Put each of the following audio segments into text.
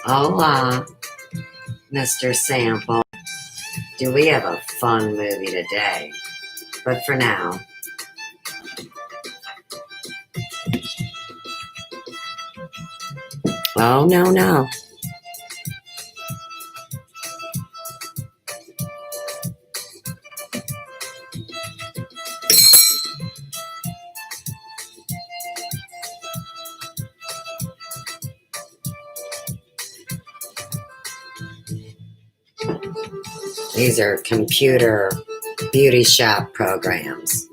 Hola, Mr. Sample. Do we have a fun movie today? But for now, oh no. These are computer beauty shop programs.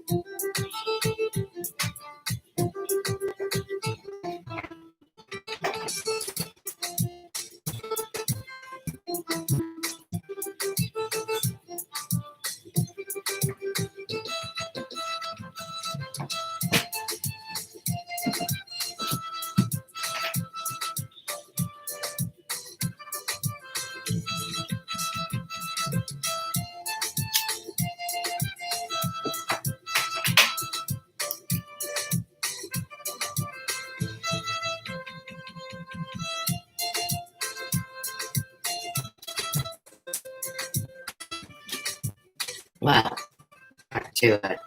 Well, back to it.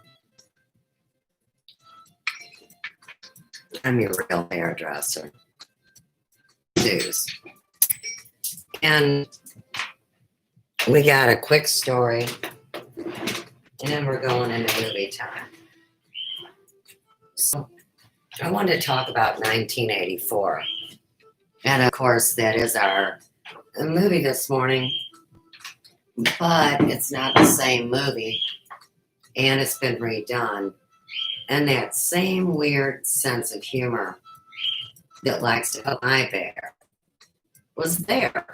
I'm your real hairdresser. News. And we got a quick story, and then we're going into movie time. So I wanted to talk about 1984. And of course, that is our movie this morning, but it's not the same movie, and it's been redone. And that same weird sense of humor that likes to poke my bear was there.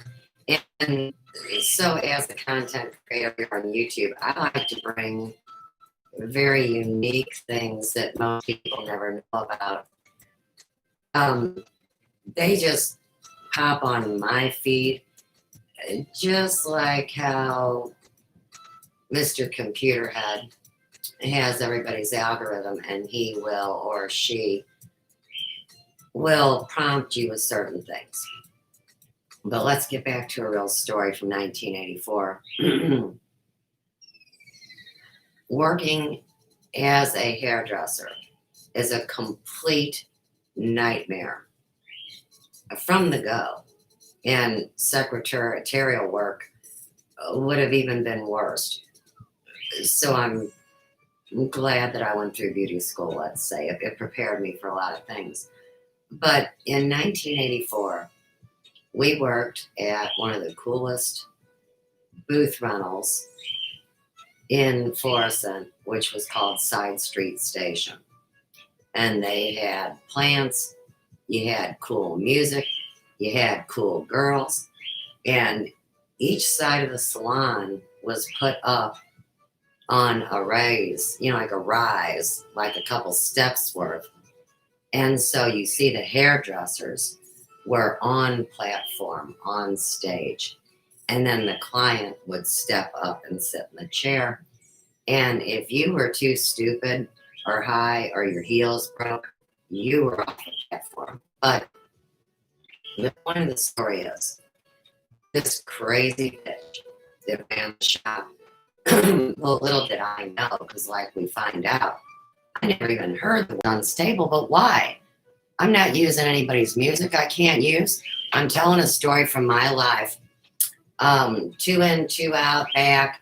And so, as a content creator on YouTube, I like to bring very unique things that most people never know about. They just pop on my feed, just like how Mr. Computer Head has everybody's algorithm, and he will or she will prompt you with certain things. But let's get back to a real story from 1984. Working as a hairdresser is a complete nightmare from the go. And secretarial work would have even been worse. So I'm glad that I went through beauty school, let's say. It prepared me for a lot of things. But in 1984, we worked at one of the coolest booth rentals in Florissant, which was called Side Street Station. And they had plants, you had cool music, you had cool girls, and each side of the salon was put up on a raise, like a rise, like a couple steps worth. And so you see the hairdressers were on platform, on stage. And then the client would step up and sit in the chair. And if you were too stupid or high or your heels broke, you were off the platform. But the point of the story is this crazy bitch that ran the shop. Well, little did I know, because like we find out, I never even heard the word unstable, but why? I'm not using anybody's music I can't use. I'm telling a story from my life. 2 in, 2 out, back,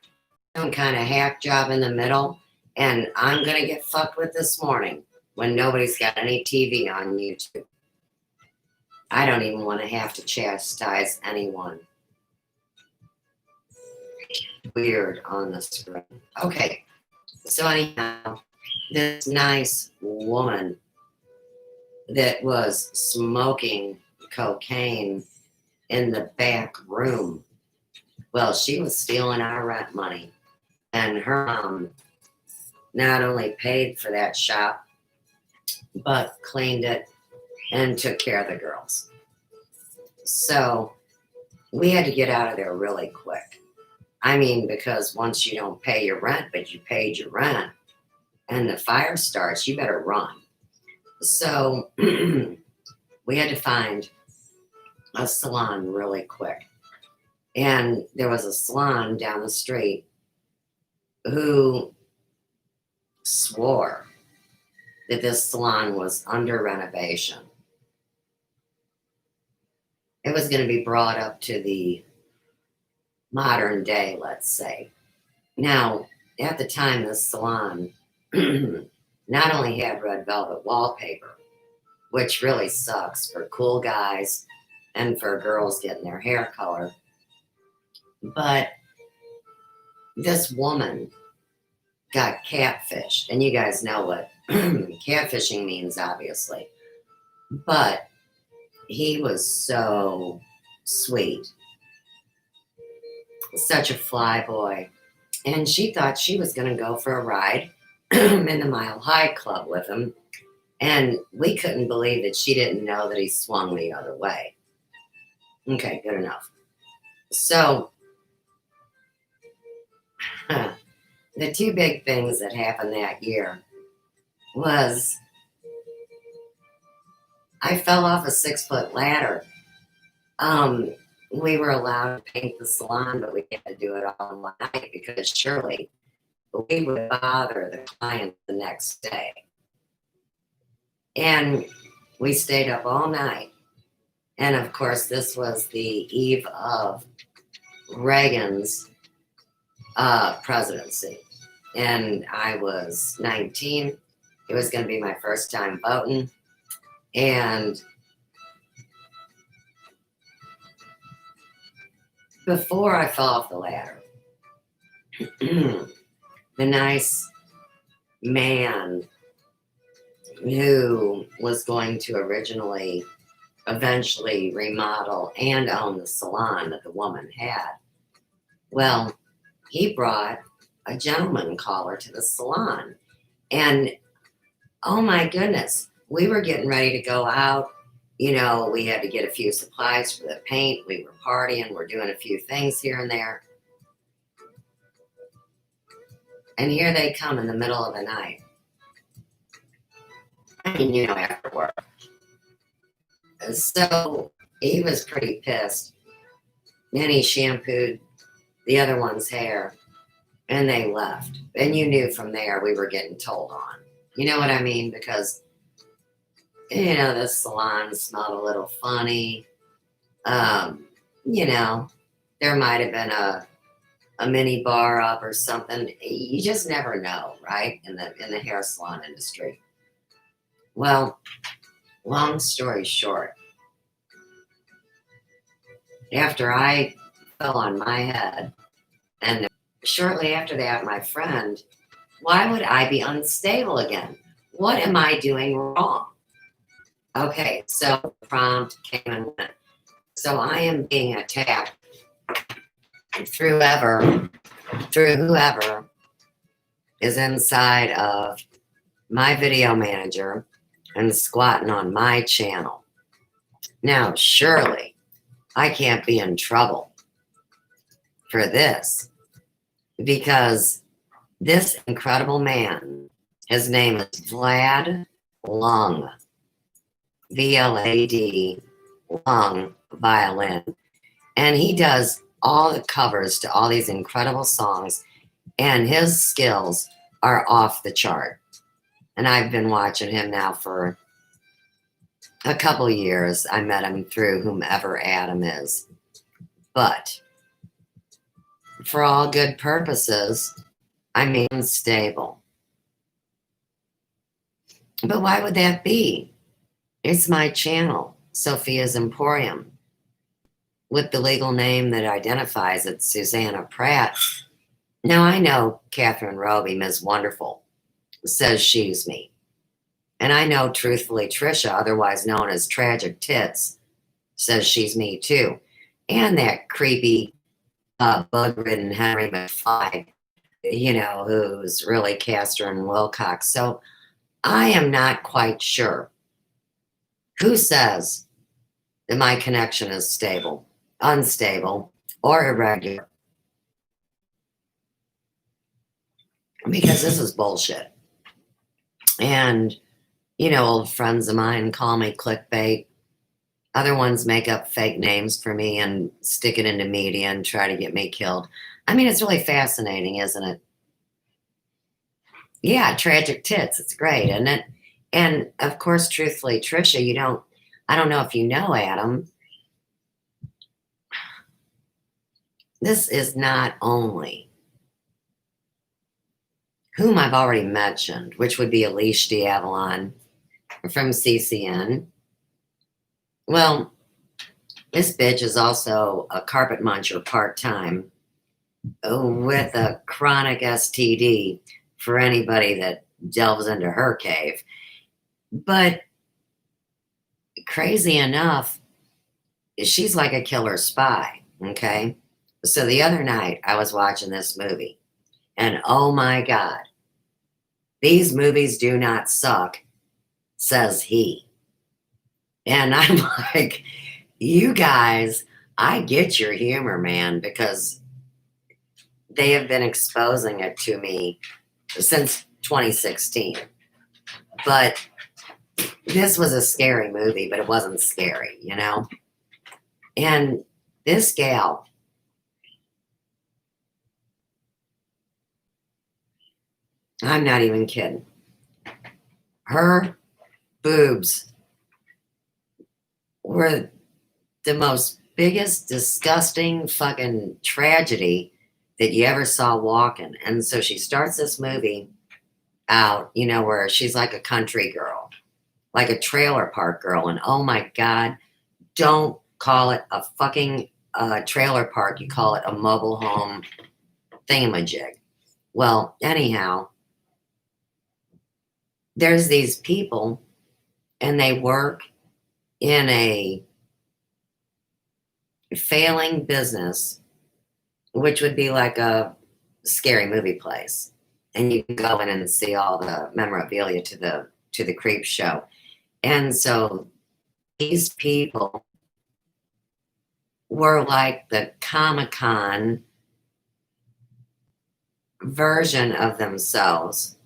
some kind of hack job in the middle, and I'm going to get fucked with this morning when nobody's got any TV on YouTube. I don't even want to have to chastise anyone. Weird on the screen. Okay, so anyhow, this nice woman that was smoking cocaine in the back room, well, she was stealing our rent money, and her mom not only paid for that shop, but cleaned it and took care of the girls. So we had to get out of there really quick. I mean, because once you don't pay your rent, but you paid your rent, and the fire starts, you better run. So we had to find a salon really quick. And there was a salon down the street who swore that this salon was under renovation. It was going to be brought up to the modern day, let's say. Now, at the time, this salon not only had red velvet wallpaper, which really sucks for cool guys and for girls getting their hair color, but this woman got catfished. And you guys know what catfishing means, obviously. But he was so sweet, such a fly boy. And she thought she was going to go for a ride in the Mile High Club with him. And we couldn't believe that she didn't know that he swung the other way. Okay, good enough. So, the two big things that happened that year was I fell off a 6-foot ladder. We were allowed to paint the salon, but we had to do it all in one night because surely we would bother the client the next day. And we stayed up all night. And of course, this was the eve of Reagan's presidency. And I was 19. It was going to be my first time voting. And before I fell off the ladder, the nice man who was going to eventually remodel and own the salon that the woman had, well, he brought a gentleman caller to the salon. And oh my goodness, we were getting ready to go out. You know, we had to get a few supplies for the paint. We were partying. We're doing a few things here and there. And here they come in the middle of the night. I mean, you know, after work. So he was pretty pissed. And he shampooed the other one's hair. And they left. And you knew from there we were getting told on. You know what I mean? Because, you know, the salon smelled a little funny. You know, there might have been a mini bar up or something. You just never know, right? In the hair salon industry. Well, long story short, after I fell on my head, and shortly after that, my friend, why would I be unstable again? What am I doing wrong? Okay, so prompt came and went. So I am being attacked through whoever is inside of my video manager and squatting on my channel. Now, surely I can't be in trouble for this because this incredible man, his name is Vlad Lung, VLAD, Lung Violin, and he does all the covers to all these incredible songs, and his skills are off the chart. And I've been watching him now for a couple years. I met him through whomever Adam is. But for all good purposes, I'm unstable. But why would that be? It's my channel, Sophia's Emporium, with the legal name that identifies it, Susanna Pratt. Now, I know Catherine Roby, Ms. Wonderful, says she's me. And I know, truthfully, Trisha, otherwise known as Tragic Tits, says she's me too. And that creepy, bug-ridden Henry McFly, you know, who's really Castor and Wilcox. So I am not quite sure. Who says that my connection is stable, unstable, or irregular? Because this is bullshit. And, you know, old friends of mine call me clickbait. Other ones make up fake names for me and stick it into media and try to get me killed. I mean, it's really fascinating, isn't it? Yeah, tragic tits. It's great, isn't it? And of course, truthfully, Trisha, I don't know if you know, Adam, this is not only whom I've already mentioned, which would be Elise D'Avalon from CCN. Well, this bitch is also a carpet muncher part-time with a chronic STD for anybody that delves into her cave. But crazy enough, she's like a killer spy, okay? So the other night I was watching this movie, and oh my God, these movies do not suck, says he. And I'm like, you guys, I get your humor, man, because they have been exposing it to me since 2016. But this was a scary movie, but it wasn't scary, you know? And this gal, I'm not even kidding. Her boobs were the most biggest, disgusting fucking tragedy that you ever saw walking. And so she starts this movie out, you know, where she's like a country girl, like a trailer park girl. And oh my God, don't call it a fucking trailer park. You call it a mobile home thingamajig. Well, anyhow, there's these people and they work in a failing business, which would be like a scary movie place. And you can go in and see all the memorabilia to the creep show. And so these people were like the Comic-Con version of themselves.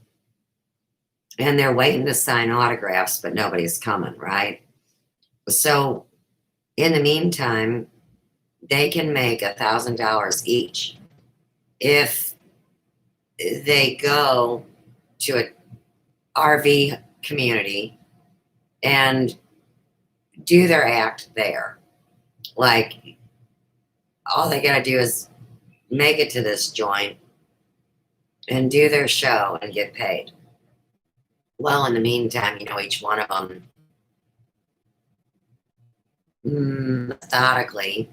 And they're waiting to sign autographs, but nobody's coming, right? So in the meantime, they can make $1,000 each if they go to an RV community and do their act there. Like, all they gotta do is make it to this joint and do their show and get paid. Well, in the meantime, you know, each one of them methodically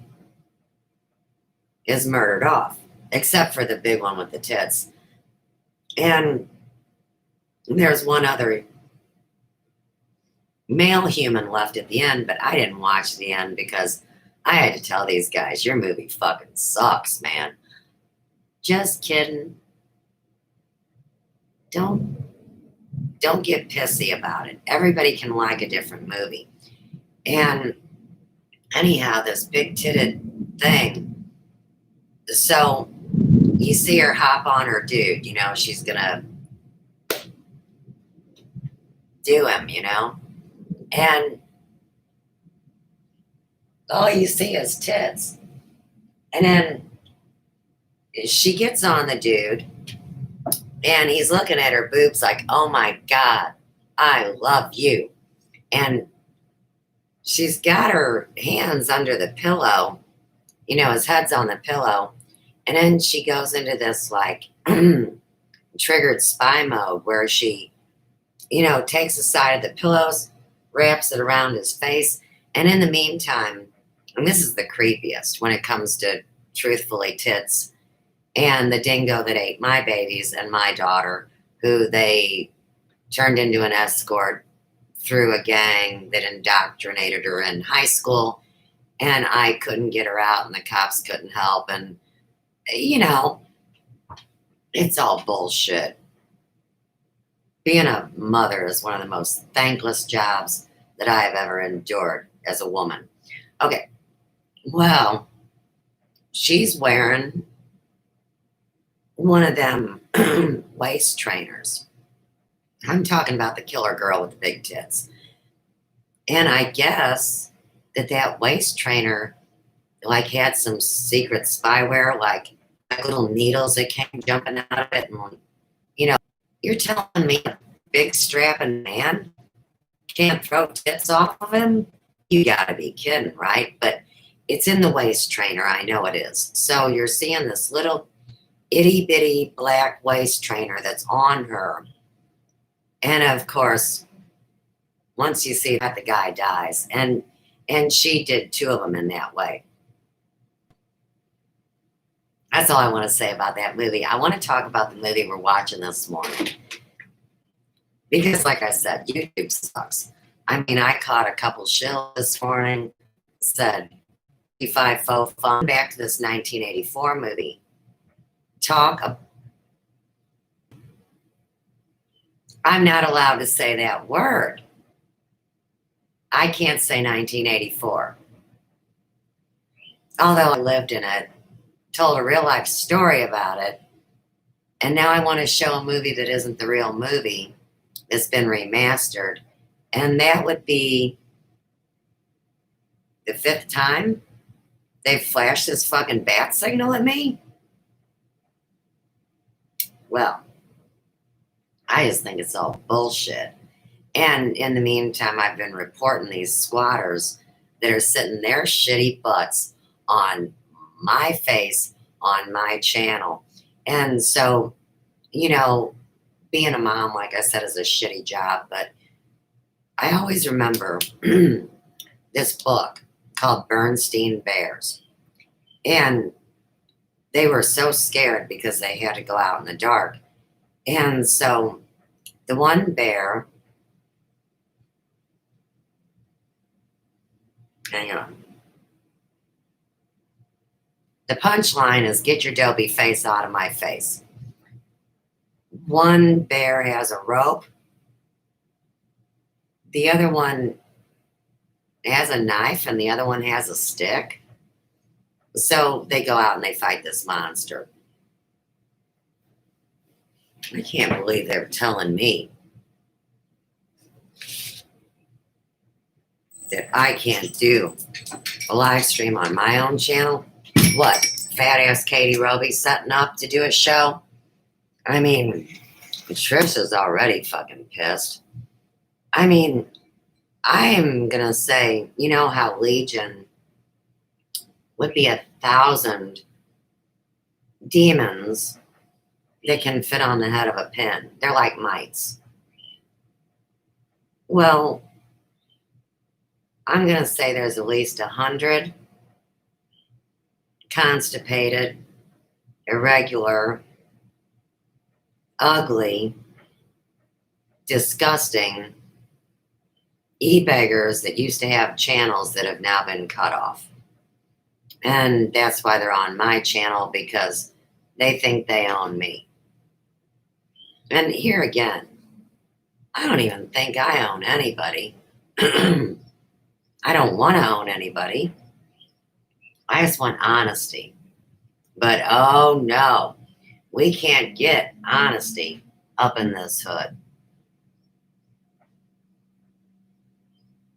is murdered off, except for the big one with the tits. And there's one other male human left at the end, but I didn't watch the end because I had to tell these guys, your movie fucking sucks, man. Just kidding. Don't get pissy about it. Everybody can like a different movie. And anyhow, this big titted thing. So you see her hop on her dude, you know, she's gonna do him, you know? And all you see is tits. And then she gets on the dude and he's looking at her boobs like, oh my God, I love you. And she's got her hands under the pillow, you know, his head's on the pillow. And then she goes into this like triggered spy mode where she, you know, takes the side of the pillows, wraps it around his face. And in the meantime, and this is the creepiest when it comes to truthfully tits and the dingo that ate my babies and my daughter, who they turned into an escort through a gang that indoctrinated her in high school. And I couldn't get her out and the cops couldn't help. And, you know, it's all bullshit. Being a mother is one of the most thankless jobs that I have ever endured as a woman. Okay, well, she's wearing one of them waist trainers. I'm talking about the killer girl with the big tits. And I guess that waist trainer like had some secret spyware, like little needles that came jumping out of it. And, you know, you're telling me a big strapping man can't throw tits off of him? You gotta be kidding, right? But it's in the waist trainer. I know it is. So you're seeing this little itty bitty black waist trainer that's on her. And of course, once you see that, the guy dies. And she did two of them in that way. That's all I want to say about that movie. I want to talk about the movie we're watching this morning. Because, like I said, YouTube sucks. I mean, I caught a couple shills this morning, said, 55 faux fun, back to this 1984 movie. I'm not allowed to say that word. I can't say 1984. Although I lived in it, told a real life story about it, and now I want to show a movie that isn't the real movie. It's been remastered, and that would be the 5th time they've flashed this fucking bat signal at me. Well, I just think it's all bullshit. And in the meantime, I've been reporting these squatters that are sitting their shitty butts on my face on my channel. And so, you know, being a mom, like I said, is a shitty job, but I always remember this book called Bernstein Bears. And they were so scared because they had to go out in the dark. And so the one bear, hang on. The punchline is, get your dopey face out of my face. One bear has a rope. The other one has a knife and the other one has a stick. So they go out and they fight this monster. I can't believe they're telling me that I can't do a live stream on my own channel. What? Fat ass Katie Roby setting up to do a show? I mean, Trisha's already fucking pissed. I mean, I'm gonna say, you know how Legion would be 1,000 demons that can fit on the head of a pin. They're like mites. Well, I'm gonna say there's at least 100 constipated, irregular, ugly, disgusting e-beggars that used to have channels that have now been cut off. And that's why they're on my channel, because they think they own me. And here again, I don't even think I own anybody. I don't want to own anybody. I just want honesty. But oh no, we can't get honesty up in this hood.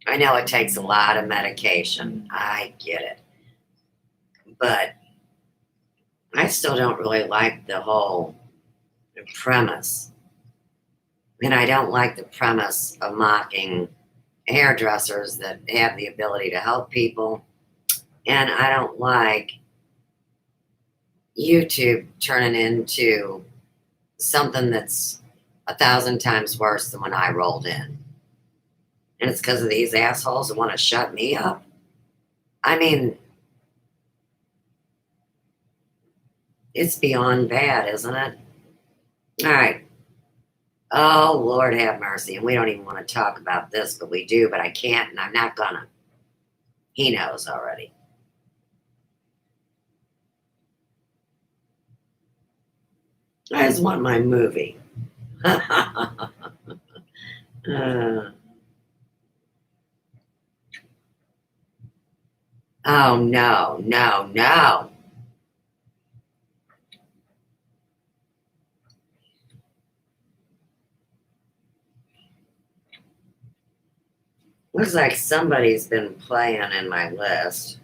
I know it takes a lot of medication. I get it. But I still don't really like the whole premise. And I don't like the premise of mocking hairdressers that have the ability to help people. And I don't like YouTube turning into something that's 1,000 times worse than when I rolled in. And it's because of these assholes that want to shut me up. I mean, it's beyond bad, isn't it? All right. Oh, Lord have mercy. And we don't even want to talk about this, but we do, but I can't, and I'm not gonna. He knows already. I just want my movie. Oh, no, no, no. Looks like somebody's been playing in my list.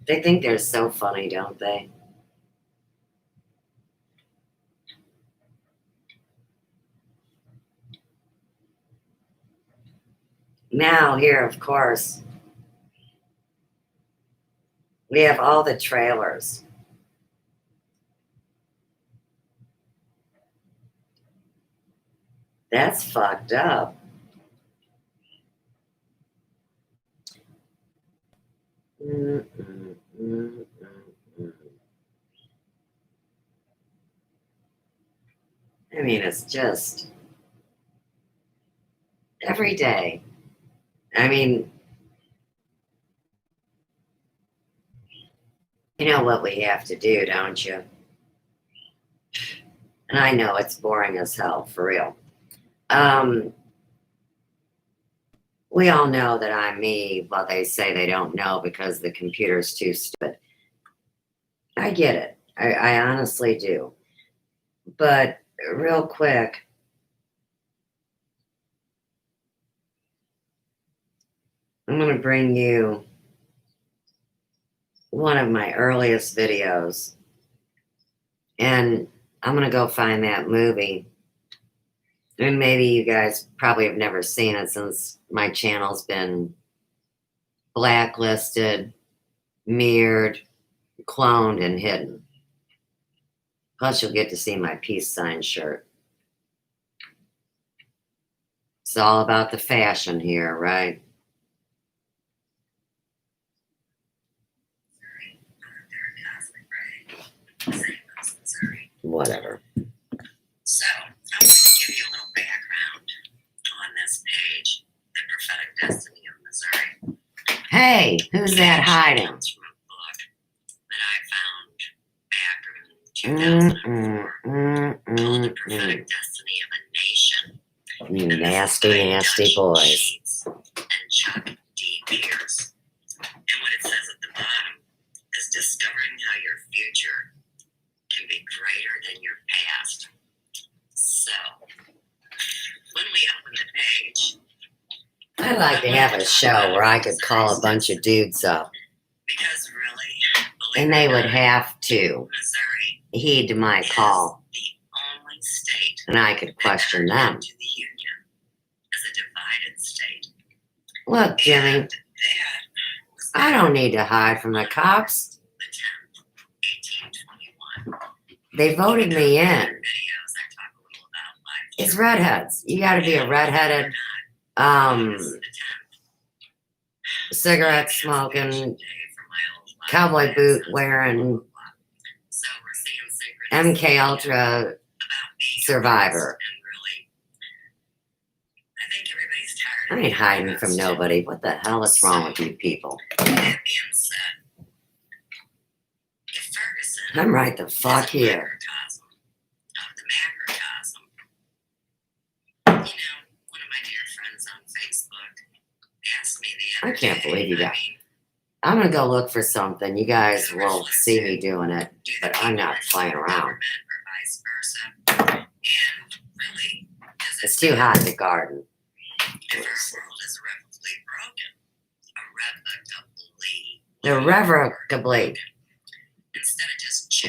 They think they're so funny, don't they? Now, here, of course, we have all the trailers. That's fucked up. I mean, it's just every day. I mean, you know what we have to do, don't you? And I know it's boring as hell, for real. We all know that I'm me. Well, they say they don't know because the computer's too stupid. I get it. I honestly do. But real quick, I'm going to bring you one of my earliest videos. And I'm going to go find that movie. And maybe you guys probably have never seen it since my channel's been blacklisted, mirrored, cloned, and hidden. Plus, you'll get to see my peace sign shirt. It's all about the fashion here, right? Whatever. So, I'm going to give you a little background on this page, The Prophetic Destiny of Missouri. Hey, who's that hiding? From a book that I found back in 2004 called The Prophetic Destiny of a Nation. You nasty, nasty boys. And Chuck D. Pierce. And what it says at the bottom is discovering how your future can be greater than your past. So, when we open the page, I'd like to have a show where I could call a bunch of dudes up. Because really, and they would have to heed my call. The only state, and I could question them. To the Union as a divided state. Look, Jimmy, I don't need to hide from the cops. The 10th, 1821. They voted me in. It's redheads. You got to be a redheaded, cigarette smoking, cowboy boot wearing, MK Ultra survivor. I ain't hiding from nobody. What the hell is wrong with you people? I'm right the fuck here. I can't believe you guys. I'm going to go look for something. You guys will see me doing it, but I'm not playing around. It's too hot in the garden. Irrevocably.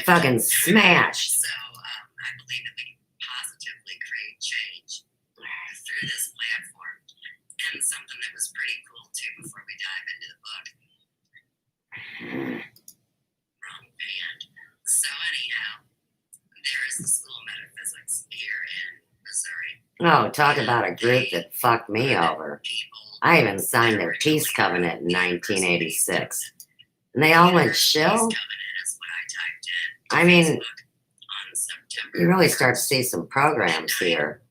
Fucking smashed. So, I believe that we can positively create change through this platform. And something that was pretty cool too before we dive into the book. Wrong band. So anyhow, there is the School of Metaphysics here in Missouri. Oh, talk about a group that fucked me over. I even signed their peace covenant in 1986. And they all went shill. I mean, you really start to see some programs here.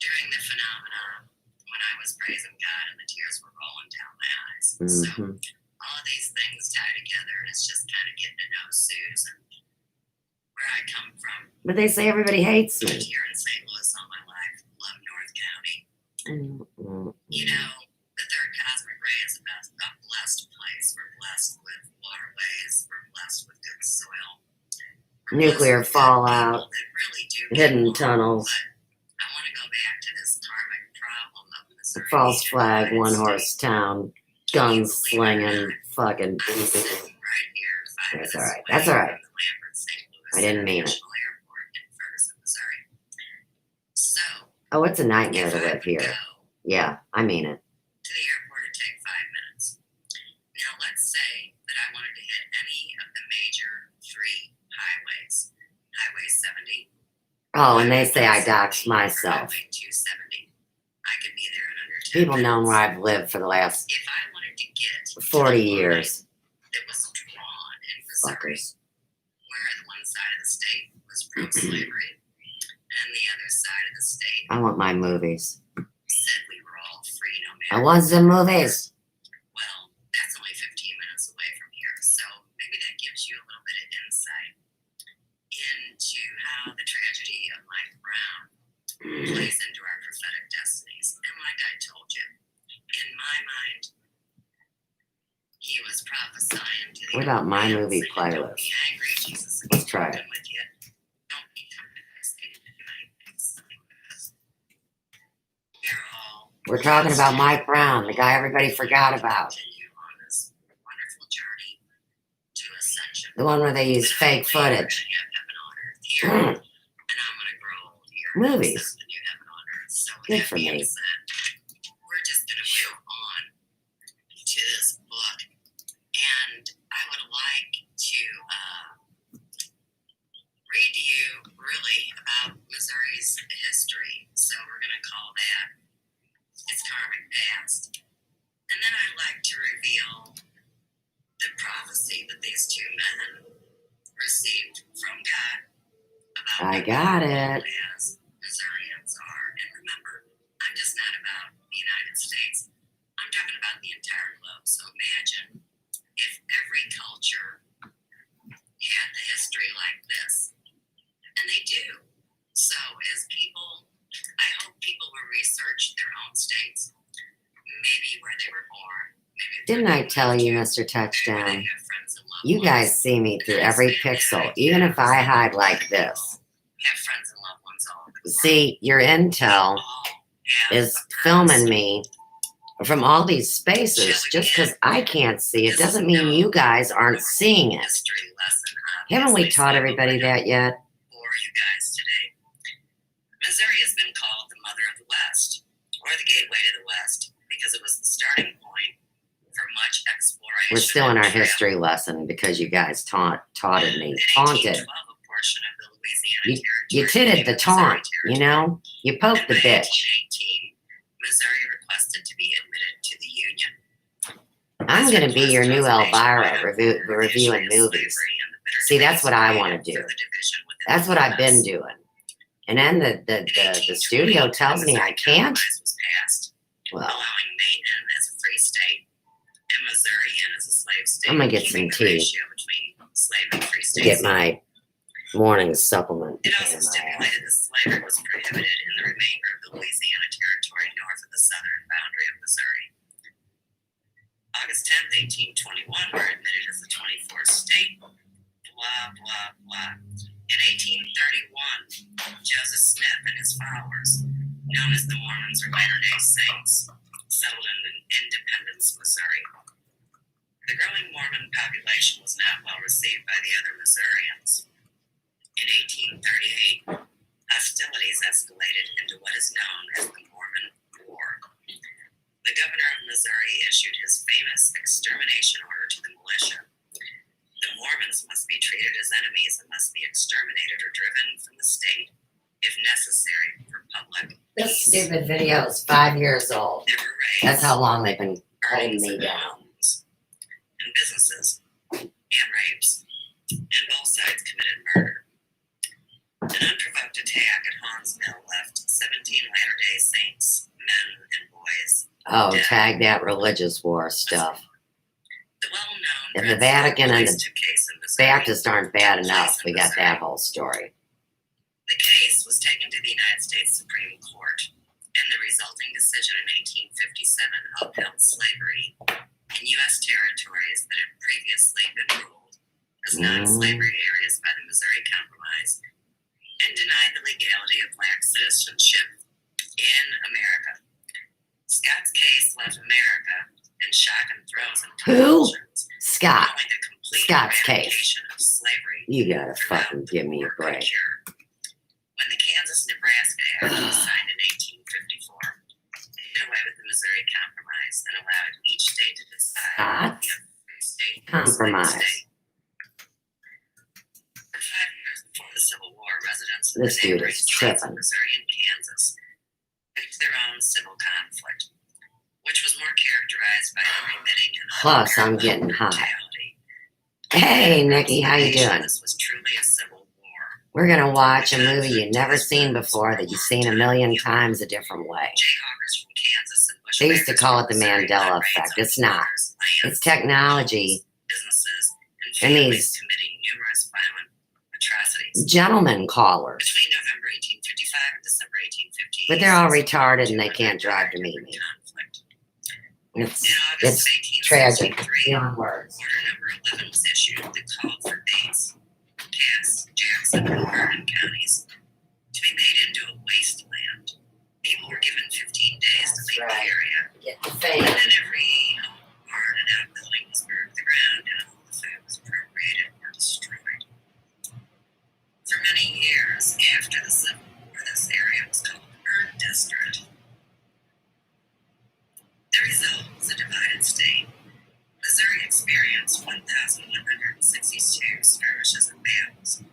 During the phenomenon, when I was praising God and the tears were rolling down my eyes. So all of these things tie together, and it's just kind of getting to know Susan, where I come from. But they say everybody hates me. Here in St. Louis all my life, love North County. You know, the third cosmic ray is a blessed place. We're blessed with waterways. We're blessed with good soil. Nuclear fallout, hidden tunnels. I want to go back to this karmic false flag, one horse town, guns slinging, fucking. That's all right. That's all right. I didn't mean it. Oh, it's a nightmare to live here. Yeah, I mean it. To the airport, it'd take 5 minutes. Now, let's say that I wanted to hit any of the major 3 highways. Highway 70. Oh, and they say I doxed myself. Highway 270. I could be there in under 10 People minutes. know where I've lived for the last If I wanted to get 40 years. that was drawn in Missouri, Fuckers. where the one side of the state was pro-slavery and the other side of the state I want my movies. said we were all free no I matter. want some movies. Well, that's only 15 minutes away from here, so maybe that gives you a little bit of insight into how the tragedy of Mike Brown plays into our prophetic destinies. And like I told you, in my mind, he was prophesying to the What about my old man, movie saying, "Don't playlist? be angry, Jesus is Let's try it. with you. Don't be confused. We're all We're talking about Mike Brown, the guy everybody forgot about. continue on this wonderful journey to ascension. The one where they use fake footage. Here, and I'm gonna grow old here. Movies. This is the new heaven on earth. So with Good that for being me. said, we're just gonna move on to this book, and I would like to read to you really about Missouri's history. So we're gonna call that its karmic past, and then I'd like to reveal the prophecy that these 2 men received from God about I what got we it. as Missourians are. And remember, I'm just not about the United States. I'm talking about the entire globe. So imagine if every culture had the history like this. And they do. So as people, I hope people will research their own states. Maybe where they were born. Maybe Didn't I tell you, Mr. Touchdown? You guys see me through every pixel, even if I hide like this. Have friends and loved ones all over the world. See, your intel is filming me from all these spaces. Just because I can't see it doesn't mean you guys aren't seeing it. History lesson. Haven't we taught everybody that yet? For you guys today. Missouri has been called the mother of the West, or the gateway to the West, because it was the starting point for much exploration. We're still in our and travel. history lesson because you guys taunted me. In Taunted. 1812, a portion of the Louisiana You territory titted became the Missouri taunt, you know? You poked the And by bitch. 1818, Missouri requested to be admitted to the Union. I'm going to be your new Elvira reviewing movies. See, that's what I want to do. That's what I've been doing. And then the studio tells me I can't. Well, Allowing Maine as a free state and Missouri as a slave state. I'm gonna get some keeping the tea. ratio between slave and free states. get my morning supplement. It also stipulated that slavery was prohibited in the remainder of the Louisiana Territory north of the southern boundary of Missouri. August 10th, 1821, we're admitted as the 24th state. Blah, blah, blah. In 1831, Joseph Smith and his followers, known as the Mormons or Latter-day Saints, settled in Independence, Missouri. The growing Mormon population was not well received by the other Missourians. In 1838, hostilities escalated into what is known as the Mormon War. The governor of Missouri issued his famous extermination order to the militia. The Mormons must be treated as enemies and must be exterminated or driven from the state if necessary for public This peace. stupid video is 5 years old. There were raids, That's how long they've been holding burnings me of down. homes and businesses and rapes, and both sides committed murder. An unprovoked attack at Haun's Mill left 17 Latter-day Saints, men and boys. Oh, tag that religious war stuff. The well-known If the Pratt Vatican and police the took case in Missouri. Baptists aren't bad enough. We got that whole story. The case was taken to the United States Supreme Court, and the resulting decision in 1857 upheld slavery in U.S. territories that had previously been ruled as non-slavery areas by the Missouri Compromise, and denied the legality of black citizenship in America. Scott's case left America in shock and throes and Who? convulsions, Scott. following the complete Scott's case. eradication of slavery. You gotta fucking give me a War break. cure. When the Kansas-Nebraska Act was signed in 1854, it did away with the Missouri Compromise and allowed each state to decide Scott? if a state Compromise. For 5 years before the Civil War, residents of This the dude neighboring is states of tripping. Missouri and Kansas faced their own civil conflict, which was more characterized by unremitting and Plus, I'm getting hot. Hey, Nikki, how you doing? This was truly a civil war. We're gonna watch a movie you've never seen before that you've seen a million times a different way. Jayhawkers from Kansas and They used to call it the Missouri Mandela raids effect. on It's not. farmers, lands, It's technology businesses, and and families these committing numerous violent atrocities. gentlemen callers. Between November 1855 and December 1858, But they're all retarded and they can't drive to meet me. It's tragic. Beyond words. Order number 11 was issued that called for Bates, Cass, Jackson, and Vernon counties to be made into a wasteland. People were given 15 days to leave the area. Get the And fame. then every home, barn, and outbuilding was burned to the ground, and all the food was appropriated or destroyed. For many years after the Civil War, this area was called the Burn District. The result was a divided state. Missouri experienced 1,162 skirmishes and battles.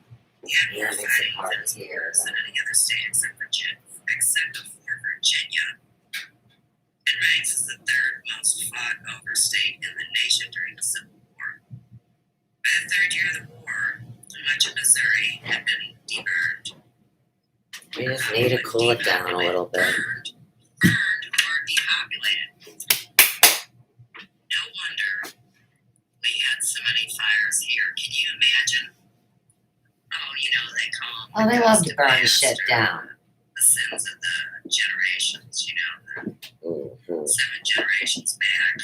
The Yeah, active it makes it fighting hard was to hear. worse than any other state except for Virginia. It ranks as the third most fought over state in the nation during the Civil War. By the third year of the war, much of Missouri had been deburned. We just need to cool it down a little bit. Burned or depopulated. No wonder we had so many fires here. Can you imagine? Oh, they call them Oh, they the love ghost to of burn past shit or down. The sins of the generations, the Mhm. 7 generations back.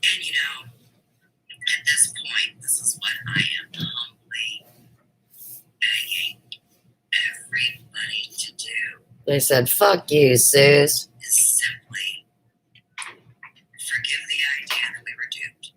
And at this point, this is what I am humbly begging everybody to do. They said, fuck you, Suze. Is simply forgive the idea that we were duped.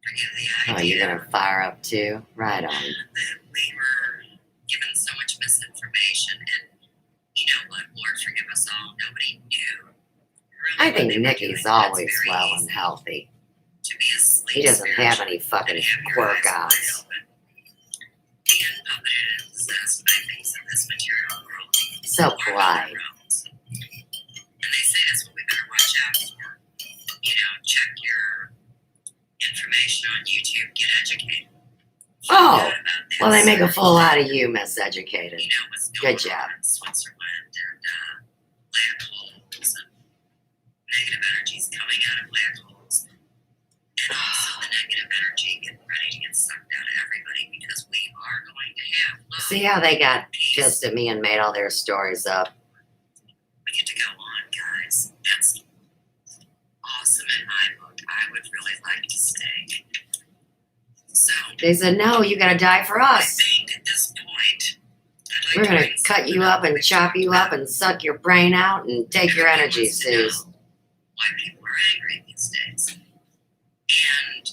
Forgive the Oh, idea you're gonna fire up too? Right on. that we were given so much misinformation. And you know what? Lord, forgive us all. Nobody knew. Really I what think they were Nikki's doing. That's always very well easy and healthy. to be asleep. He doesn't have any fucking quirk outs. Being puppeted and possessed by things in this material world. So or polite. other realms. And they say that's what we better watch out for. Check your information on YouTube, get educated. Oh, Find out about this. well, they make a fool out of you, miseducated. What's Good going job. on in Switzerland and black holes and negative energies coming out of black holes. And also the negative energy getting ready to get sucked out of everybody because we are going to have love. See how they got peace. pissed at me and made all their stories up? We get to go on, guys. That's awesome in my book. I would really like to stay. So, They said, no, you gotta die for I us. think at this point, I'd like We're to gonna bring cut you something up and we've chop talked you about. up and suck your brain out and take your Everybody energy, wants to know Suze. why people are angry these days. And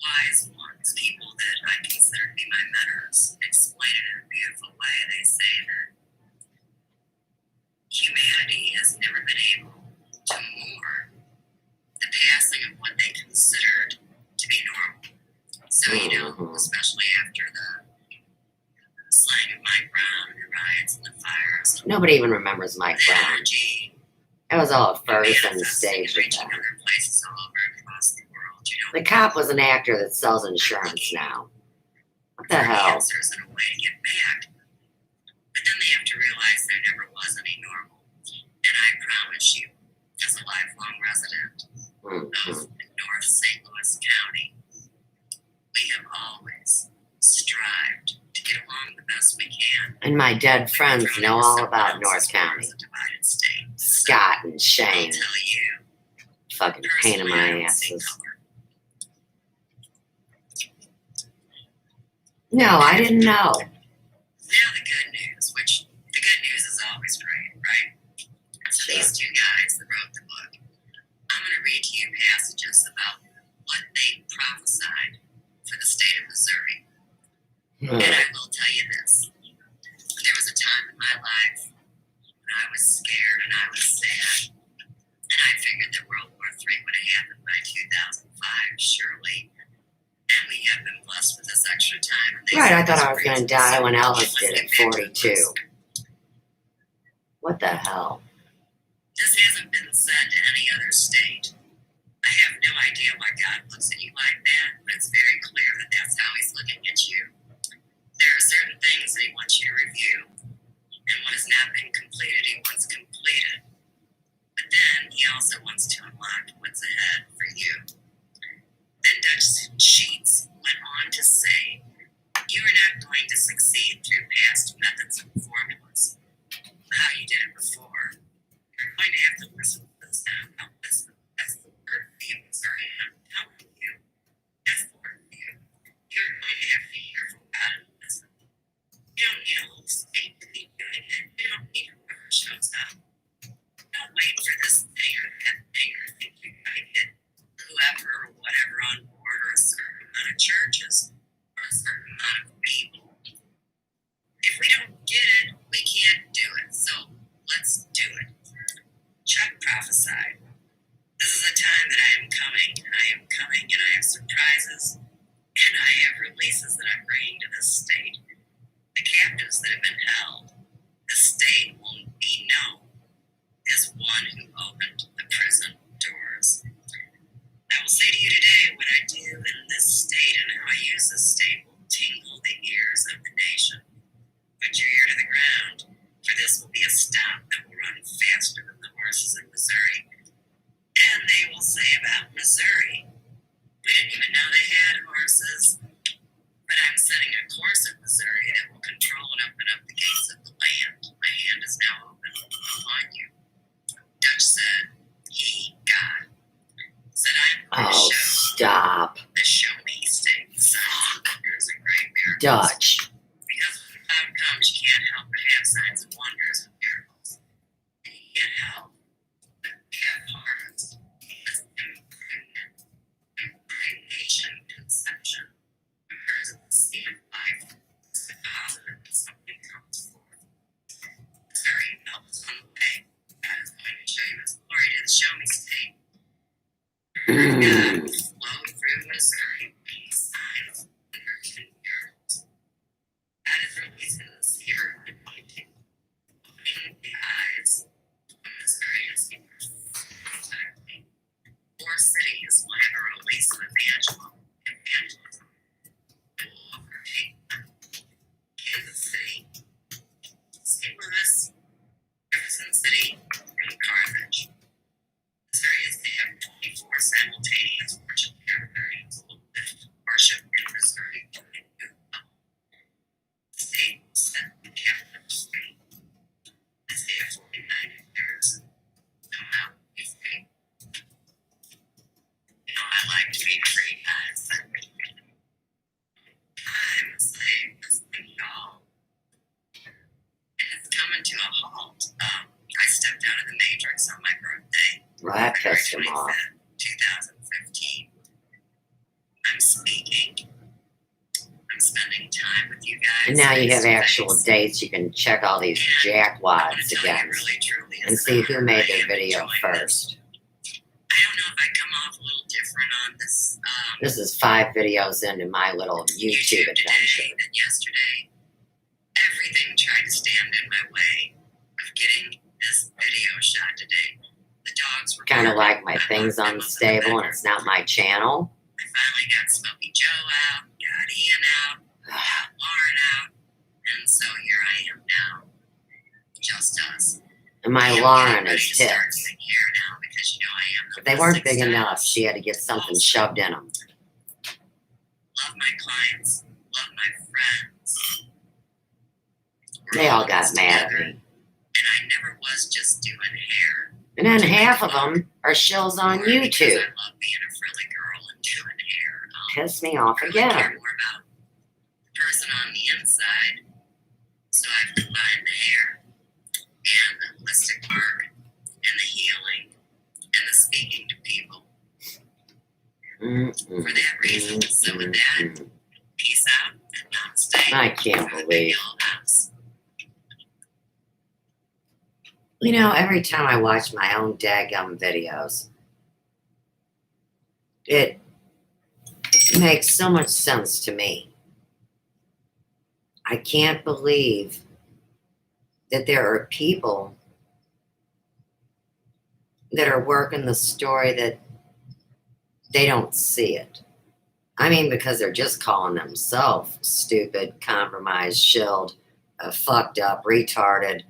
wise ones, people that I consider to be my mentors, explain it in a beautiful way. They say that humanity has never been able to mourn the passing of what they considered to be normal. So, especially after the slaying of Mike Brown and the riots and the fires, Nobody even remembers Mike the Brown. energy That was all at first and manifesting and staged reaching event. other places all over across the world. The cop was an actor that sells insurance now. What the for hell? answers and a way to get back. But then they have to realize there never was any normal. And I promise you, as a lifelong resident of North St. Louis County, we have always strived to get along the best we can. And my dead friends know all about North County. It's a divided state. Scott and I'll Shane. tell you, Fucking pain in personally, I my don't see asses. color. No, I didn't know. Now the good news, which the good news is always great, right? So Right, I thought I was gonna die when Elvis did at 42. What the hell? This hasn't been said to any other state. I have no idea why God looks at you like that, but it's very clear that that's how he's looking at you. There are certain things that he wants you to review, and what has not been completed, he wants completed. But then he also wants to unlock what's ahead for you. Then Dutch Sheets went on to say, you are not going to succeed through past methods and formulas. How you did it before. You're going to have to listen to this now. Now listen. That's the word for you. Sorry, I'm telling you. That's the word for you. You're going to have to hear from God and listen. You don't need a whole state to be doing it. You don't need whoever shows up. Don't wait for this thing or that thing or think you gotta get whoever or whatever on board or a certain amount of churches or a certain amount of people. If we don't get it, we can't do it. So let's do it. Chuck prophesied. This is a time that I am coming, and I have surprises, and I have releases that I'm bringing to this state. The captives that have been held, the state will be known as one who opened the prison doors. I will say to you today what I do in this state and how I use this state will tingle the ears of the nation. Put your ear to the ground, for this will be a stomp that will run faster than the horses in Missouri. And they will say about Missouri, we didn't even know they had horses, but I'm setting a course in Missouri that will control and open up the gates of the land. My hand is now open upon you. Dutch said, he, God, said I'm going to show Stop. the show me state, the signs and wonders and great miracles. Dutch. Because when the cloud comes, you can't help but have signs and wonders and miracles. And you can't help but have hearts. Because impregnation, conception, occurs at the seed of life. It's the positive that something comes forth. Missouri help is on the way. God is going to show you his glory to the show me state. God will flow through Missouri, bringing signs, wonders, and miracles. God is releasing the seer anointing, opening the eyes of Missouri to see prophetically. 4 cities will have a release of evangelism that will overtake them. Kansas City, St. Louis, Jefferson City, and Carthage. Missouri is to have 24 simultaneous worship territories will lift worship in Missouri to a new level. The state will set the capital free. Isaiah 49 declares, come out, be free. You know, I like to be free, guys. I'm a slave, just like y'all. And it's coming to a halt. I stepped out of the matrix on my birthday. Well, that February pissed him off. 25th, 2015. I'm speaking. I'm spending time with you guys. And now you have face to actual face. dates. You can check all these And I wanna jackwads tell you again really, truly, and it's see an who honor. made I their am video enjoying first. I don't know if I come off a little different on this This is 5 videos into my little YouTube adventure. today than yesterday. Everything tried to stand in my way of getting this video shot today. The dogs were Kind of barking. like my I thing's locked them up in the unstable and bedroom. it's not my channel. I finally got Smokey Joe out, got Ian out, got Lauren out, and so here I am now. Just us. And my I am Lauren getting ready is to start tits. doing hair now because you know I am the But they weren't plastic big enough. stylist. She had to get something shoved in them. Love my clients, love my friends. We're They all in got this mad at together, me. and I never was just doing hair. And then half of them are shills on or because YouTube. I love being a frilly girl and doing hair. Piss me off I really care again. more about the person on the inside. So I've combined the hair and the holistic work and the healing and the speaking to people for that reason. So with that, peace out and namaste. I can't from the believe. old house. You know, every time I watch my own daggum videos, it makes so much sense to me. I can't believe that there are people that are working the story that they don't see it. I mean, because they're just calling themselves stupid, compromised, shilled, fucked up, retarded,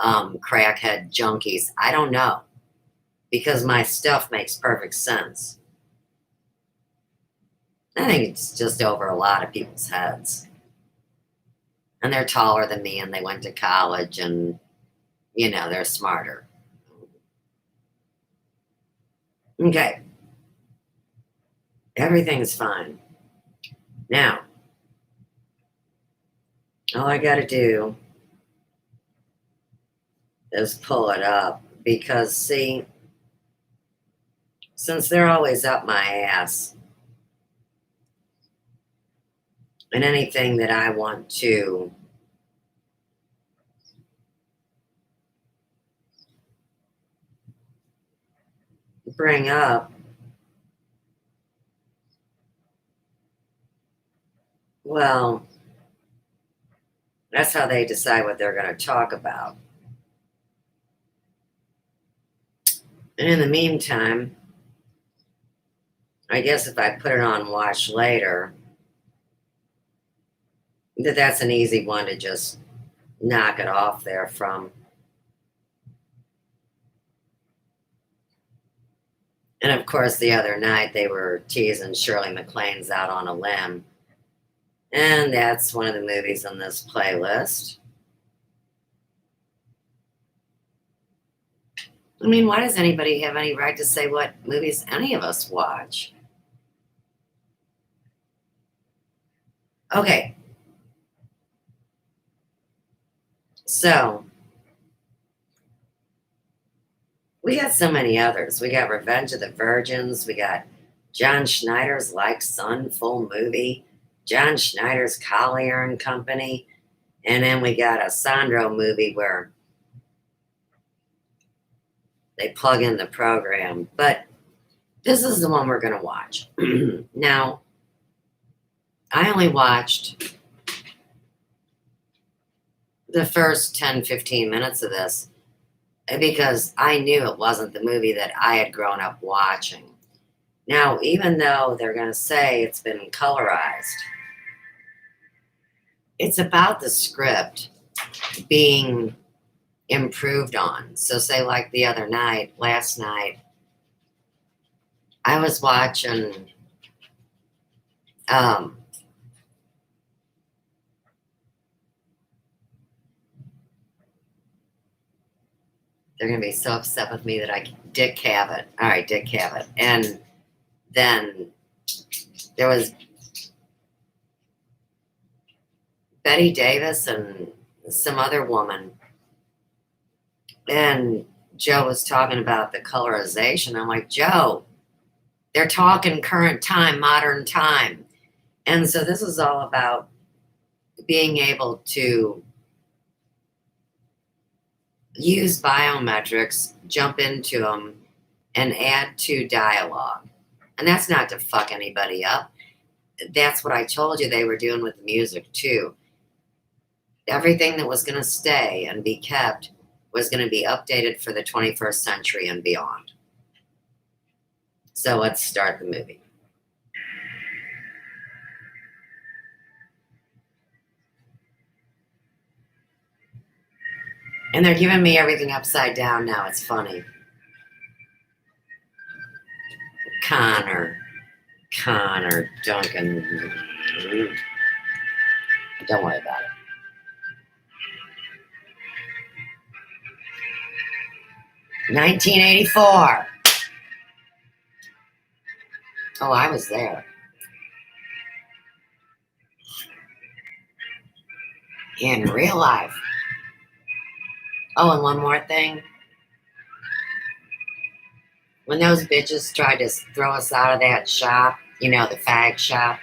crackhead junkies. I don't know. Because my stuff makes perfect sense. I think it's just over a lot of people's heads. And they're taller than me and they went to college and, they're smarter. Okay. Everything's fine. Now, all I got to do is pull it up because, see, since they're always up my ass, and anything that I want to bring up, well, that's how they decide what they're going to talk about. And in the meantime, I guess if I put it on watch later, that's an easy one to just knock it off there from. And of course, the other night they were teasing Shirley MacLaine's Out on a Limb. And that's one of the movies on this playlist. I mean, why does anybody have any right to say what movies any of us watch? Okay. So, we got so many others. We got Revenge of the Virgins. We got John Schneider's Like Sun full movie. John Schneider's Collier and Company. And then we got a Sandro movie where they plug in the program. But this is the one we're going to watch. Now, I only watched the first 10, 15 minutes of this because I knew it wasn't the movie that I had grown up watching. Now, even though they're going to say it's been colorized, it's about the script being improved on. So say like the other night, last night, I was watching they're going to be so upset with me that Dick Cavett. All right, Dick Cavett. And then there was Betty Davis and some other woman. And Joe was talking about the colorization. I'm like, Joe, they're talking current time, modern time. And so this is all about being able to use biometrics, jump into them, and add to dialogue. And that's not to fuck anybody up. That's what I told you they were doing with the music, too. Everything that was going to stay and be kept was going to be updated for the 21st century and beyond. So let's start the movie. And they're giving me everything upside down now. It's funny. Connor, Duncan. Don't worry about it. $1984. Oh, I was there. In real life. Oh, and one more thing. When those bitches tried to throw us out of that shop, the fag shop,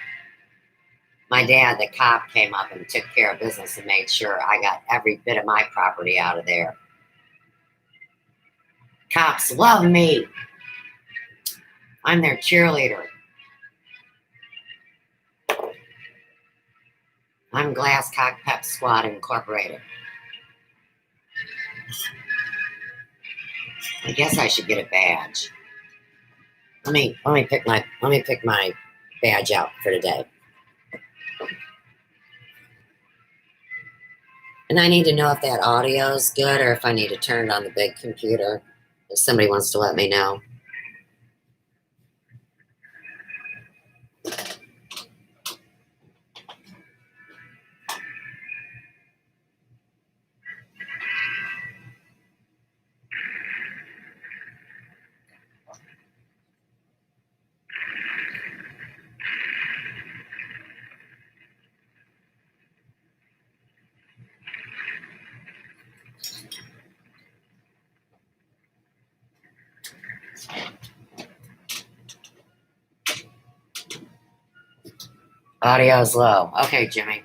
my dad, the cop, came up and took care of business and made sure I got every bit of my property out of there. Cops love me. I'm their cheerleader. I'm Glasscock Pep Squad Incorporated. I guess I should get a badge. Let me pick my badge out for today. And I need to know if that audio is good or if I need to turn it on the big computer. If somebody wants to let me know. Audio's low. Okay, Jimmy.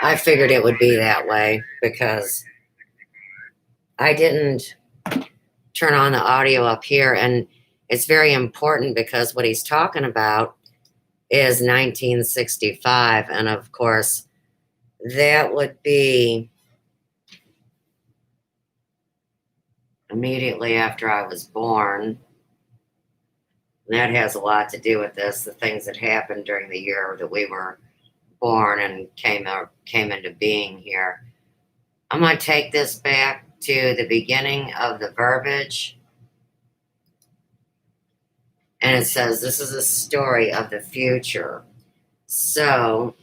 I figured it would be that way because I didn't turn on the audio up here, and it's very important because what he's talking about is 1965, and of course that would be immediately after I was born. And that has a lot to do with this, the things that happened during the year that we were born and came into being here. I'm going to take this back to the beginning of the verbiage. And it says, this is a story of the future. So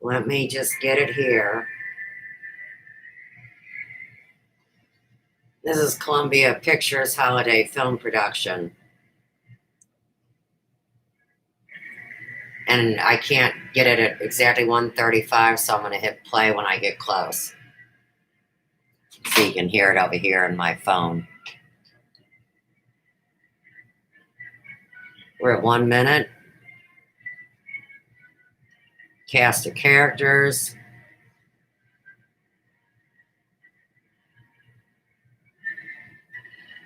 let me just get it here. This is Columbia Pictures Holiday Film Production. And I can't get it at exactly 1:35, so I'm going to hit play when I get close. So you can hear it over here in my phone. We're at 1 minute. Cast of characters.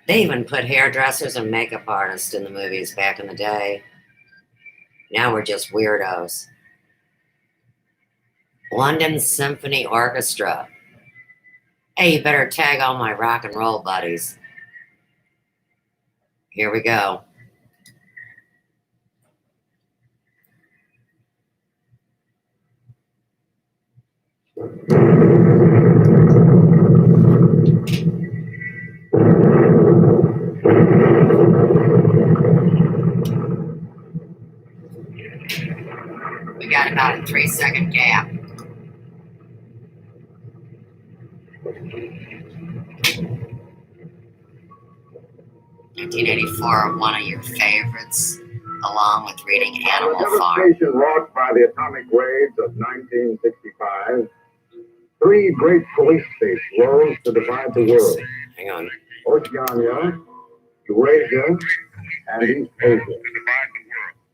They even put hairdressers and makeup artists in the movies back in the day. Now we're just weirdos. London Symphony Orchestra. Hey, you better tag all my rock and roll buddies. Here we go. We got about a 3-second gap. (1984) one of your favorites, along with reading Animal Farm. The devastation wrought by the atomic waves of 1965, 3 great police states rose to divide the world. Hang on. Oceania, Eurasia, and East Asia.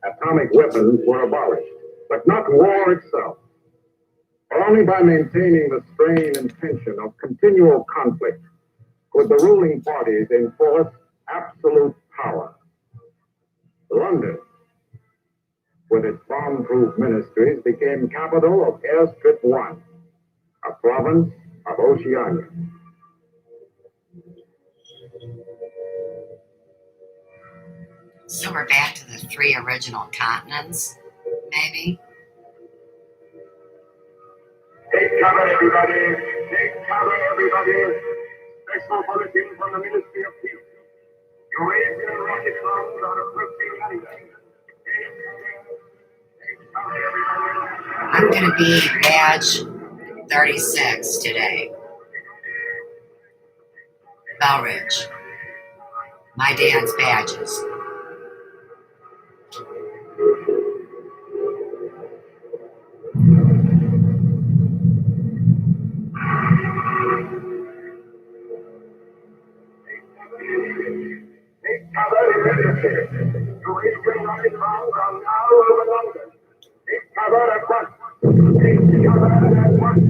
Atomic weapons were abolished, but not war itself. Only by maintaining the strain and tension of continual conflict could the ruling parties enforce absolute power. London, with its bomb-proof ministries, became capital of Airstrip 1, a province of Oceania. So we're back to the 3 original continents, maybe? Take cover, everybody! Take cover, everybody! Special bulletin from the Ministry of Peace. Eurasian rocket bombs are approaching London. Take cover, everybody! I'm going to be badge 36 today. Belridge. My dad's badges. Take cover, everybody! Eurasian rocket bombs are now over London. Take cover at once! Take cover at once!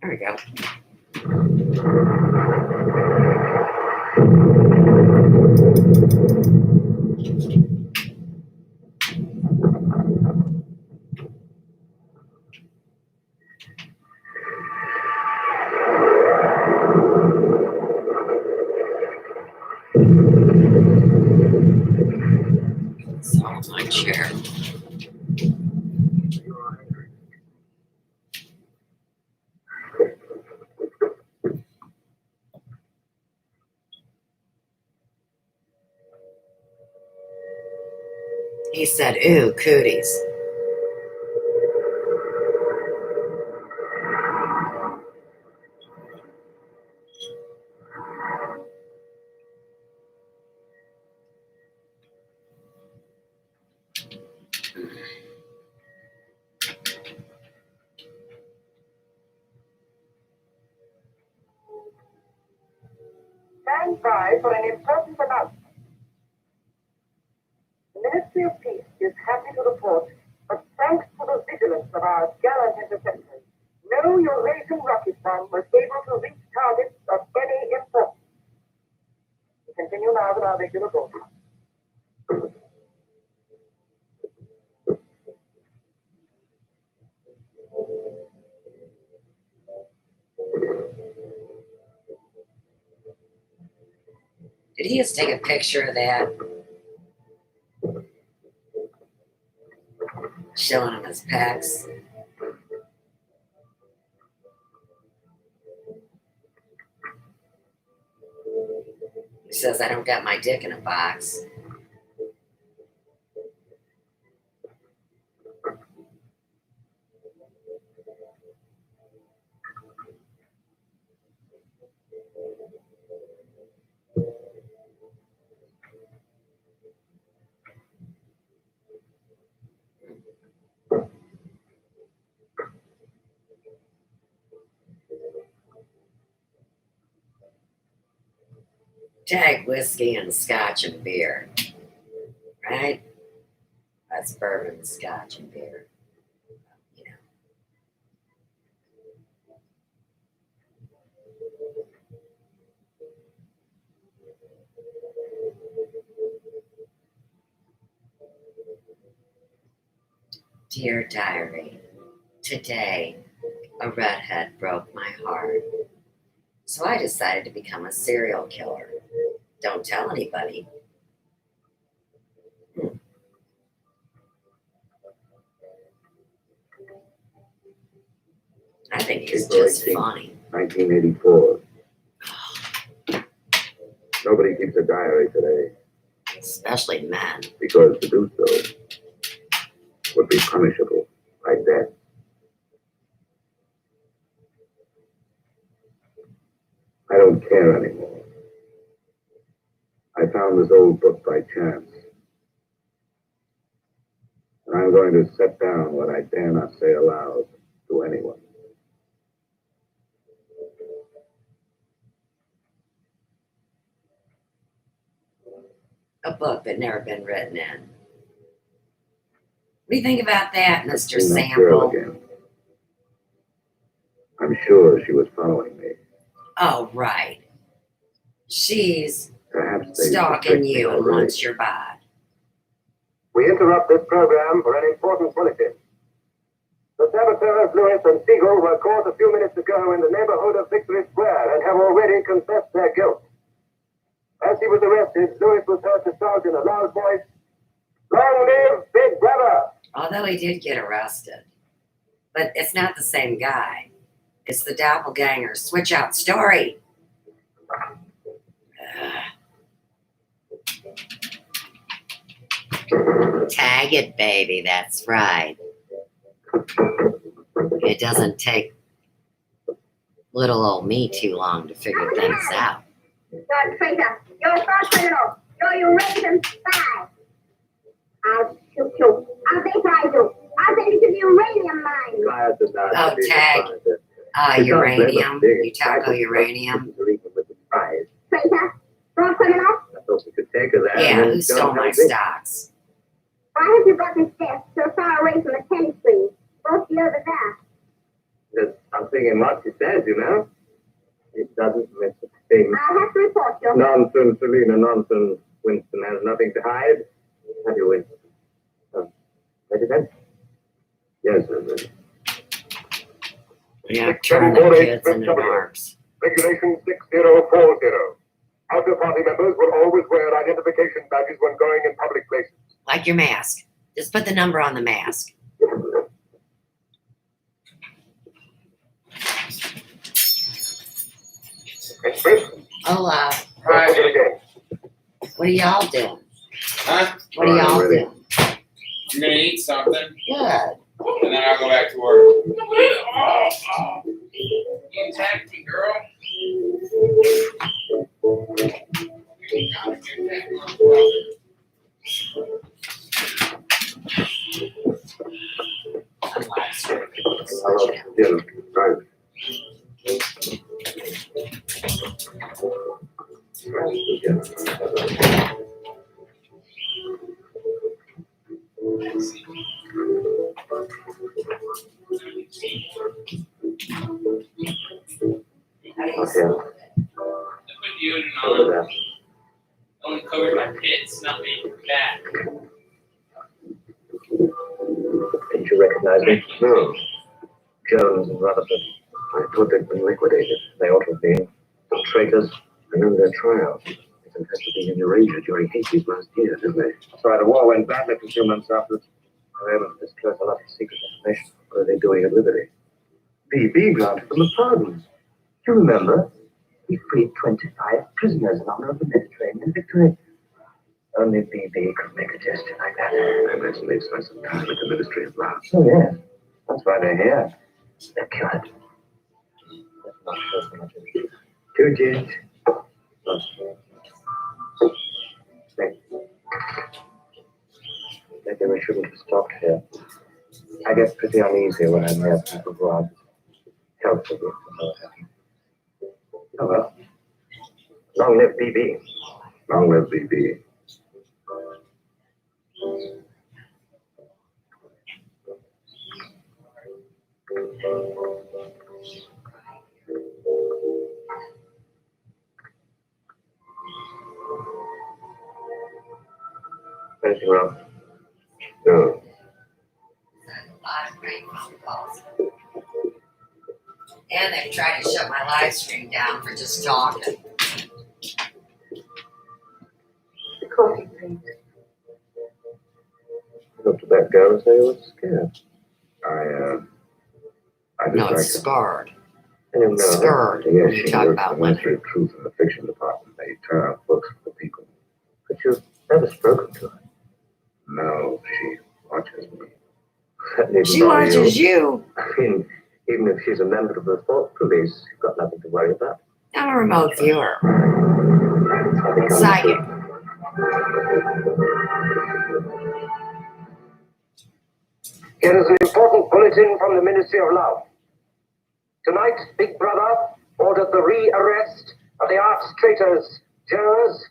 There we go. said, ooh, cooties. Stand by for an important announcement. The Ministry of Peace is happy to report that thanks to the vigilance of our gallant interceptors, no Eurasian rocket bomb was able to reach targets of any importance. We continue now with our regular broadcast. Did he just take a picture of that? Showing him his pecs. He says, I don't got my dick in a box. Tag whiskey and scotch and beer. Right? That's bourbon, scotch, and beer. You know. Dear diary, today a redhead broke my heart. So I decided to become a serial killer. Don't tell anybody. I think he's just funny. 1984. Nobody keeps a diary today Especially men. because to do so would be punishable by death. I don't care anymore. I found this old book by chance. And I'm going to set down what I dare not say aloud to anyone. A book that never been written in. What do you think about that, Mr. Seen that girl Sample? again. I'm sure she was following me. Oh, right. She's Perhaps they stalking suspect me you and already. wants your bod. We interrupt this program for an important bulletin. The saboteurs Lewis and Siegel were caught a few minutes ago in the neighborhood of Victory Square and have already confessed their guilt. As he was arrested, Lewis was heard to shout in a loud voice, "Long live Big Brother!" Although he did get arrested. But it's not the same guy. It's the doppelganger switch out story. Tag it, baby. That's right. It doesn't take little old me too long to figure things out. You're a traitor. You're a thought criminal. You're a Eurasian spy. I'll shoot you. I'll vaporize you. I'll send you to the uranium mine. Oh, tag. Uranium. You tackle uranium. Traitor. Thought criminal. Yeah, who stole my stocks? Why have you got this desk so far away from the tennis green? Both the over there. There's something in what she says, you know. It doesn't miss a thing. I'll have to report you. Nonsense, Selena, nonsense. Winston has nothing to hide. Have you, Winston? President? Yes, sir. Yeah, turn the kids into narcs. Regulation 6040. Outer party members will always wear identification badges when going in public places. Like your mask. Just put the number on the mask. Hola. Try it again. What are y'all doing? Huh? What are y'all Ready. doing? You're gonna eat something, Good. and then I'll go back to work. You attacked me, girl. Hello, Jim. Right. Okay. I put deodorant on. Only covered my pits, not my back. Did you recognize me? No. Jones and Rutherford. I thought they'd been liquidated. They ought to have been. Some traitors. And then their trials. They confessed to being in Eurasia during Hades last year, didn't they? Sorry, the war went badly for a few months afterwards. They were able to disclose a lot of secret information. What are they doing at Liberty? BB granted them a pardon. Do you remember? He freed 25 prisoners in honor of the Mediterranean victory. Only BB could make a gesture like that. I imagine they've spent some time at the Ministry of Law. Oh, yes. That's why they're here. They're cured. That's not sure so much of Two gins. Maybe we shouldn't have stopped here. I get pretty uneasy when I'm near people who are helpful with what happened. Oh well. Long live BB. Long live BB. Anything wrong? No. A lot of great phone calls. And they've tried to shut my live stream down for just talking. Coffee, please. Looked at that girl and say you were scared. I just No, like it's scarred. I didn't know. Scared. Yes, You she talk works about for the Ministry of Truth in the fiction department. They turn out books for the people. But you've never spoken to her. No, she watches me. That needn't She bother watches you. I mean, even if she's a member of the thought police, you've got nothing to worry about. I'm a remote viewer. I think I'm Psychic. Here is an important bulletin from the Ministry of Love. Tonight, Big Brother ordered the re-arrest of the arch traitors, Jones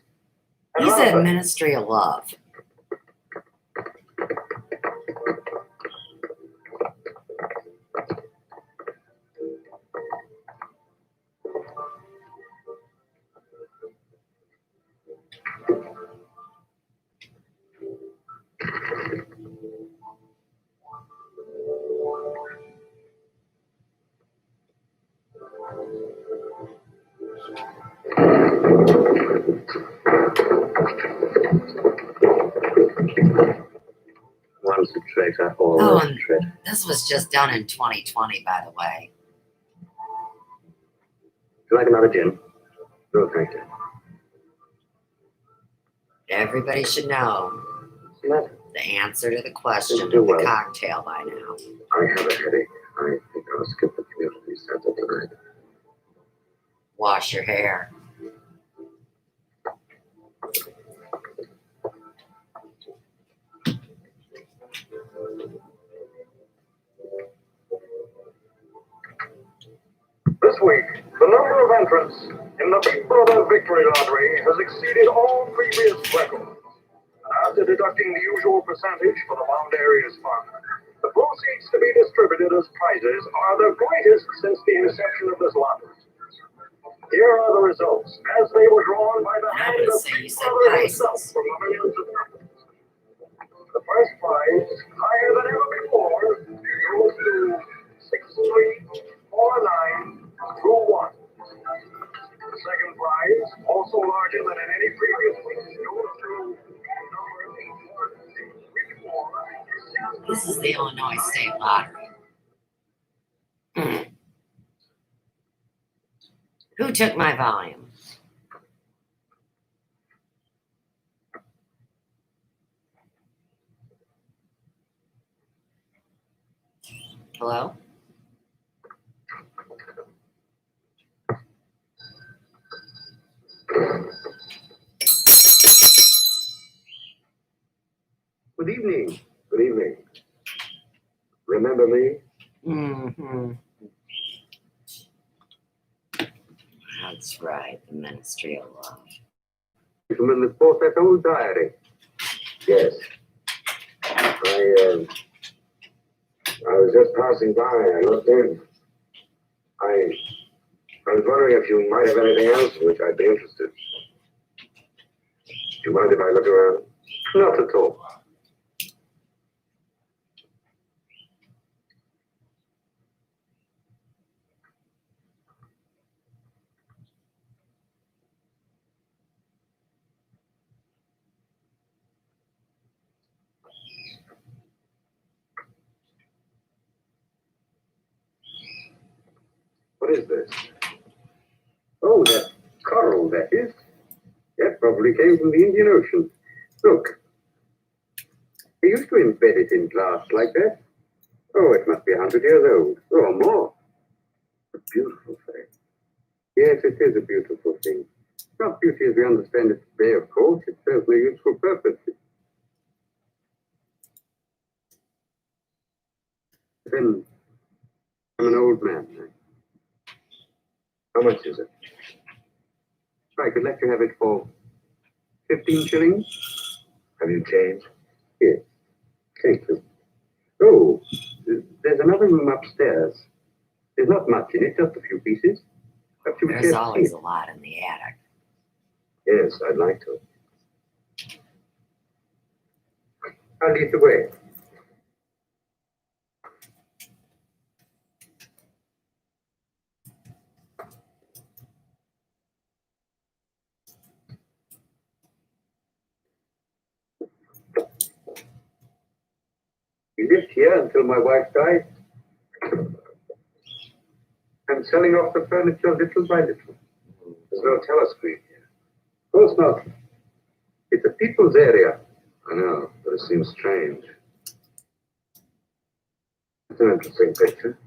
and He's Rutherford. at Ministry of Love. One's a traitor, or Oh, a and traitor. this was just done in 2020, by the way. Do you like another gin? No, thank you. Everybody should know What's the matter? the answer to the question Didn't of do the well. cocktail by now. I have a headache. I think I'll skip the community center tonight. Wash your hair. This week, the number of entrants in the Big Brother Victory Lottery has exceeded all previous records. After deducting the usual percentage for the bound areas fund, the proceeds to be distributed as prizes are the greatest since the inception of this lottery. Here are the results, as they were drawn by the hand gonna of say you Big said Brother prizes. himself from the millions of dollars. The first prize, higher than ever before, goes to 634921. The second prize, also larger than in any previous week, goes to number 81634. This is the Illinois State Lottery. Who took my volume? Hello? Good evening. Good evening. Remember me? Mm-hmm. That's right, the Ministry of Love. Gentleman that bought that old diary. Yes. I was just passing by. I looked in. I was wondering if you might have anything else in which I'd be interested. Do you mind if I look around? Not at all. What is this? Oh, that coral, that is. That probably came from the Indian Ocean. Look. They used to embed it in glass like that. Oh, it must be 100 years old, or more. A beautiful thing. Yes, it is a beautiful thing. Not beauty as we understand it today, of course. It serves no useful purpose. Then, I'm an old man. How much is it? I could let you have it for 15 shillings. Have you changed? Yes. Thank you. Oh, there's another room upstairs. There's not much in it, just a few pieces. Perhaps you would There's care to see always it. a lot in the attic. Yes, I'd like to. I'll lead the way. He lived here until my wife died. I'm selling off the furniture little by little. There's no telescreen here. Of course not. It's a people's area. I know, but it seems strange. It's an interesting picture.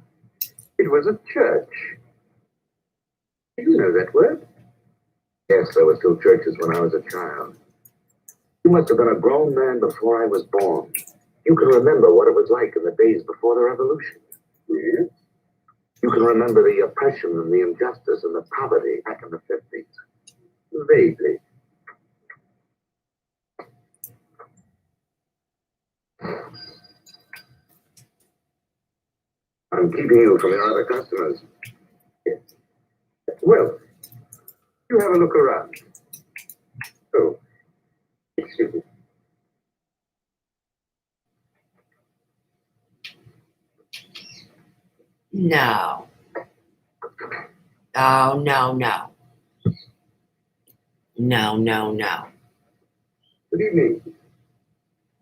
It was a church. Do you know that word? Yes, there were still churches when I was a child. You must have been a grown man before I was born. You can remember what it was like in the days before the revolution. Yes. You can remember the oppression and the injustice and the poverty back in the 50s. Vaguely. I'm keeping you from your other customers. Yes. Well, you have a look around. Oh, excuse me. No. Oh, no, no. No, no, no. Good evening.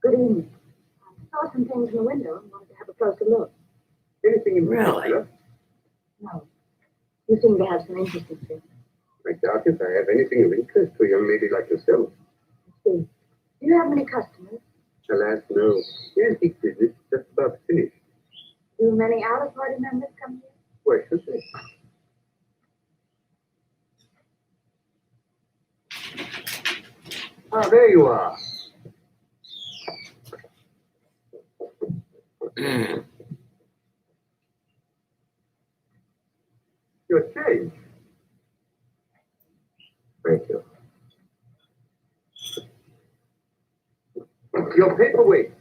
Good evening. I saw some things in the window and wanted to have a closer look. Anything in Really? particular? No. You seem to have some interesting things. I doubt if I have anything of interest to a young lady like yourself. See, do you have many customers? Alas, no. Yes, it's just about finished. Do many out-of-party members come here? Why should they? Ah, there you are. Mm. Your change. Thank you. Your paperweight.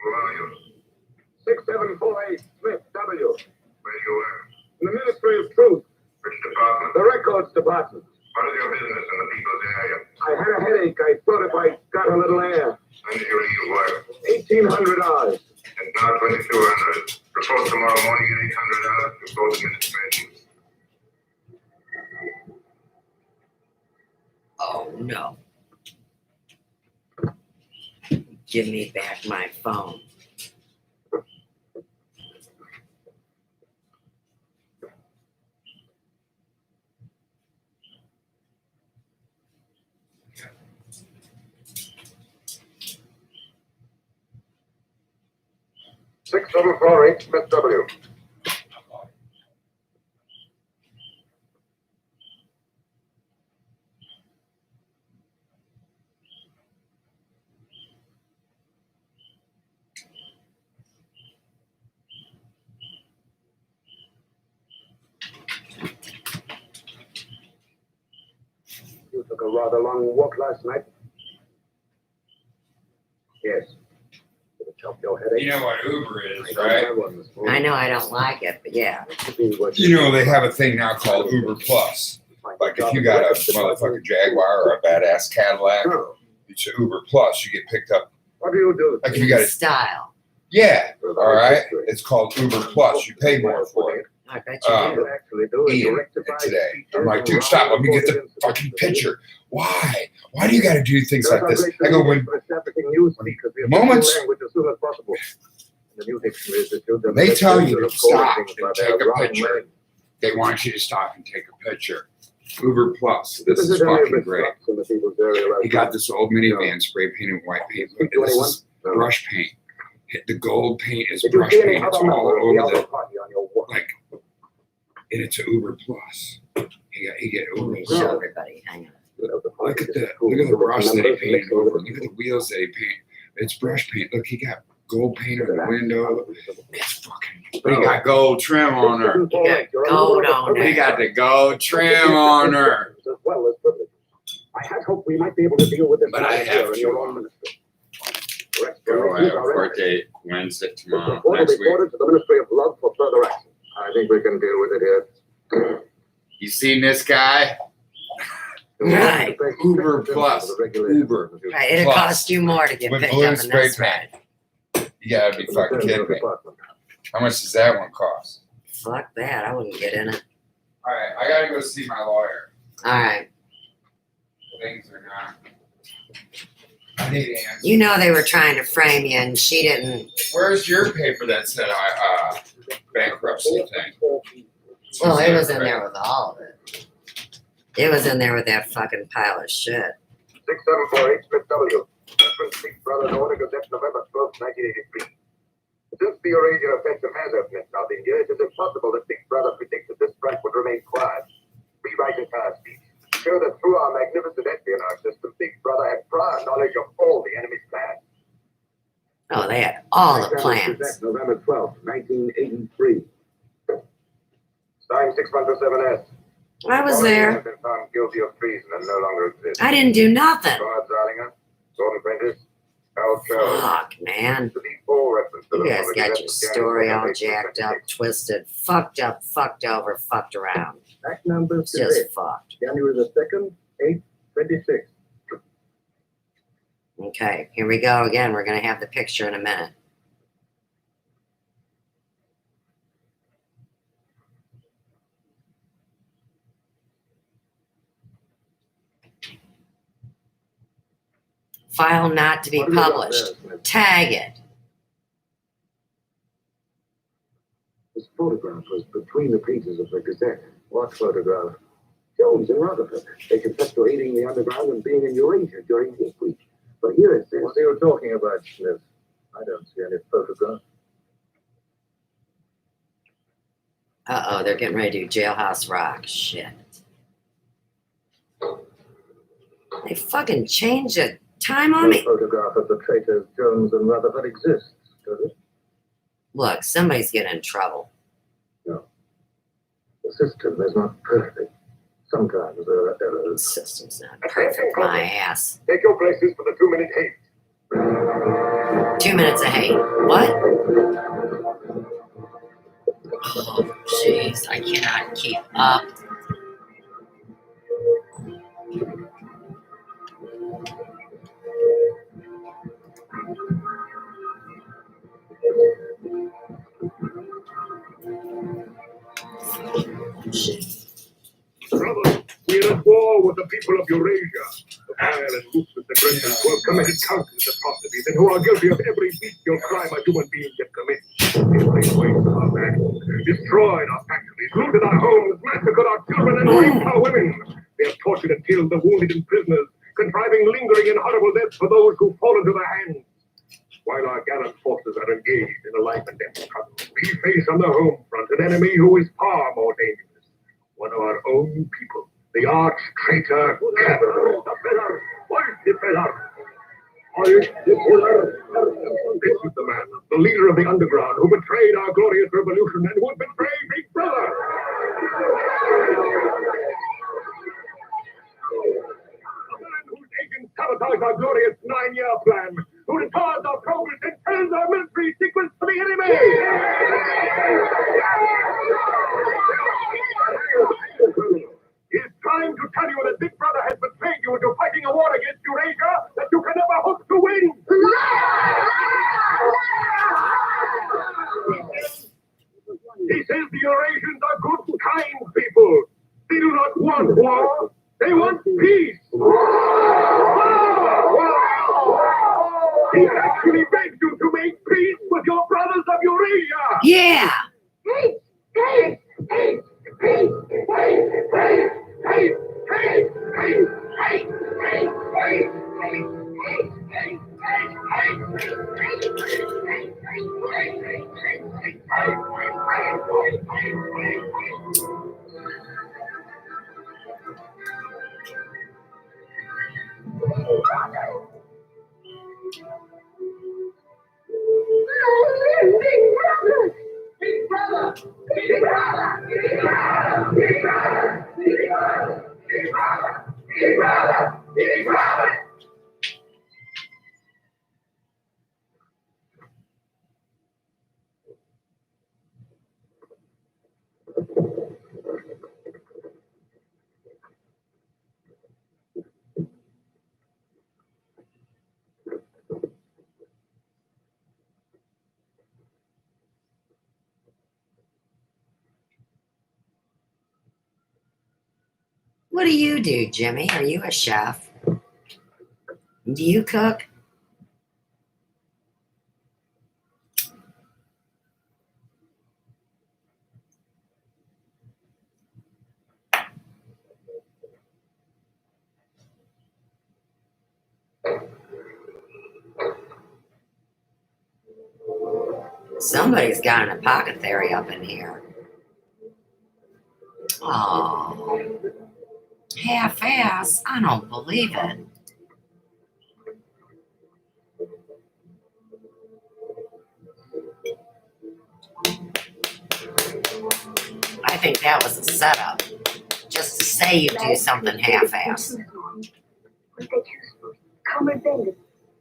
Who are you? 6748 Smith W. Where do you work? In the Ministry of Truth. Which department? The Records Department. What is your business in the people's area? I had a headache. I thought if I got a little air. When did you leave work? 1800 hours. It's now 2200. Report tomorrow morning at 800 hours. Report administration. Oh no. Give me back my phone. Six 748 Smith W. You took a rather long walk last night. Yes. Did it help your headache? You know what Uber is, right? I know I don't like it, but yeah. You know they have a thing now called Uber Plus. Like if you got a motherfucking Jaguar or a badass Cadillac, it's Uber Plus. You get picked up. What do you do? Like if you got a Style. yeah, all right. It's called Uber Plus. You pay more for it. I bet you do. Ian today. I'm like, dude, stop. Let me get the fucking picture. Why? Why do you got to do things like this? I go, when moments they tell you to stop and take a picture, they want you to stop and take a picture. Uber Plus. This is fucking great. He got this old minivan spray painted white paint. Look, this is brush paint. The gold paint is brush paint. It's all over the like. And it's an Uber Plus. He get Uber Show Plus. everybody. Hang on. Look at the rust that he painted over. Look at the wheels that he painted. It's brush paint. Look, he got gold paint on the window. It's fucking. He got gold trim on her. You got gold on He there. got the gold trim on her. As well as privilege. I had hoped we might be able to deal with this But I have in to. your own ministry. Go. I have a court date Wednesday tomorrow. Report will Next be week. forwarded to the Ministry of Love for further action. I think we can deal with it here. You seen this guy? Right. Uber Plus. Uber. Right. It'll Plus. cost you more to get With picked blue up in spray this ride. You gotta be fucking kidding me. How much does that one cost? Fuck that. I wouldn't get in it. All right, I gotta go see my lawyer. All right. Things are not. I need answers. You know they were trying to frame you, and she didn't. Where's your paper that said bankruptcy thing? Well, it was in there with all of it. It was in there with that fucking pile of shit. 6748 Smith W. Reference Big Brother Order Gazette, November 12, 1983. Since the Eurasian offensive has opened out India, it is impossible that Big Brother predicted this front would remain quiet. Rewrite entire speech. Show that through our magnificent espionage system, Big Brother had prior knowledge of all the enemy's plans. Oh, they had all the plans. Gazette, November 12, 1983. Signed 6127S. I was All there. have been found guilty of treason and no longer exist. I didn't do nothing. Bernard Zalinger, Gordon Prentice, Harold Charles. Fuck, man. To the full reference to You the guys public got event your of January story all 28, jacked up, 2026. twisted, fucked up, fucked over, fucked around. Act number It's just fucked. January the 2nd, 8/26. Okay, here we go again. We're going to have the picture in a minute. File not to be published. Tag it. This photograph was between the pages of the Gazette. What photograph? Jones and Rutherford. They confessed to aiding the underground and being in Eurasia during Heat Week. But here it says... What are you talking about, Smith? I don't see any photograph. Uh-oh, they're getting ready to do Jailhouse Rock. Shit. They fucking changed the time on No me. photograph of the traitors Jones and Rutherford exists, does it? Look, somebody's getting in trouble. No. The system is not perfect. Sometimes there are The errors. system's not perfect, my ass. Take your places for the 2-minute hate. 2 minutes of hate. What? Oh, jeez, I cannot keep up. Brothers, we are at war with the people of Eurasia. The vile and ruthless aggressors who have committed countless atrocities and who are guilty of every bestial crime a human being can commit. They laid waste our land, destroyed our factories, looted our homes, massacred our children, and raped our women. They have tortured and killed the wounded and prisoners, contriving lingering and horrible deaths for those who fall into their hands. While our gallant forces are engaged in a life and death struggle, we face on the home front an enemy who is far more dangerous. One of our own people, the arch-traitor Cameron. This is the man, the leader of the underground, who betrayed our glorious revolution and would betray Big Brother. A man whose agents sabotage our glorious 9-year plan, who retards our progress and turns our military secrets to the enemy. It's time to tell you that Big Brother has betrayed you into fighting a war against Eurasia that you can never hope to win. He says the Eurasians are good, kind people. They do not want war. They want peace. He actually begs you to make peace with your brothers of Eurasia. Yeah. Peace! Peace! Peace! Peace! Big Brother! Big Brother! Big Brother! Big Brother! Big Brother! Big Brother! Big Brother! Big Brother! What do you do, Jimmy? Are you a chef? Do you cook? Somebody's got an apothecary up in here. Oh, half-ass. I don't believe it. I think that was a setup. Just to say you do something half-ass. What they choose for? Come revenge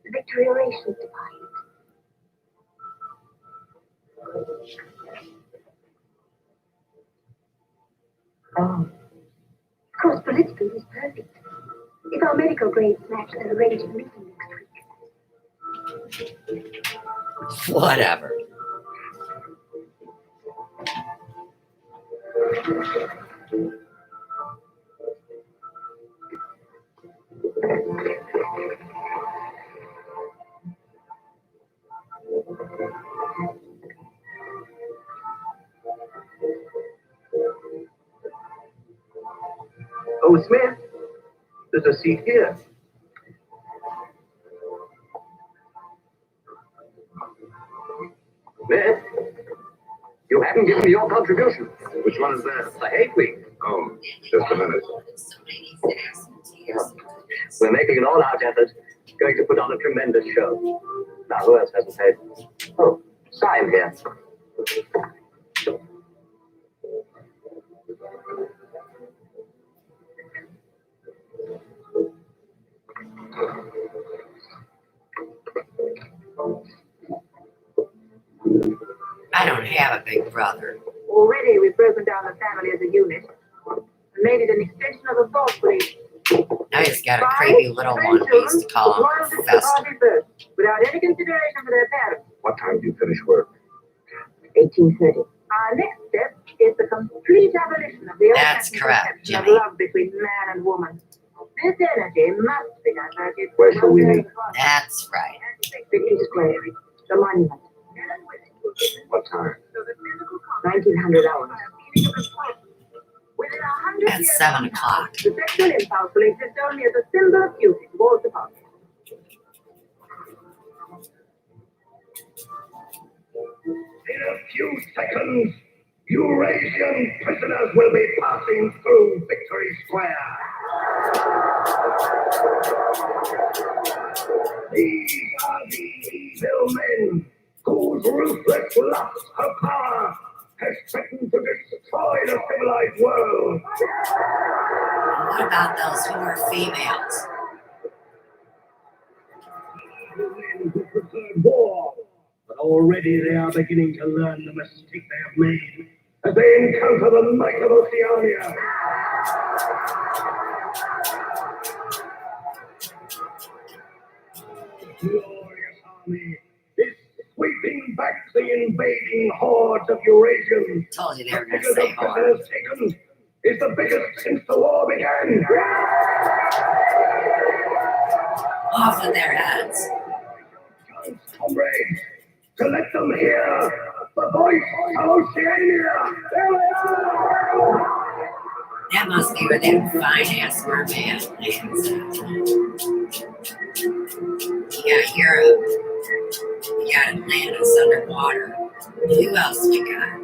the victory oration defiant. Oh. Of course, politically it's perfect. If our medical grades match, they'll arrange a meeting next week. Whatever. Oh, Smith, there's a seat here. Smith, you haven't given me your contribution. Which one is that? The hate week. Oh, just a minute. We're making an all-out effort, going to put on a tremendous show. Now, who else hasn't paid? Oh, Simon here. I don't have a big brother. Already we've broken down the family as a unit and made it an extension of the thought police. I just got a creepy little one we used to call him Professor. Without any consideration for their parents. What time do you finish work? 1830. Our next step is the complete complete abolition of the That's old-fashioned correct, conception of Jimmy. love between man and woman. This energy must be diverted. Where shall we meet? That's right. Victory Square, the monument. What time? 1900 hours. Within 100 At years 7 from now, o'clock. the sexual impulse will exist only as a symbol of beauty towards the past. In a few seconds, Eurasian prisoners will be passing through Victory Square. These are the evil men whose ruthless lust for power has threatened to destroy the civilized world. What about those whore females? The men who preferred war, but already they are beginning to learn the mistake they have made as they encounter the might of Oceania. Glorious army is sweeping back the invading hordes of Eurasians. Told you they were going to Because say the whore. prisoners taken is the biggest since the war began. Off with their heads. Comrades, to let them hear the voice of Oceania. There they are! That must be where that fine ass merman lands. You got Europe. You got Atlantis underwater. Who else we got?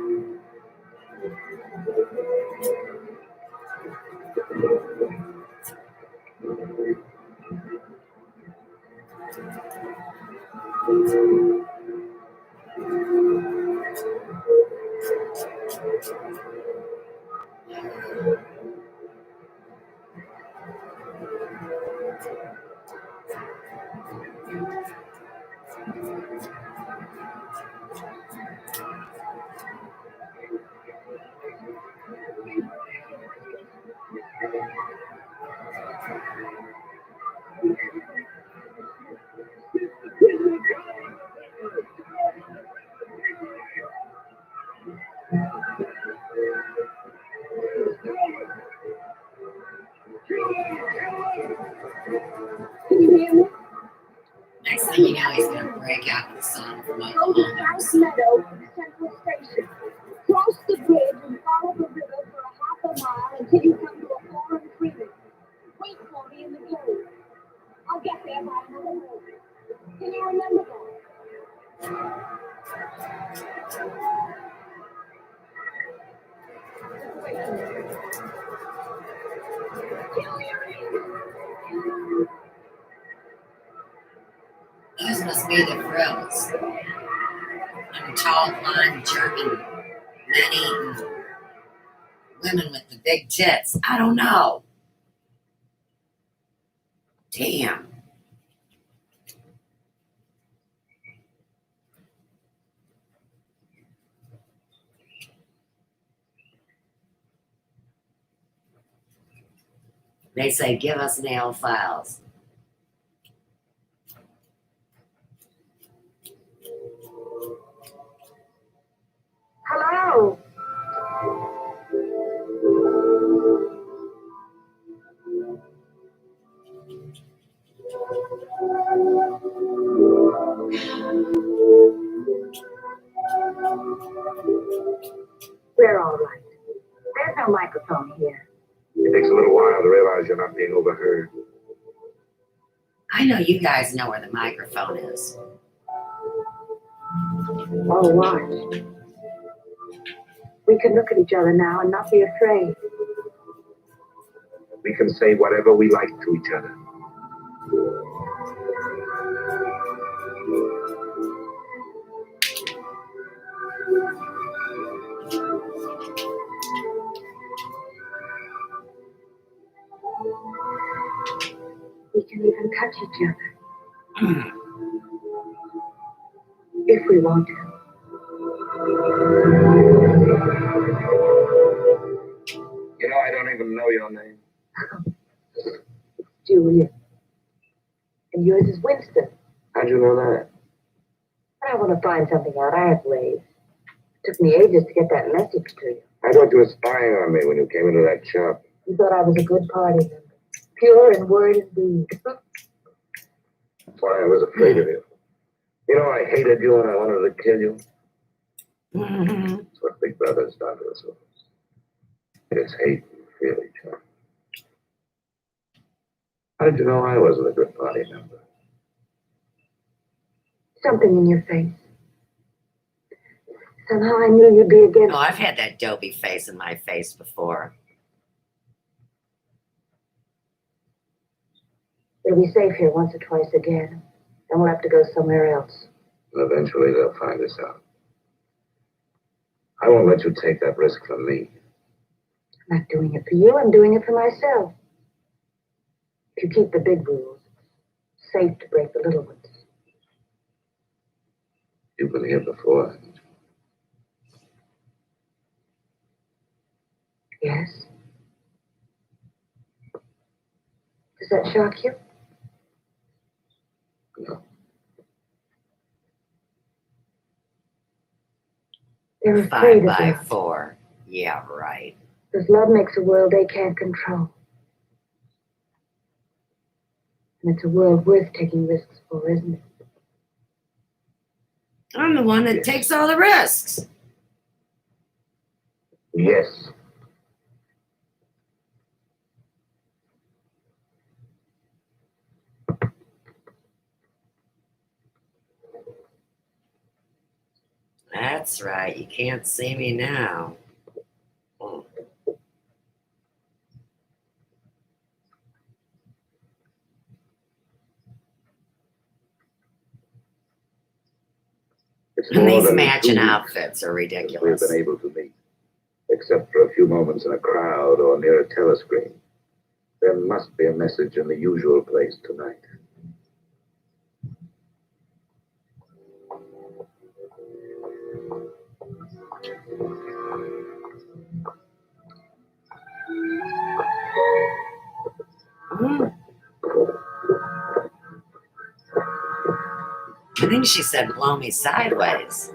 Can you hear me? Next thing you know, he's going to break out with a song from Go to Oklahoma. South Meadow to the central station. Cross the bridge and follow the river for a half a mile until you come to a foreign freeway. Wait for me in the cove. I'll get there by another road. Can you remember that? Those must be the frills. And tall, blonde German men eating women with the big tits. I don't know. Damn. They say, give us nail files. Hello. We're all right. There's no microphone here. It takes a little while to realize you're not being overheard. I know you guys know where the microphone is. Oh, watch. We can look at each other now and not be afraid. We can say whatever we like to each other. We can even touch each other. If we want to. You know, I don't even know your name. Julia. And yours is Winston. How'd you know that? I want to find something out. I have ways. It took me ages to get that message to you. I thought you were spying on me when you came into that shop. You thought I was a good party member. Pure in word and deed. That's why I was afraid of you. You know, I hated you and I wanted to kill you. That's what big brothers done to us. They just hate and feel each other. How did you know I wasn't a good party member? Something in your face. Somehow I knew you'd be against. Oh, I've had that dopey face in my face before. You'll be safe here once or twice again. Then we'll have to go somewhere else. Eventually they'll find us out. I won't let you take that risk from me. I'm not doing it for you, I'm doing it for myself. If you keep the big rules, it's safe to break the little ones. You've been here before, haven't you? Yes? Does that shock you? No. They're afraid of 5x4. Yeah, right. because love makes a world they can't control. And it's a world worth taking risks for, isn't it? I'm the one that takes all the risks. Yes. That's right. You can't see me now. Hmm. It's And more these than matching 2 weeks outfits are we've ridiculous. been able to meet, except for a few moments in a crowd or near a telescreen. There must be a message in the usual place tonight. Hmm. I think she said blow me sideways.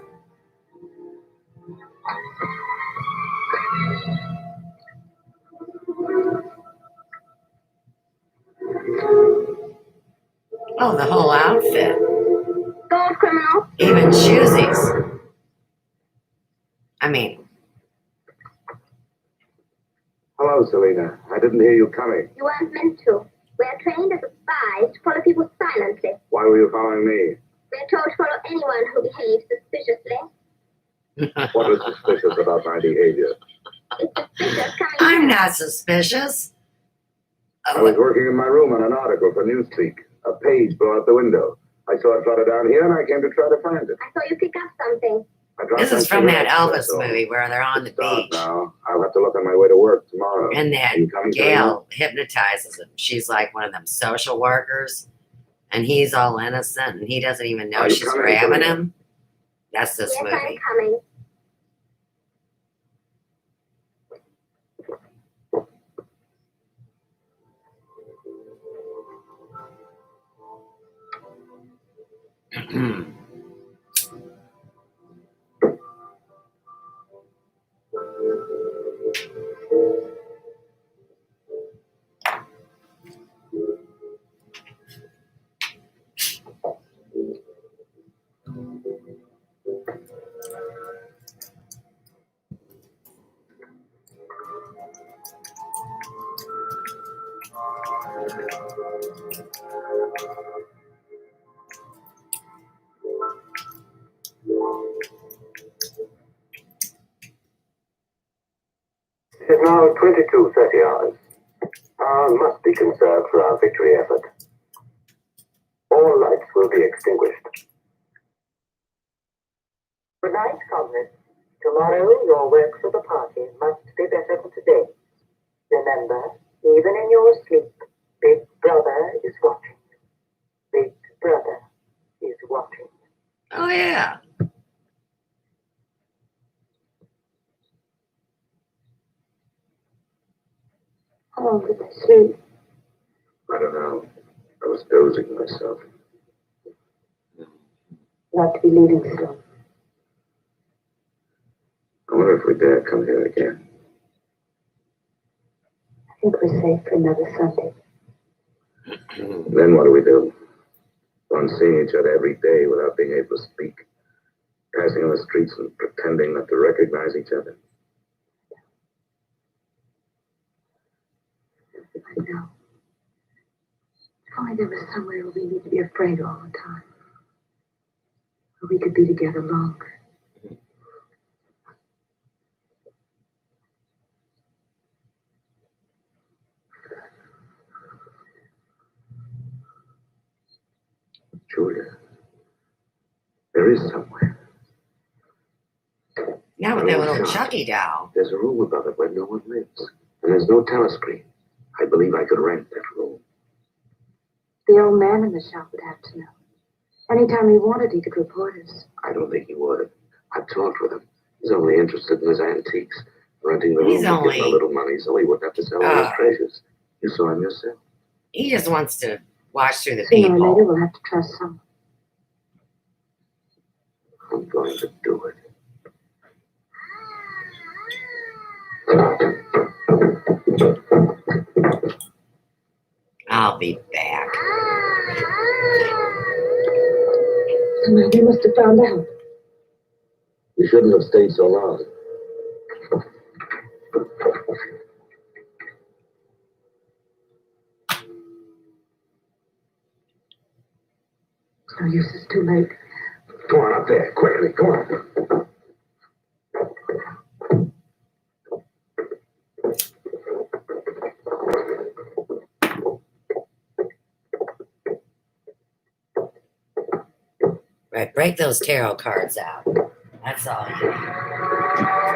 Oh, the whole outfit. Go, criminal. Even shoesies. I mean, Hello, Selena. I didn't hear you coming. You weren't meant to. We are trained as spies to follow people silently. Why were you following me? We are told to follow anyone who behaves suspiciously. What was suspicious about my behavior? It's suspicious coming I'm here. not suspicious. I was Oh, working in my room on an article for Newspeak. A page blew out the window. I saw it flutter down here, and I came to try to find it. I saw you pick up something. I dropped this my is from that cigarette, Elvis that's all. movie where they're on the It's dark beach. now. I'll have to look on my way to work tomorrow. And that Are you coming, gal hypnotizes him. She's like one of them social workers. And he's all innocent. And he doesn't even know Are you she's coming, grabbing Selena? him. That's this Yes, I'm movie. coming. It is now 22:30 hours. Power must be conserved for our victory effort. All lights will be extinguished. Good night, comrades. Tomorrow your work for the party must be better than today. Remember, even in your sleep, Big Brother is watching. Big Brother is watching. Oh, yeah. How long did I sleep? I don't know. I was dozing myself. Not to be leaving soon. I wonder What if we dare come here again? I think we're safe for another Sunday. Then what do we do? Go on seeing each other every day without being able to speak, passing on the streets and pretending not to recognize each other. I know. If only there was somewhere where we need to be afraid all the time. Where we could be together longer. Julia, there is somewhere. Now with their little Chucky doll. There's a room above it where no one lives. And there's no telescreen. I believe I could rent that room. The old man in the shop would have to know. Anytime he wanted, he could report us. I don't think he would. I've talked with him. He's only interested in his antiques. Renting the room He's would give him a only- little money so he wouldn't have to sell all his treasures. You saw him yourself. He just wants to watch through the Sooner or later, people. we'll have to trust someone. I'm going to do it. I'll be back. Somehow they must have found out. You shouldn't have stayed so long. It's no use, it's too late. Go on up there, quickly, go on. Right, break those tarot cards out. That's all you need.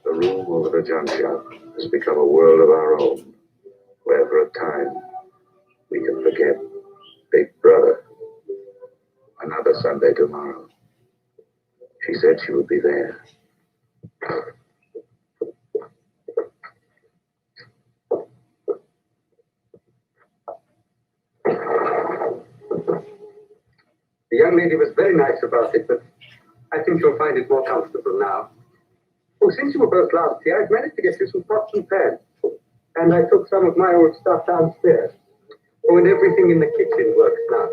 The room over the junk shop has become a world of our own, where for a time we can forget Big Brother. Another Sunday tomorrow. She said she would be there. The young lady was very nice about it, but I think you'll find it more comfortable now. Oh, since you were both last here, I've managed to get you some pots and pans. And I took some of my old stuff downstairs. Oh, and everything in the kitchen works now.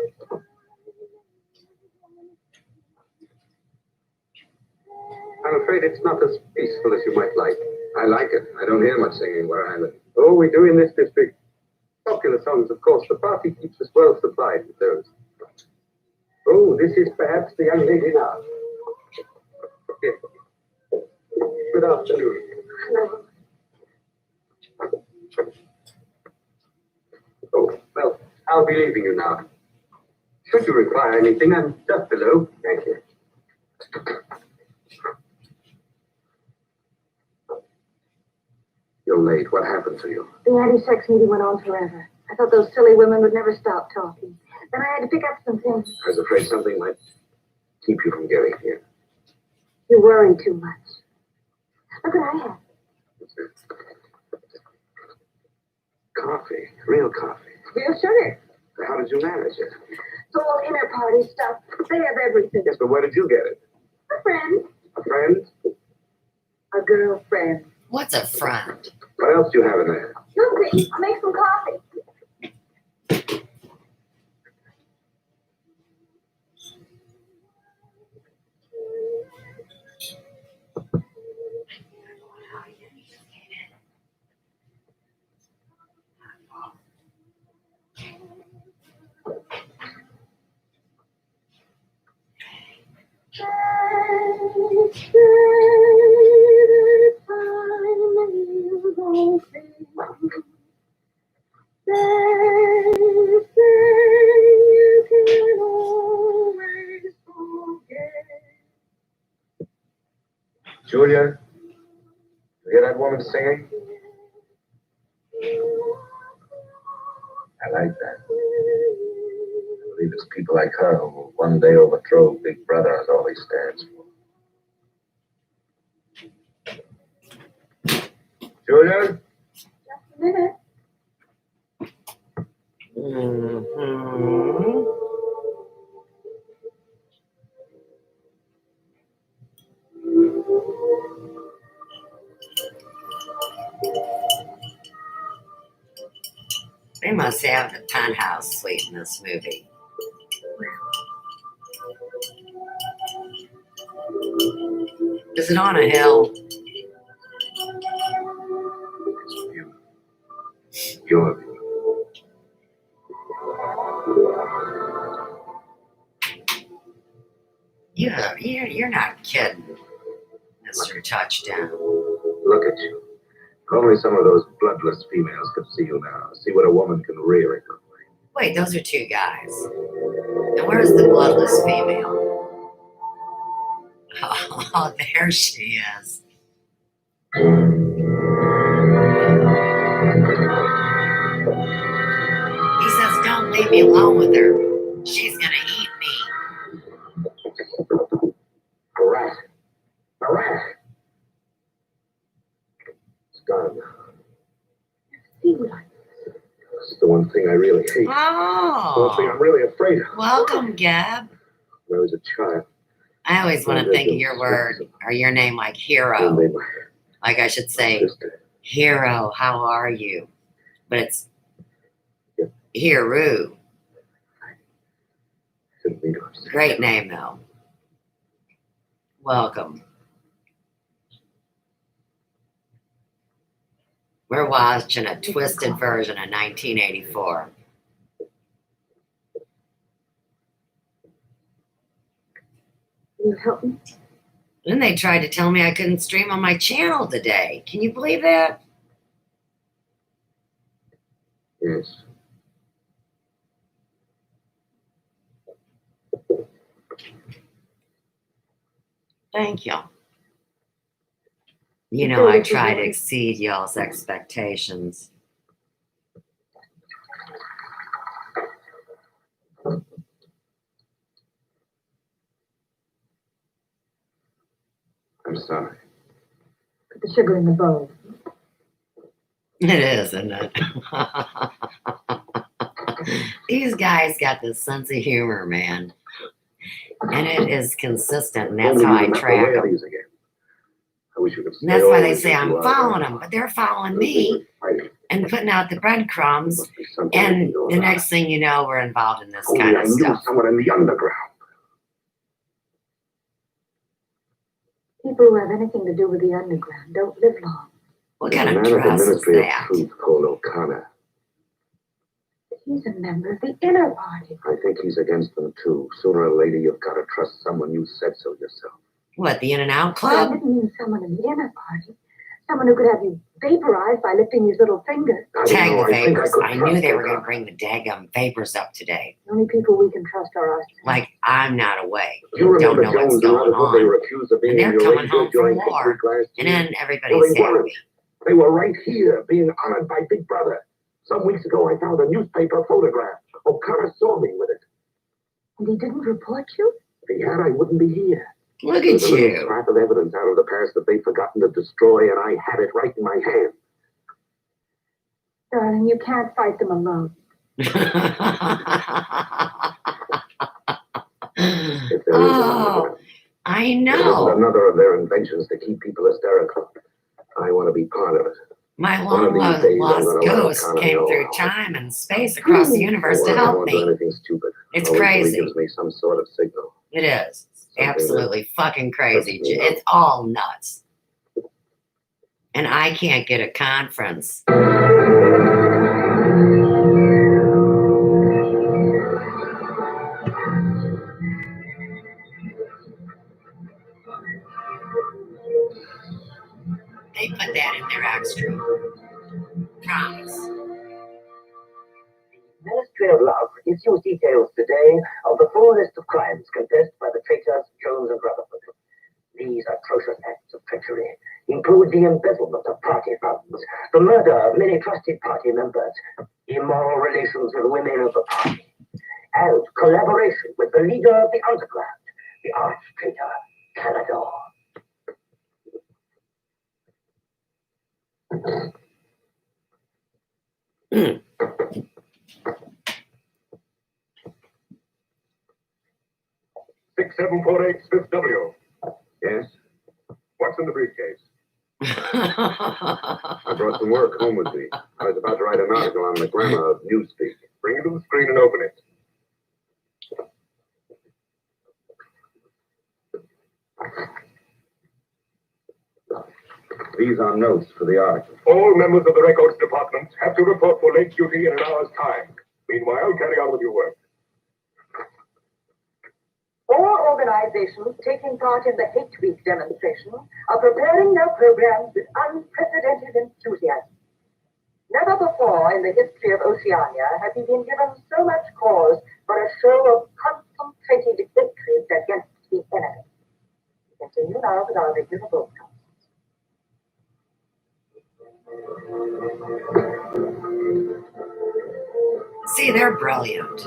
I'm afraid it's not as peaceful as you might like. I like it. I don't hear much singing where I live. Oh, we do in this district. Popular songs, of course. The party keeps us well supplied with those. Oh, this is perhaps the young lady now. Yes. Good afternoon. Hello. Oh, well, I'll be leaving you now. Should you require anything, I'm just below. Thank you. You're late. What happened to you? The anti-sex meeting went on forever. I thought those silly women would never stop talking. Then I had to pick up some things. I was afraid something might keep you from getting here. You worry too much. Look what I have. Coffee. Real coffee. Real sugar. How did you manage it? It's all inner party stuff. They have everything. Yes, but where did you get it? A friend. A friend? A girlfriend. What's a friend? What else do you have in there? Nothing. I'll make some coffee. Julia, you hear that woman singing? I like that. I believe it's people like her who will one day overthrow Big Brother as all he stands for. Julia? Just a minute. Mm-hmm. They must have the penthouse suite in this movie. Is it on a hill? Your view. You're not kidding, Mr. Touchdown. Look at you. If only some of those bloodless females could see you now. See what a woman can really look like. Wait, those are two guys. And where's the bloodless female? Oh, there she is. He says, don't leave me alone with her. She's gonna eat me. Pratt. Pratt. It's gone. It's the one thing I really hate. The one thing I'm Oh, really afraid of. welcome, Gab. When I was a child, I always want to think of your word or your name like hero. they were Like I should say, just hero, how are you? But it's Hero. didn't mean to upset. Great name, though. Welcome. We're watching a twisted version of 1984. Will you help me? Then they tried to tell me I couldn't stream on my channel today. Can you believe that? Yes. Thank you. You know, I try to exceed y'all's expectations. I'm sorry. Put the sugar in the bowl. It is, isn't it? These guys got this sense of humor, man. And it is consistent, and that's how I track them. I wish you could And that's why they say I'm following them, but they're following me and putting out the breadcrumbs. And the next thing you know, we're involved in this kind of stuff. Someone in the underground. People who have anything to do with the underground don't live long. What kind of dress is that? Truth called O'Connor. He's a member of the inner party. I think he's against them too. Sooner or later, you've got to trust someone. You said so yourself. What, the In and Out I Club? didn't mean someone in the inner party. Someone who could have you vaporized by lifting his little finger. Tag the vapors. I knew they were going to bring the daggum vapors up today. The only people we can trust are us. Like I'm not awake. You Don't remember know what's Jones going and others, they on. refused to be And in they're your coming radio home from joint war. this week last And year. then Well, everybody's they weren't. happy. They were right here, being honored by Big Brother. Some weeks ago, I found a newspaper photograph. O'Connor saw me with it. And he didn't report you? If he had, I wouldn't be here. Look There's at a little you. scrap of evidence out of the past that they'd forgotten to destroy, and I had it right in my hand. Darling, you can't fight them alone. If there is Oh, I It isn't know. another of their inventions to keep people hysterical. I want to be part of it. My One of long these days, I'm lost gonna let ghost O'Connor came know. through time and space across the universe to I help won't do me. anything stupid. It's Always till crazy. He gives me some sort of signal. It is. Something Absolutely fucking crazy. puts me It's all nuts. And I can't get a conference. They put that in their extra. Promise. Ministry of Love issues details today of the full list of crimes confessed by the traitors Jones and Rutherford. These atrocious acts of treachery include the embezzlement of party funds, the murder of many trusted party members, immoral relations with women of the party, and collaboration with the leader of the underground, the arch-traitor, Calador. 6748 Fifth W. Yes? What's in the briefcase? I brought some work home with me. I was about to write an article on the grammar of newspeak. Bring it to the screen and open it. These are notes for the article. All members of the records department have to report for late duty in an hour's time. Meanwhile, carry on with your work. All organizations taking part in the Hate Week demonstration are preparing their programs with unprecedented enthusiasm. Never before in the history of Oceania have we been given so much cause for a show of concentrated victories against the enemy. We continue now with our regular broadcast. See, they're brilliant.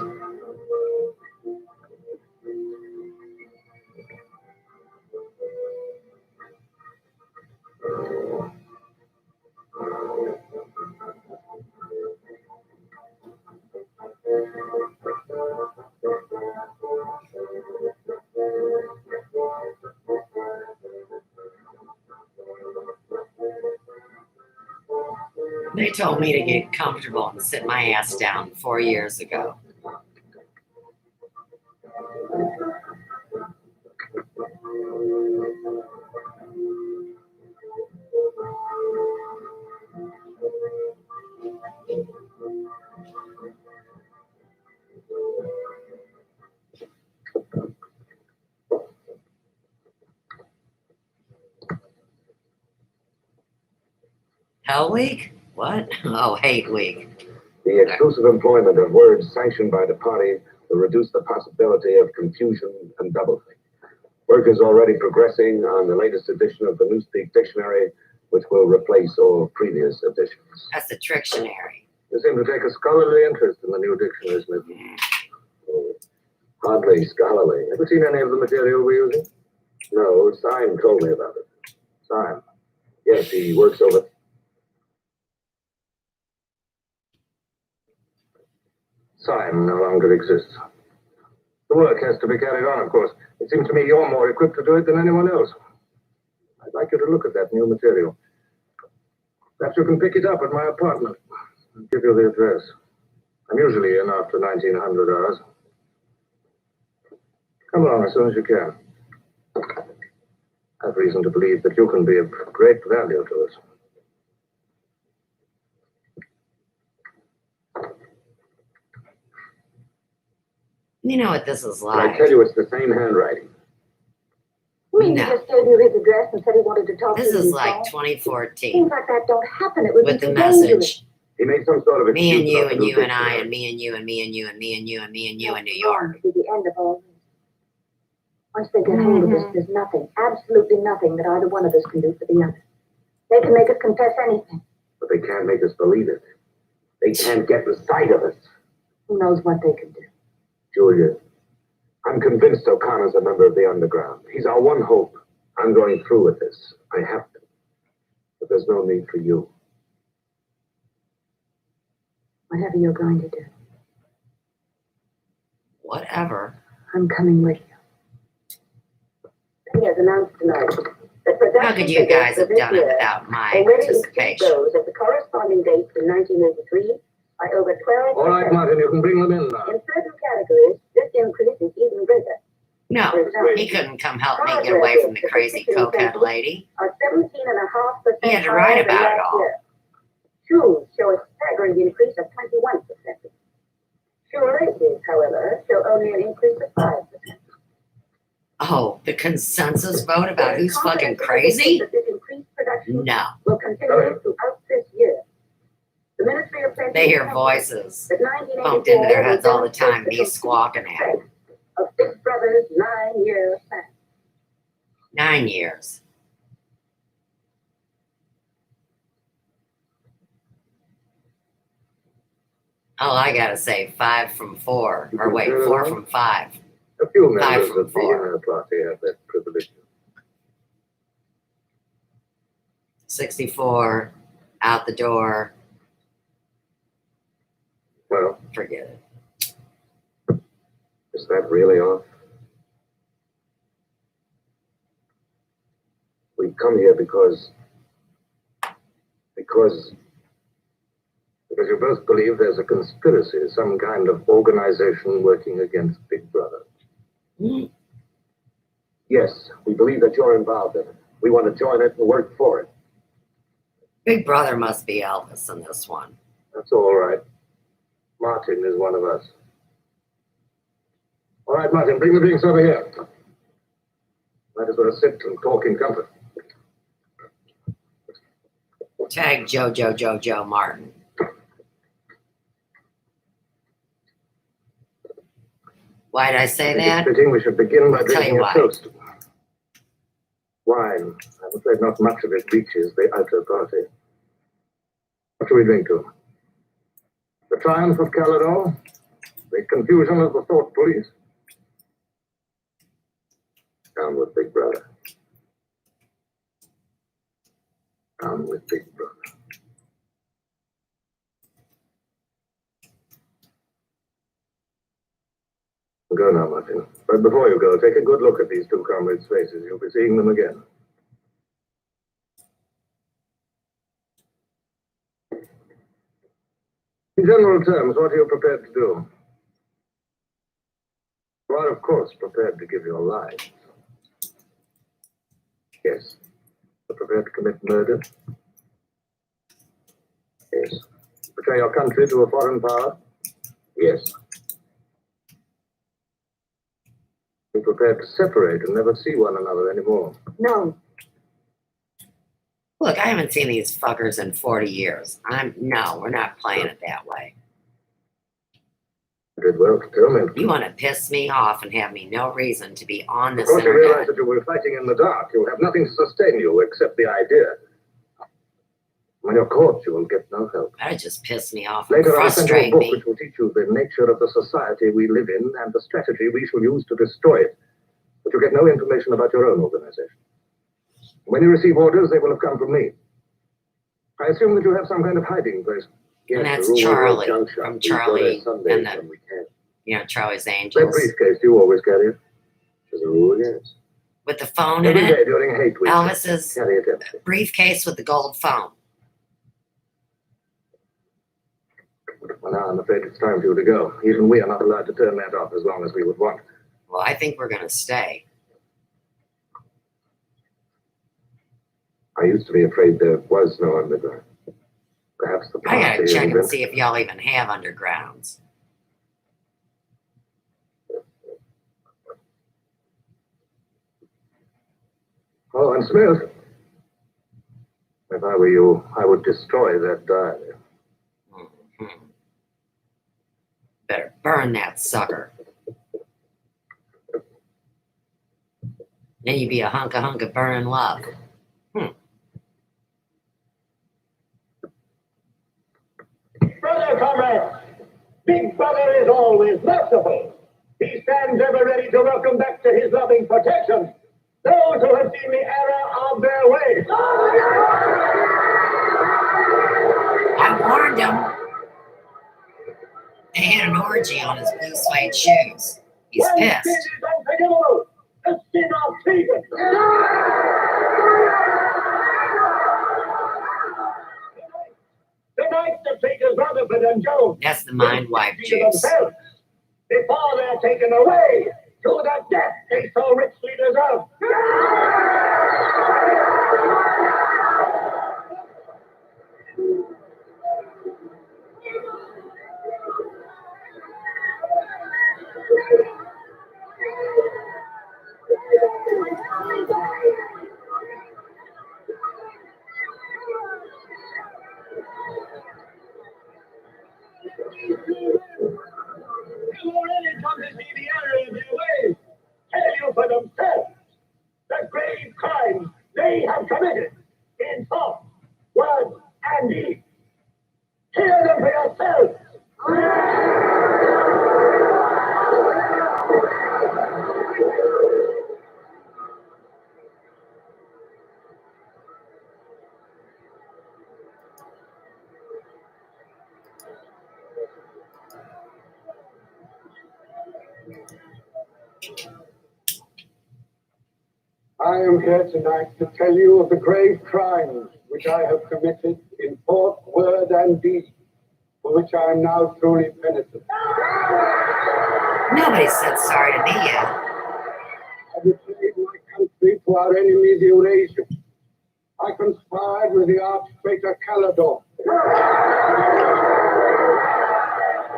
They told me to get comfortable and sit my ass down 4 years ago. Hell Week? What? Oh, Hate Week. The exclusive employment of words sanctioned by the party will reduce the possibility of confusion and doublethink. Work is already progressing on the latest edition of the Newspeak Dictionary, which will replace all previous editions. That's the Trictionary. You seem to take a scholarly interest in the new dictionary, Smith. Oh, hardly scholarly. Have you seen any of the material we're using? No, Syme told me about it. Syme. Yes, he works over. Syme no longer exists. The work has to be carried on, of course. It seems to me you're more equipped to do it than anyone else. I'd like you to look at that new material. Perhaps you can pick it up at my apartment. I'll give you the address. I'm usually in after 1900 hours. Come along as soon as you can. I have reason to believe that you can be of great value to us. You know what this is But I like. tell you, it's the same handwriting. You mean No. he just gave you his address and said he wanted to talk to This you? is on the like phone? 2014 Things like that don't happen. It would with be the too dangerous. message. He made some sort of Me and excuse you about and the you new and I dictionary. and me and you and me and you and me and you and me and you in New That's York. going to be the end of all this. Once they get hold of us, there's nothing, absolutely nothing that either one of us can do for the other. They can make us confess anything. But they can't make us believe it. They can't get the sight of us. Who knows what they can do? Julia, I'm convinced O'Connor's a member of the underground. He's our one hope. I'm going through with this. I have to. But there's no need for you. Whatever you're going to do, Whatever. I'm coming with you. He has announced tonight that How could you guys have done it without my already exceed participation? those of the corresponding dates in 1983 by over 12%. All right, Martin, you can bring them in now. In certain categories, this increase is even greater. No, he couldn't come help me get away from the crazy cokehead lady. Are 17.5% He had to write higher than about it last all. year. Shoes show a staggering increase of 21%. Shoelaces, however, show only an increase of 5%. Oh, the consensus vote about who's fucking crazy? That this increased production No. will continue throughout this year. The Ministry of Plenty They hear is voices that 1984 pumped into their will heads all the time, demonstrate me the squawking at it. strength of Six Brothers' 9-year plan. 9 years. Oh, I gotta say 5 from 4. Or wait, 4 from 5. A few 5 members from of the 4. inner party have that privilege. 64, out the door. Well, Forget it. is that really off? We come here because you both believe there's a conspiracy, some kind of organization working against Big Brother. Mm. Yes, we believe that you're involved in it. We want to join it and work for it. Big Brother must be Elvis in this one. That's all right. Martin is one of us. All right, Martin, bring the drinks over here. Might as well sit and talk in comfort. Tag Joe Martin. Why'd I say that? It's fitting we should begin by I'll tell drinking you a why. toast. Wine. I'm afraid not much of it reaches the outer party. What shall we drink to? The triumph of Calador? The confusion of the thought police? Down with Big Brother. Down with Big Brother. Go now, Martin. But before you go, take a good look at these two comrades' faces. You'll be seeing them again. In general terms, what are you prepared to do? You are, of course, prepared to give your lives. Yes. You're prepared to commit murder? Yes. Betray your country to a foreign power? Yes. You're prepared to separate and never see one another anymore? No. Look, I haven't seen these fuckers in 40 years. No, we're not playing it that way. You did well to tell me. You want to piss me off and have me no reason to be on Of this course, you realize internet. that you were fighting in the dark. You have nothing to sustain you except the idea. When you're caught, you will get no help. That just pissed me off and Later, I'll send you a frustrate book me. which will teach you the nature of the society we live in and the strategy we shall use to destroy it. But you get no information about your own organization. When you receive orders, they will have come from me. I assume that you have some kind of hiding place. And that's the Rural Charlie Junk Shop. from We go there Charlie Sundays and the- when we can. Charlie's That Angels. briefcase, do you always carry it? As a rule, yes. With the phone in Every day it. during hate week. Elvis's Carry it empty. briefcase with the gold phone. Well, now I'm afraid it's time for you to go. Even we are not allowed to turn that off as long as we would want. Well, I think we're going to stay. I used to be afraid there was no underground. Perhaps the I got to party check and invented- see if y'all even have undergrounds. Oh, and Smith. If I were you, I would destroy that diary. Mhm. Better burn that sucker. Then you'd be a hunk of burning love. Brother comrades, Big Brother is always merciful. He stands ever ready to welcome back to his loving protection those who have seen the error of their ways. I warned him. They had an orgy on his blue suede shoes. He's One sin pissed. is unforgivable, the sin of treason. Tonight, the traitors Rutherford and Jones That's the mind wipe to juice. themselves before they're taken away to the death they so richly deserve. They've already come to see the error of their ways. Tell you for themselves. The grave I am here tonight to tell you of the grave crimes which I have committed in thought, word, and deed, for which I am now truly penitent. Nobody said sorry to me yet. I betrayed my country to our enemies Eurasia. I conspired with the arch-traitor Calador.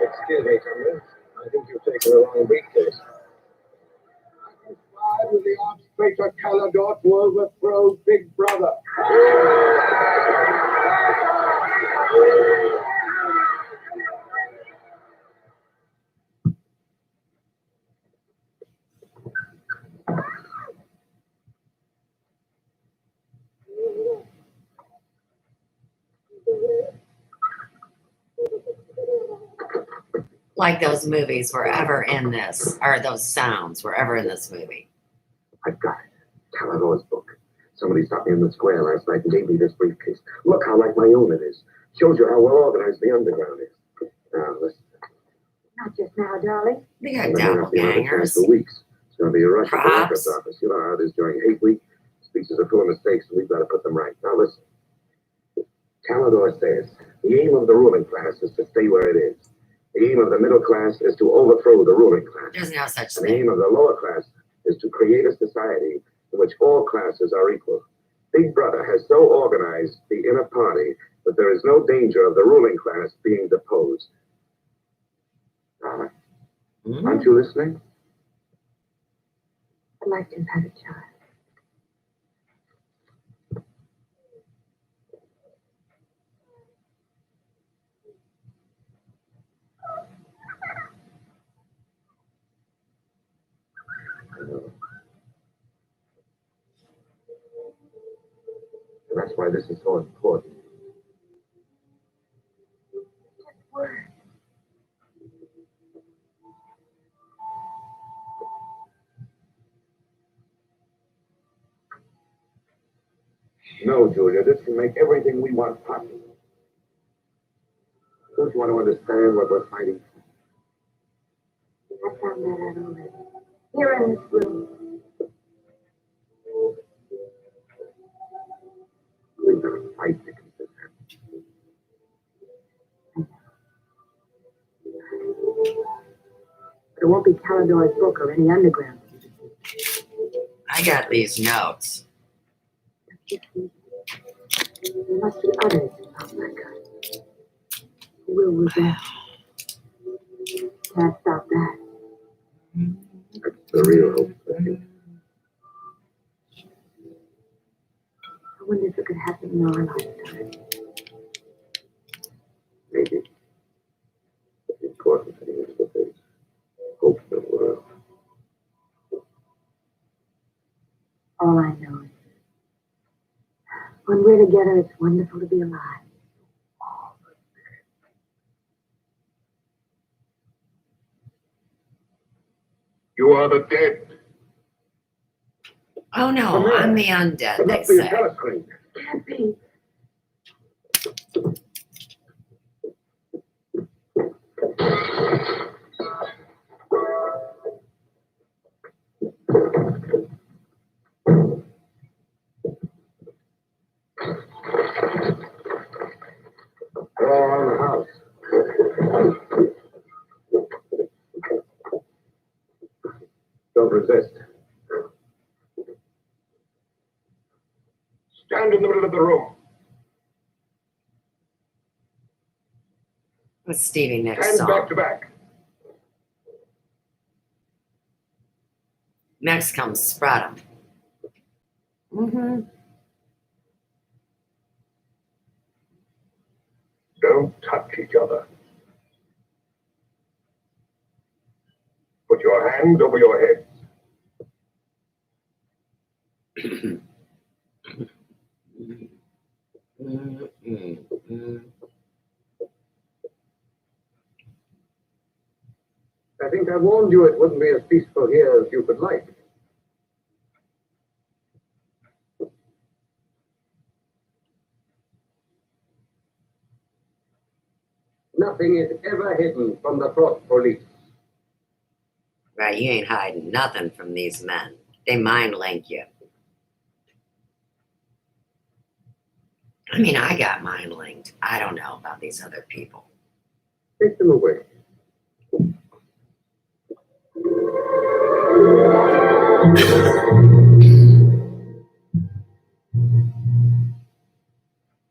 Excuse me, Thomas. I think you've taken the wrong briefcase. I conspired with the arch-traitor Calador to overthrow Big Brother. Like those movies were ever in this, or those sounds were ever in this movie. I've got it. Calador's book. Somebody stopped me in the square last night and gave me this briefcase. Look how like my own it is. Shows you how well organized the underground is. Now, listen. Not just now, darling. They got I've been here doppelgangers. for weeks. It's going to be a rush at the Props. records office. You know how it is during hate week. Speeches are full of mistakes, and we've got to put them right. Now, listen. Calador says the aim of the ruling class is to stay where it is. The aim of the middle class is to overthrow the ruling class. There's no such And the thing. aim of the lower class is to create a society in which all classes are equal. Big Brother has so organized the inner party that there is no danger of the ruling class being deposed. Aren't you listening? I'd like to have a child. And that's why this is so important. Just words. No, Julia, this can make everything we want possible. Don't you want to understand what we're fighting for? I found that out already. Here in this room. We've got to fight to keep this happening. It won't be Calador's book or any underground. I got these notes. There must be others. Oh my God. Who will rebel? Can't stop that. That's the real hope, I think. I wonder if it could happen in our lifetime. Maybe. But the important thing is that there's hope in the world. All I know is when we're together, it's wonderful to be alive. You are the dead. Oh no, I'm the undead, It they must be a say. telescreen. Can't be. All around the house. Don't resist. Stand in the middle of the room. What's Stevie Nicks' Hands song? back to back. Next comes Spread 'em. Don't touch each other. Put your hands over your heads. I think I warned you it wouldn't be as peaceful here as you could like. Nothing is ever hidden from the thought police. Right, you ain't hiding nothing from these men. They mind link you. I mean, I got mind linked. I don't know about these other people. Take them away.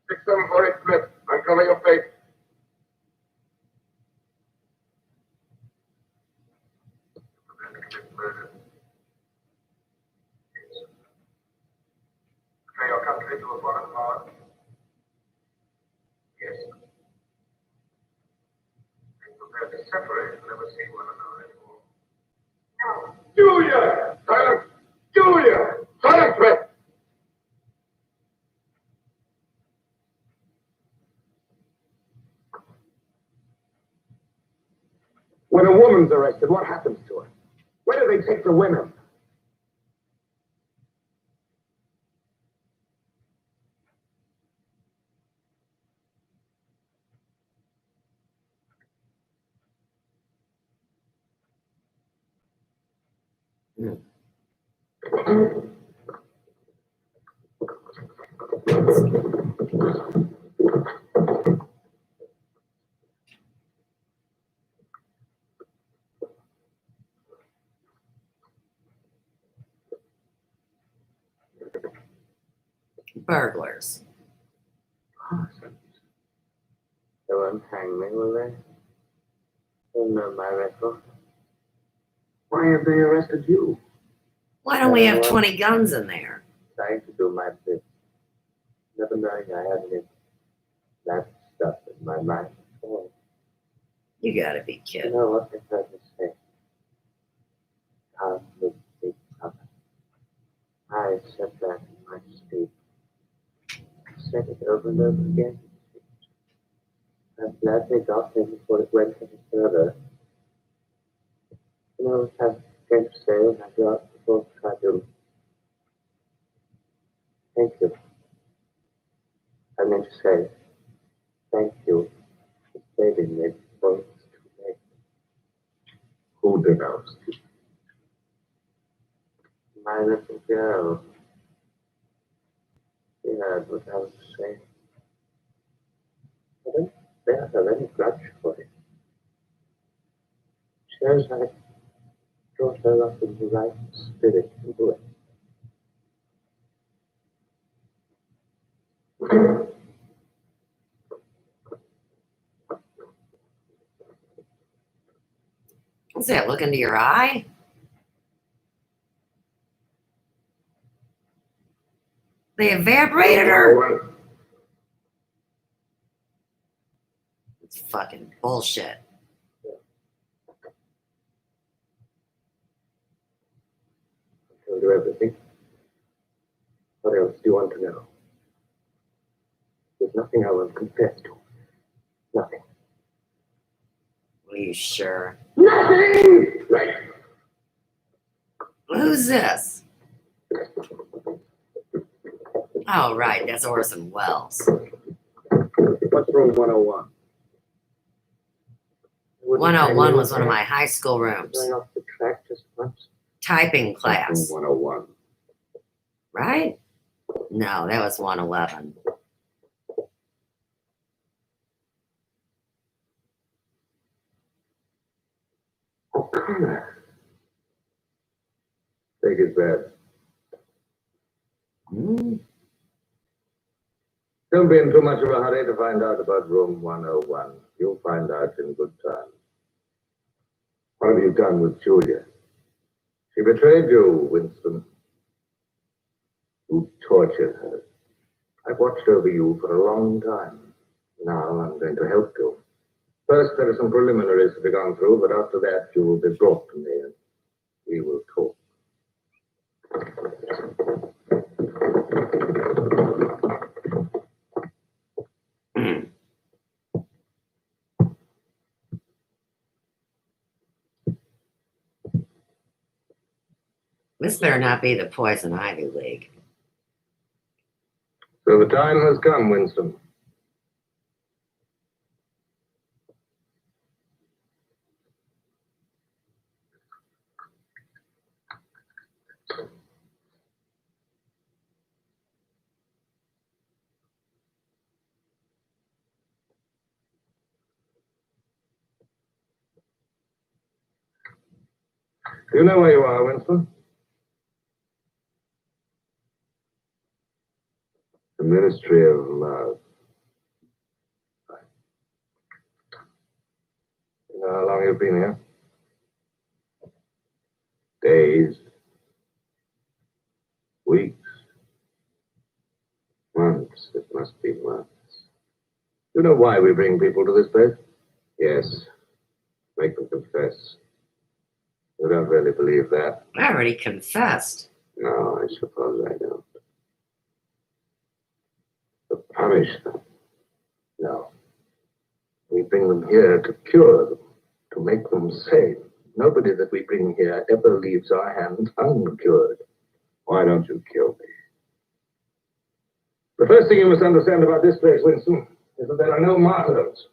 Six, 7, 4, 8, Smith. Uncover your face. Betray your country to a foreign power. Yes. And prepare to separate and never see one another anymore. No. Julia! Silence! Julia! Silence, Smith! When a woman's arrested, what happens to her? Where do they take the women? Burglars. They won't hang me, will they? They'll know my record. Why have they arrested you? Why don't we have 20 guns in there? Trying to do my bit. Never knowing I had any that stuff in my mind. Oh, You gotta be you kidding. know what they heard me say? I'll look big up. I said that in my speech. I said it over and over again. I'm glad they got him before it went any further. You know what I'm going to say when I go out before the tribunal? Thank you. I meant to say, thank you for saving me before it was too late. Who denounced you? My little girl. She heard what I was saying. I don't bear her any grudge for it. Shows I brought her up in the right spirit to do it. What's that? Look into your eye? They evaporated her? It's fucking bullshit. I told you everything. What else do you want to know? There's nothing I won't confess to. Nothing. Are you sure? Nothing! Right. Who's this? Oh, right. That's Orson Welles. What's room 101? 101 was one of my high school rooms. Going off the track just once. Typing class. Room 101. Right? No, that was 111. O'Connor. Take his bed. Hmm? Don't be in too much of a hurry to find out about room 101. You'll find out in good time. What have you done with Julia? She betrayed you, Winston. You tortured her. I've watched over you for a long time. Now I'm going to help you. First, there are some preliminaries to be gone through, but after that, you will be brought to me and we will talk. This better not be the Poison Ivy League. So the time has come, Winston. Do you know where you are, Winston? The Ministry of Love. You know how long you've been here? Days. Weeks. Months. It must be months. You know why we bring people to this place? Yes. Make them confess. You don't really believe that. I already confessed. No, I suppose I don't. To punish them. No. We bring them here to cure them, to make them sane. Nobody that we bring here ever leaves our hands uncured. Why don't you kill me? The first thing you must understand about this place, Winston, is that there are no martyrdoms.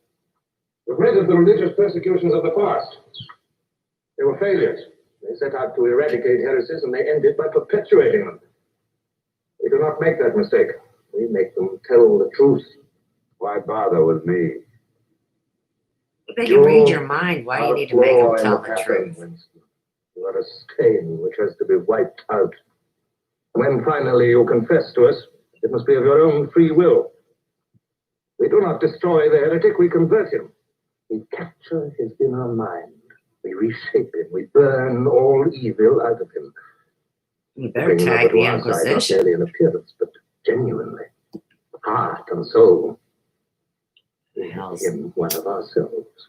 We've read of the religious persecutions of the past. They were failures. They set out to eradicate heresies, and they ended by perpetuating them. We do not make that mistake. We make them tell the truth. Why bother with me? If they can read your mind, why do you need to make them tell the truth? Winston. You are a stain which has to be wiped out. When finally you confess to us, it must be of your own free will. We do not destroy the heretic, we convert him. We capture his inner mind. We reshape him. We burn all evil out of him. You better tag the Inquisition. Not merely in appearance, but genuinely. Heart and soul. We make him one of ourselves.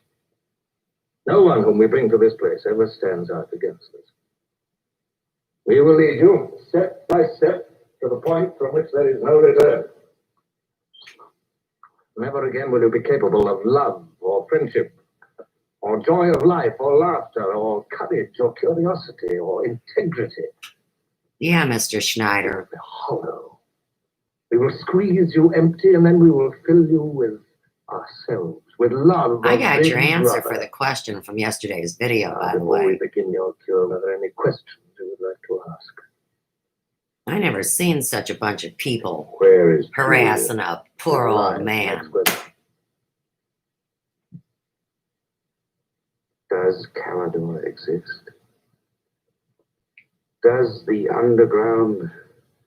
No one whom we bring to this place ever stands out against us. We will lead you, step by step, to the point from which there is no return. Never again will you be capable of love or friendship, or joy of life, or laughter, or courage, or curiosity, or integrity. Yeah, Mr. Schneider. You'll be hollow. We will squeeze you empty, and then we will fill you with ourselves, with love. I got your answer for the question from yesterday's video, by the way. Before we begin your cure, are there any questions you would like to ask? I never seen such a bunch of people Where is harassing a poor old Next man. question. Does Calador exist? Does the underground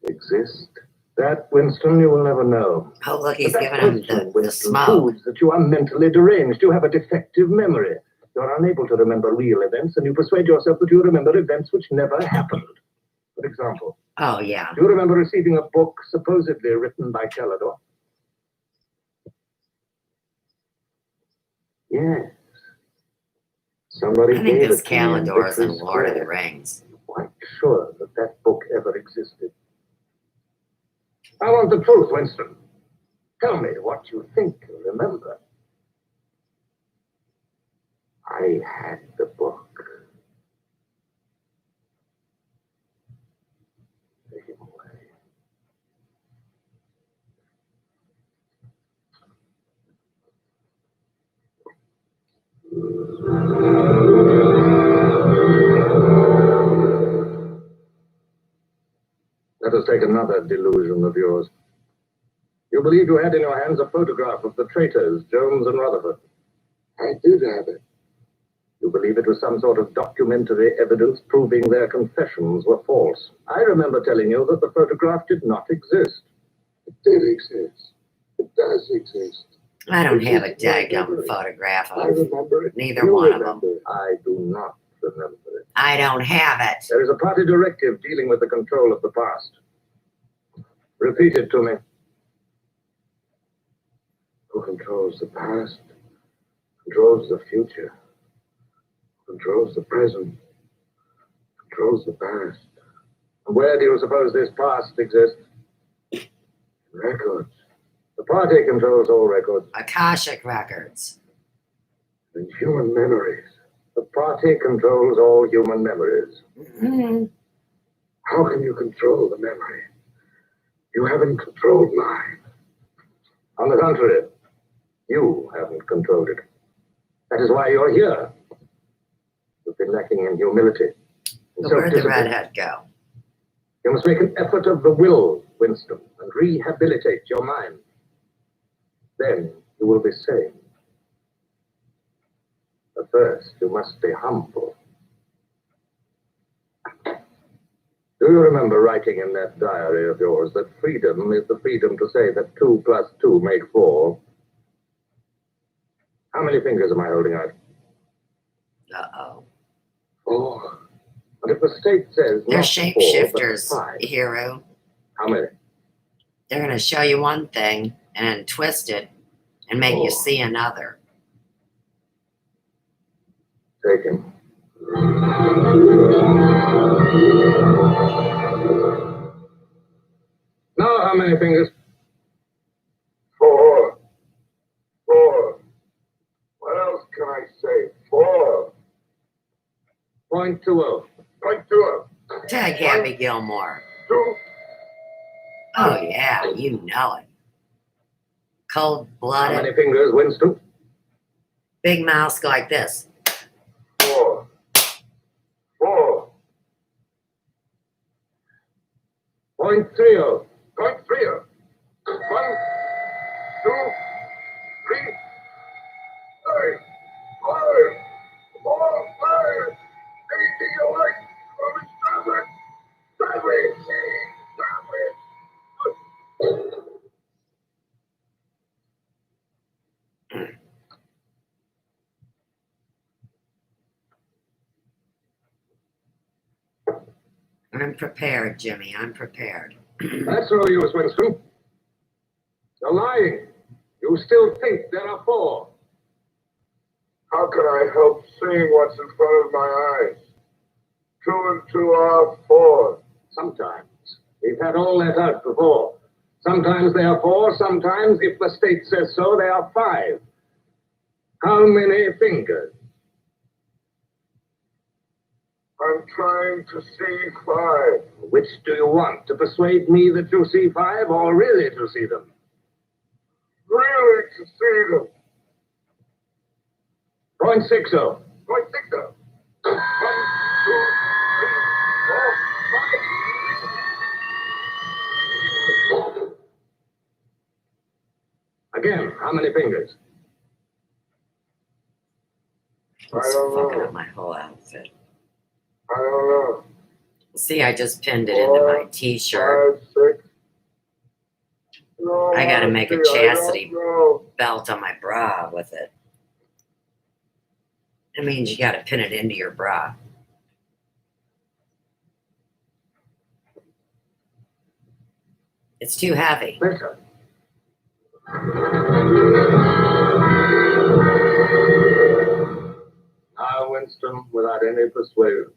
exist? That, Winston, you will never know. Oh, look, he's But that giving him question, the Winston, smoke. proves that you are mentally deranged. You have a defective memory. You're unable to remember real events, and you persuade yourself that you remember events which never happened. For example, Oh, yeah. do you remember receiving a book supposedly written by Calador? Yes. Somebody I think gave this it to me in Calador is in Victory Lord of the Square. Rings. I'm quite sure that that book ever existed. I want the truth, Winston. Tell me what you think you remember. I had the book. Take it away. Let us take another delusion of yours. You believe you had in your hands a photograph of the traitors, Jones and Rutherford. I did have it. You believe it was some sort of documentary evidence proving their confessions were false. I remember telling you that the photograph did not exist. It did exist. It does exist. I don't have a daggum photograph I of remember it. neither You one of remember them. it. I do not remember it. I don't have it. There is a party directive dealing with the control of the past. Repeat it to me. Who controls the past? Controls the future. Controls the present. Controls the past. And where do you suppose this past exists? Records. The party controls all records. Akashic Records. And human memories. The party controls all human memories. Mm-hmm. How can you control the memory? You haven't controlled mine. On the contrary, you haven't controlled it. That is why you're here. You've been lacking in humility. In Where'd the self-discipline. redhead go? You must make an effort of the will, Winston, and rehabilitate your mind. Then you will be sane. But first, you must be humble. you remember writing in that diary of yours that freedom is the freedom to say that 2 plus 2 make 4? How many fingers am I holding out? Uh-oh. 4. And if the state says They're not shapeshifters, 4, but 5, hero. how many? They're going to show you one thing and then twist it and make you 4. see another. Take him. Now, how many fingers? 4. 4. What else can I say? 4. .20. .20. Tag Happy Gilmore. 2. Oh, yeah, you know it. How many Cold-blooded, fingers, Winston? big mouths go like this. 4. 4. .30. .30. 1, 2, 3, 5, 4, 5, 18, 11, 7, 7. I'm prepared, Jimmy. I'm prepared. That's no use, Winston. You're lying. You still think there are 4. How can I help seeing what's in front of my eyes? 2 and 2 are 4. Sometimes. We've had all that out before. Sometimes they are 4, sometimes, if the state says so, they are 5. How many fingers? I'm trying to see 5. Which do you want? To persuade me that you see 5 or really to see them? Really to see them. .60. .60. 1, 2, 3, 4, 5. Again, how many fingers? It's fucking up my whole outfit. I don't know. See, I just pinned it into my t-shirt. 5, 6. No, I gotta make a I chastity don't know. belt on my bra with it. It means you gotta pin it into your bra. It's too heavy. Listen. Now, Winston, without any persuasion.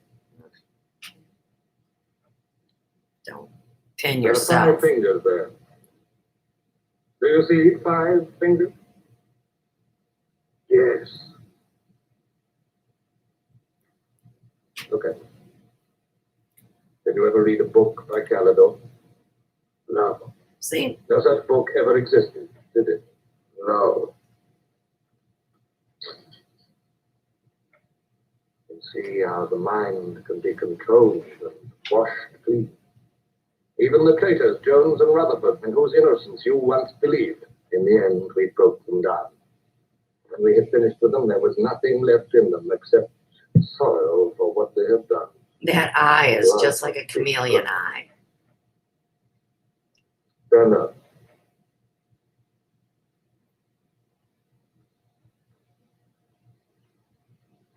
Don't pin There are yourself. 5 fingers there. Do you see 5 fingers? Yes. Look at them. Did you ever read a book by Calidor? No. See? No such book ever existed, did it? No. You see how the mind can be controlled and washed clean. Even the traitors, Jones and Rutherford, in whose innocence you once believed, in the end we broke them down. When we had finished with them, there was nothing left in them except sorrow for what they have done. That eye is just like a chameleon eye. Stand up.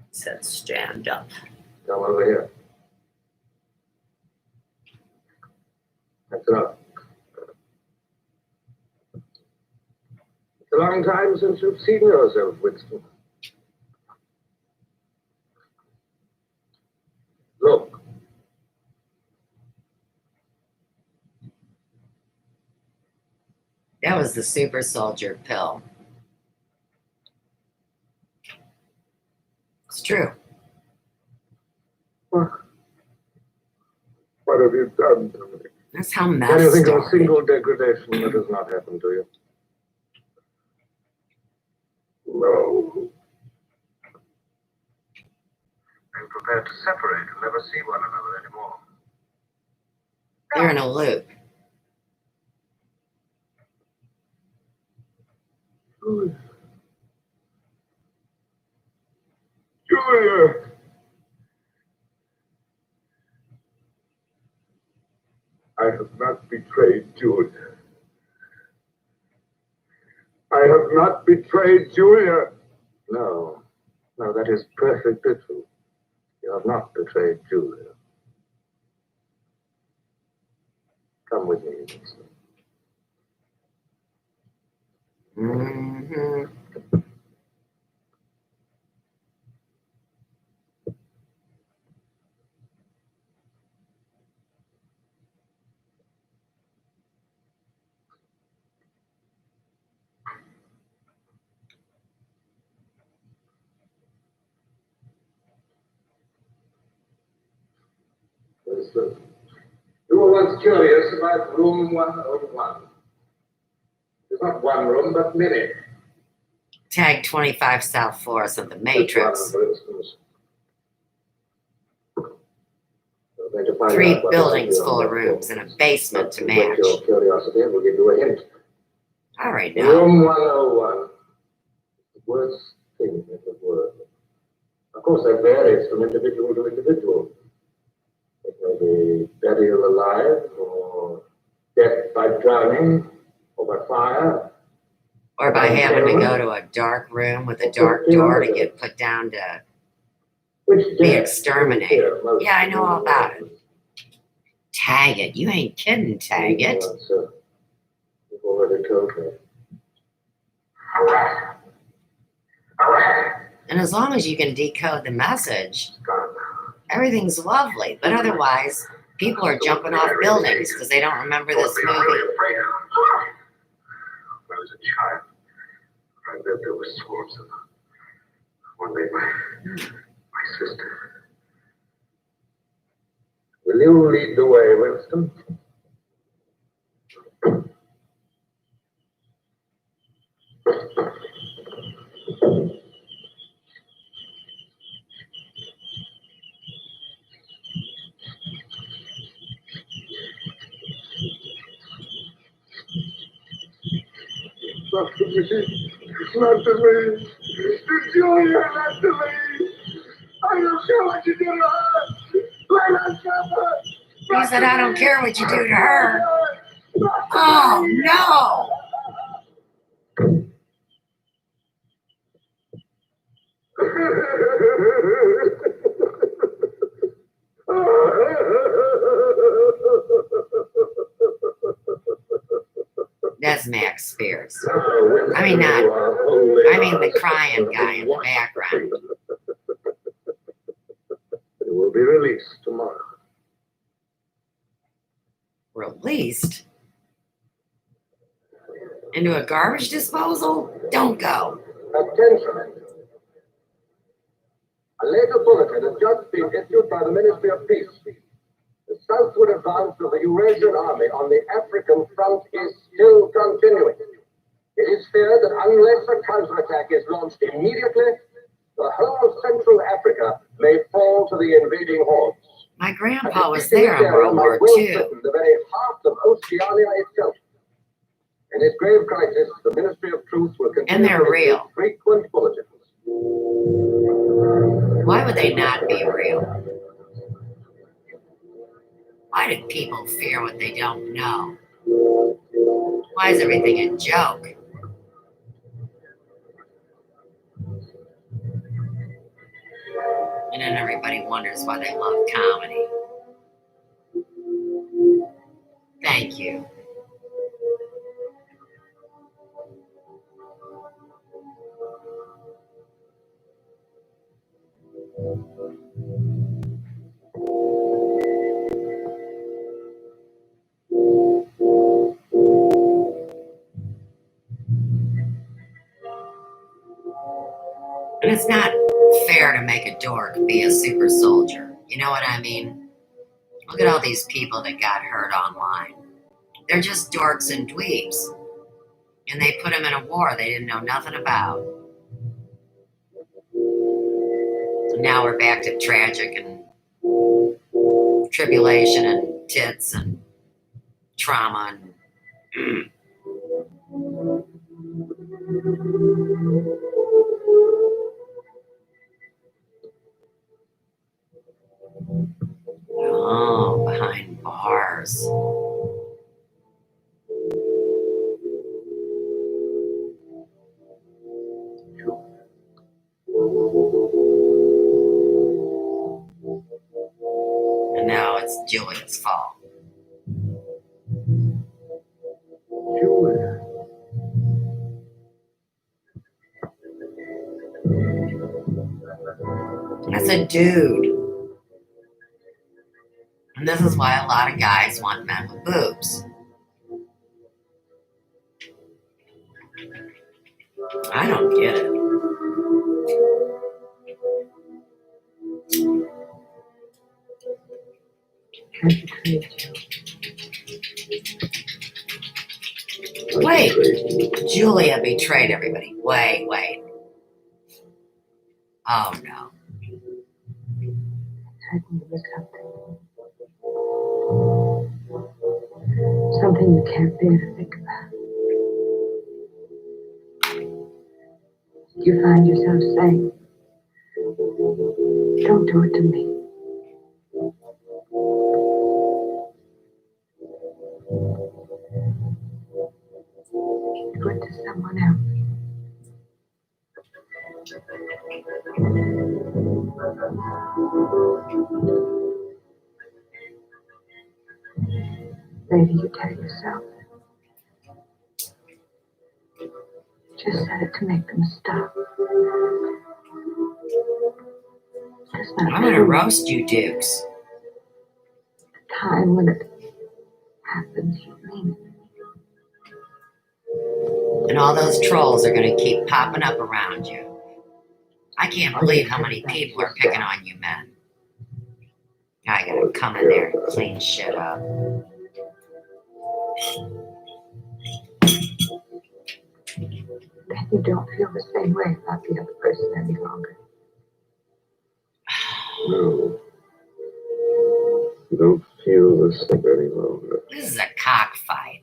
It said stand up. Come over here. That's enough. It's a long time since you've seen yourself, Winston. Look. That was the super soldier pill. It's true. What have you done to me? That's how Can meth you think of a started. single degradation that has not happened to you? No. I'm prepared to separate and never see one another anymore. They're in a loop. Julia! I have not betrayed Julia. I have not betrayed Julia. No, no, that is perfectly true. You have not betrayed Julia. Come with me, Winston. Mm-hmm. Winston, you were once curious about room 101. It's not one room, but many. Tag 25 South Florissant of the This Matrix. one, for instance. You're going to find 3 out what buildings lies full of beyond rooms that and a door. basement to Whet match. your curiosity and we'll give you a hint. All right, now. Room 101. The worst thing in the world. Of course, that varies from individual to individual. It may be burial alive, or death by drowning, or by fire. Or by having to go to a dark room with a dark door to get put down to Which be death exterminated. do you fear most Yeah, I know all among about your it. Tag it. You ain't kidding, Tag it. Sir. You've already told me. And as long as you can decode the message, everything's lovely. But otherwise, people are jumping off buildings because they don't remember this movie. When I was a child, I lived there with swarms of them. One day, my sister. Will you lead the way, Winston? Not to me. Not to me. It's Julia, not to me. I don't care what you do to her. Let us have her. He said, I don't care what you do to her. Oh, no. That's Max Spears. I mean, the crying guy in the background. It will be released tomorrow. Released? Into a garbage disposal? Don't go. Attention. A later bulletin has just been issued by the Ministry of Peace. The southward advance of the Eurasian army on the African front is still continuing. It is feared that unless a counterattack is launched immediately, the whole of Central Africa may fall to the invading hordes. My grandpa was there in World War II. The very heart of Oceania itself. In this grave crisis, the Ministry of Truth will continue And they're to issue real. frequent bulletins. Why would they not be real? Why do people fear what they don't know? Why is everything a joke? And then everybody wonders why they love comedy. Thank you. And it's not fair to make a dork be a super soldier. You know what I mean? Look at all these people that got hurt online. They're just dorks and dweebs. And they put them in a war they didn't know nothing about. And now we're back to tragic and tribulation and tits and trauma and oh, behind bars. it's Julia's fault. Julia. That's a dude. And this is why a lot of guys want men with boobs. I don't get it. Wait, Julia betrayed everybody. Wait. Oh no. Something you can't bear to think about. You find yourself saying, don't do it to me. Do it to someone else. Maybe you tell yourself. Just said it to make them stop. I'm gonna roast you, Dukes. The time when it happens, you mean it. And all those trolls are gonna keep popping up around you. I can't believe how many people are picking on you, men. I gotta come in there and clean shit up. Then you don't feel the same way about the other person any longer. No. You don't feel the same any longer. This is a cockfight.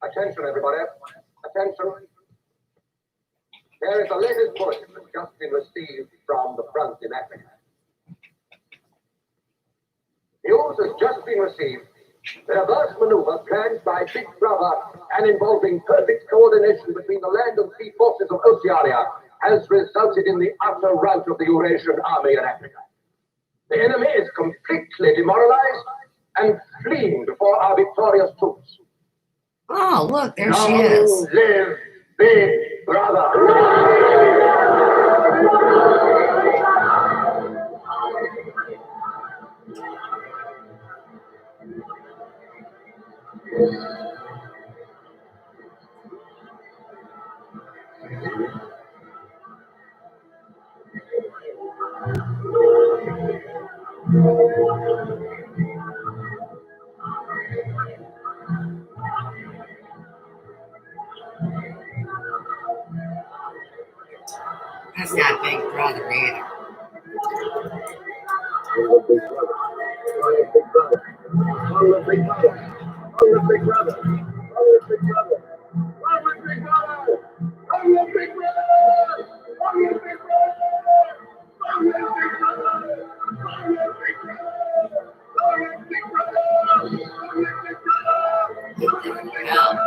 Attention, everybody. Attention. There is the latest bulletin that's just been received from the front in Africa. News has just been received. The reverse maneuver planned by Big Brother and involving perfect coordination between the land and sea forces of Oceania has resulted in the utter rout of the Eurasian army in Africa. The enemy is completely demoralized and fleeing before our victorious troops. Oh, look, there she Long is. live Big Brother! That's not Big Brother either. Hell.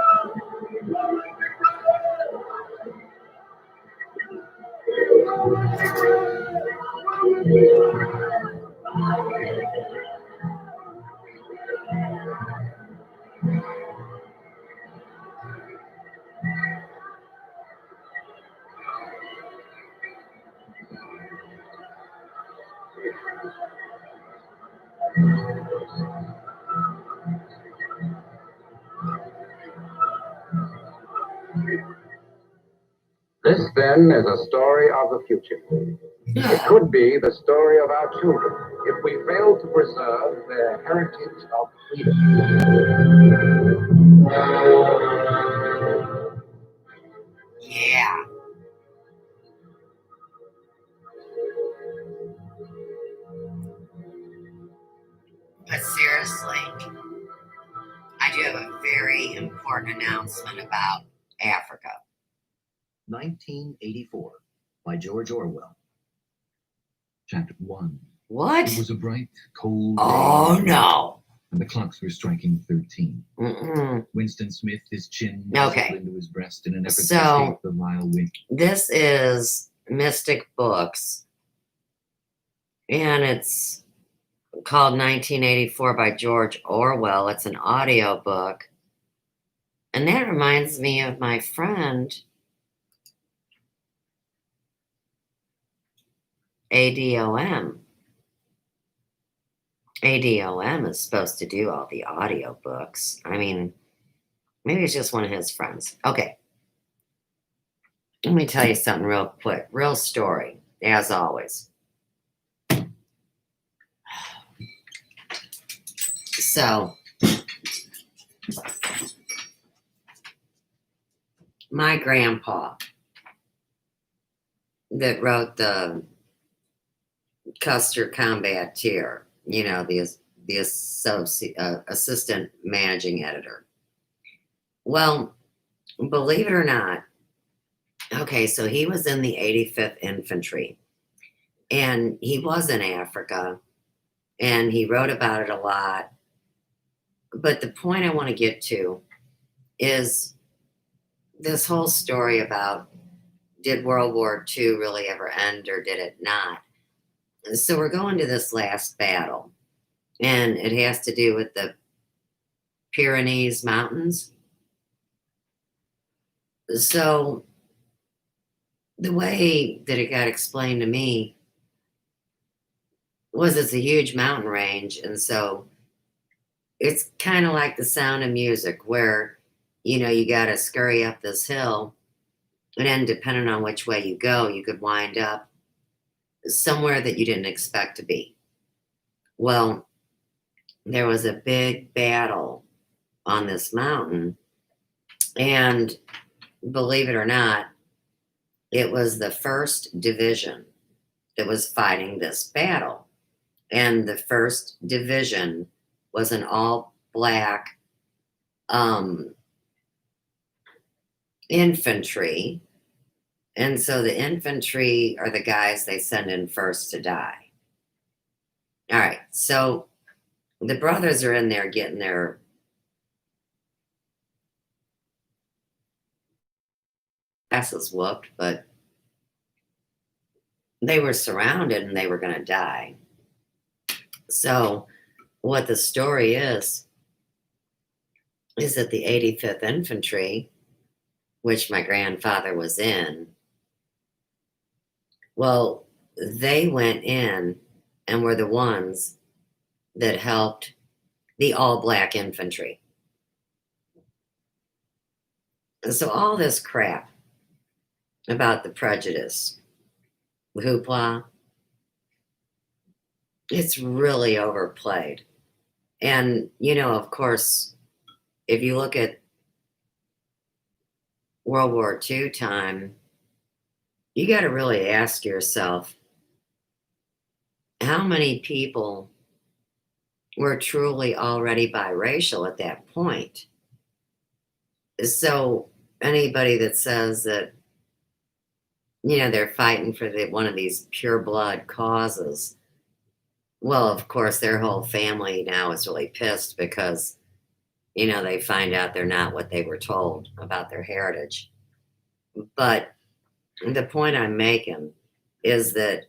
This, then, is a story of the future. It could be the story of our children if we fail to preserve their heritage of freedom. Yeah. But seriously, I do have a very important announcement about Africa. 1984 by George Orwell. Chapter 1. What? It was a bright, cold Oh day. no. and the clocks were striking 13. Mm-mm. Winston Smith, his chin Okay. into his breast in an effort to So- escape the vile wind. This is Mystic Books, and it's called 1984 by George Orwell. It's an audio book. And that reminds me of my friend, ADOM. ADOM is supposed to do all the audio books. I mean, maybe it's just one of his friends. Okay. Let me tell you something real quick. Real story, as always. So, my grandpa that wrote the Custer Combat-Tier, you know, the assistant managing editor. Well, believe it or not, okay, so he was in the 85th Infantry, and he was in Africa, and he wrote about it a lot. But the point I want to get to is this whole story about, did World War II really ever end or did it not? So we're going to this last battle, and it has to do with the Pyrenees Mountains. So the way that it got explained to me was it's a huge mountain range, and so it's kind of like The Sound of Music, where, you know, you got to scurry up this hill, and then depending on which way you go, you could wind up somewhere that you didn't expect to be. Well, there was a big battle on this mountain, and believe it or not, it was the 1st Division that was fighting this battle. And the 1st Division was an all-black infantry. And so the infantry are the guys they send in first to die. All right, so the brothers are in there getting their asses whooped, but they were surrounded and they were going to die. So what the story is that the 85th Infantry, which my grandfather was in, well, they went in and were the ones that helped the all-black infantry. And so all this crap about the prejudice, hoopla, it's really overplayed. And, you know, of course, if you look at World War II time, you got to really ask yourself, how many people were truly already biracial at that point? So anybody that says that, you know, they're fighting for one of these pure blood causes, well, of course, their whole family now is really pissed because, you know, they find out they're not what they were told about their heritage. But the point I'm making is that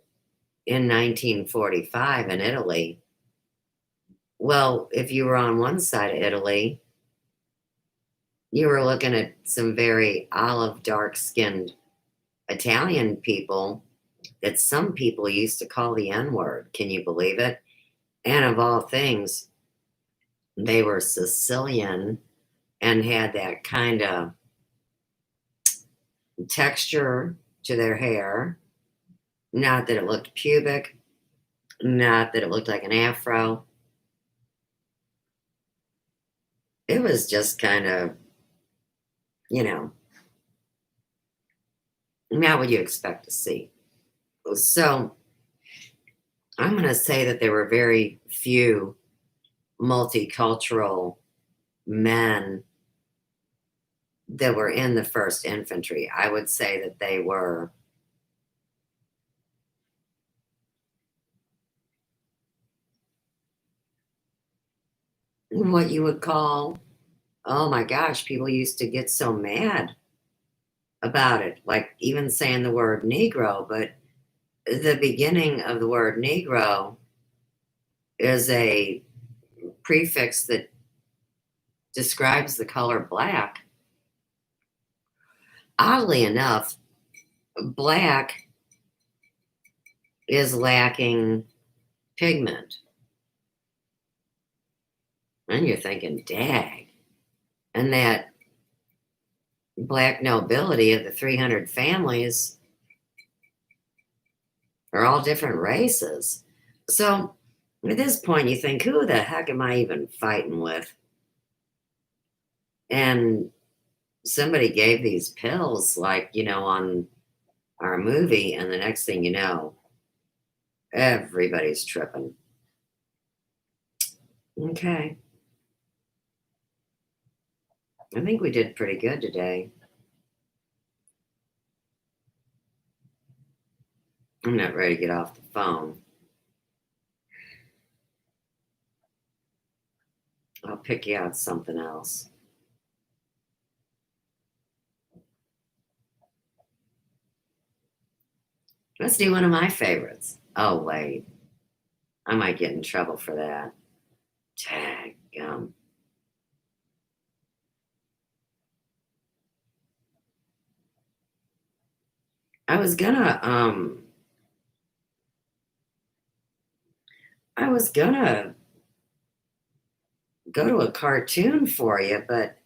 in 1945 in Italy, well, if you were on one side of Italy, you were looking at some very olive, dark-skinned Italian people that some people used to call the N-word. Can you believe it? And of all things, they were Sicilian and had that kind of texture to their hair. Not that it looked pubic, not that it looked like an afro. It was just kind of, you know, not what you expect to see. So I'm going to say that there were very few multicultural men that were in the 1st Infantry. I would say that they were what you would call, oh my gosh, people used to get so mad about it, like even saying the word Negro, but the beginning of the word Negro is a prefix that describes the color black. Oddly enough, black is lacking pigment. And you're thinking, dag. And that black nobility of the 300 families are all different races. So at this point, you think, who the heck am I even fighting with? And somebody gave these pills, like, on our movie, and the next thing you know, everybody's tripping. Okay. I think we did pretty good today. I'm not ready to get off the phone. I'll pick you out something else. Let's do one of my favorites. Oh, wait. I might get in trouble for that. Daggum. I was gonna go to a cartoon for you, but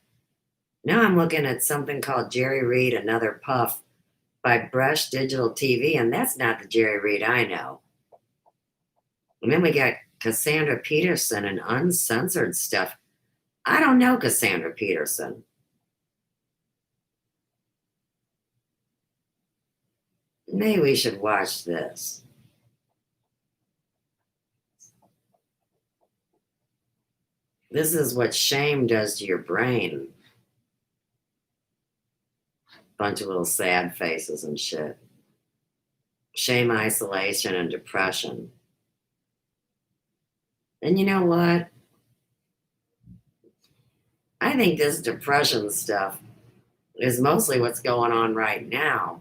now I'm looking at something called Jerry Reed, Another Puff by Brush Digital TV, and that's not the Jerry Reed I know. And then we got Cassandra Peterson and uncensored stuff. I don't know Cassandra Peterson. Maybe we should watch this. This is what shame does to your brain. Bunch of little sad faces and shit. Shame, isolation, and depression. And you know what? I think this depression stuff is mostly what's going on right now.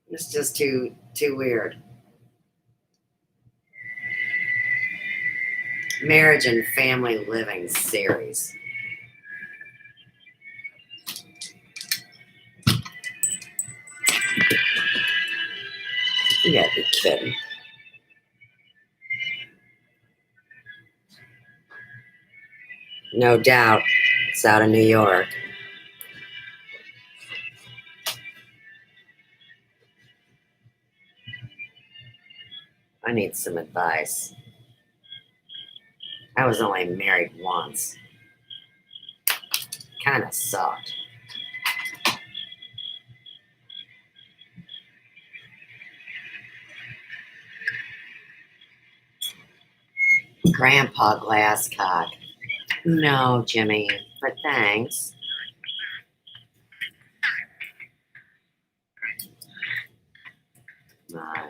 It's just too weird. Marriage and Family Living series. You gotta be kidding. No doubt it's out of New York. I need some advice. I was only married once. Kind of sucked. Grandpa Glasscock. No, Jimmy, but thanks. My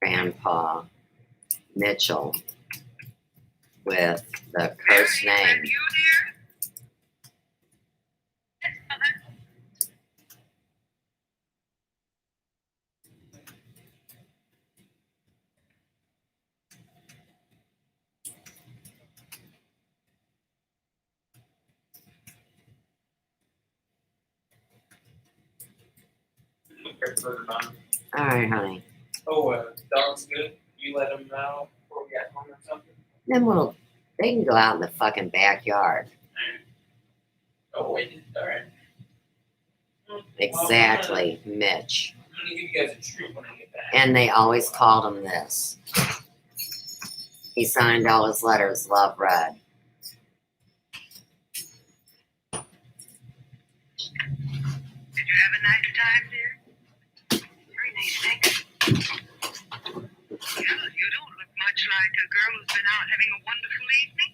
Grandpa Mitchell with the cursed name. All right, honey. Oh, dog's good. You let him know before we get home or something? Then they can go out in the fucking backyard. Oh, wait, all right. Exactly, Mitch. I'm gonna give you guys a treat when I get back. And they always called him this. He signed all his letters, Love Red. Did you have a nice time, dear? Very nice, thanks. Yeah, you don't look much like a girl who's been out having a wonderful evening.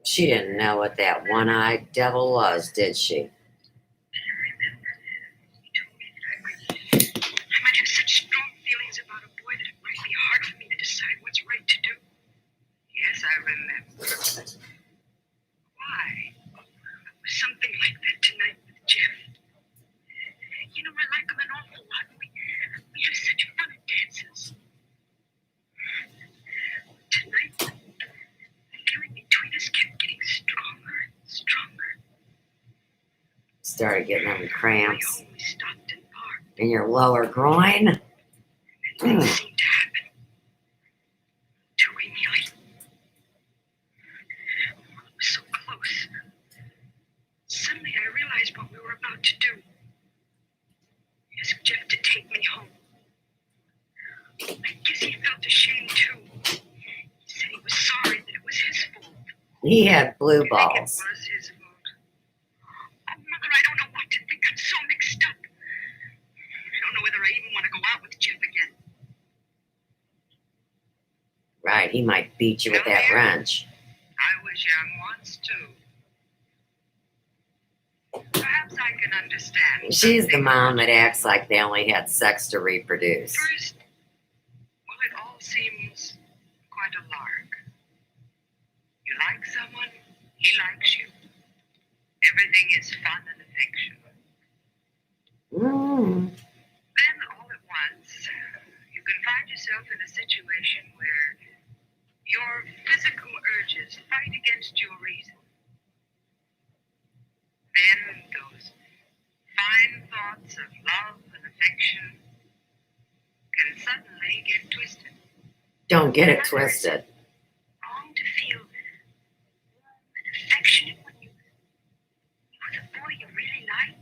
She didn't know what that one-eyed devil was, did she? He Started getting them cramps We always stopped and barked. in your lower groin. And things seemed to happen. Till we nearly... It was so close. Suddenly I realized what we were about to do. He asked Jeff to take me home. I guess he felt ashamed too. He said he was sorry that it was his fault. He had blue I think it balls. was his fault. Oh, Mother, I don't know what to think. I'm so mixed up. I don't know whether I even want to go out with Jeff again. Right, he might beat you with that wrench. I was young once too. Perhaps I can understand. She's the mom that acts like they only had sex to reproduce. First, well, it all seems quite a lark. You like someone, he likes you. Everything is fun and affection. Then, all at once, you can find yourself in a situation where your physical urges fight against your reason. Then those fine thoughts of love and affection can suddenly get twisted. Don't get it twisted. Wrong to feel warm and affectionate when you with a boy you really like?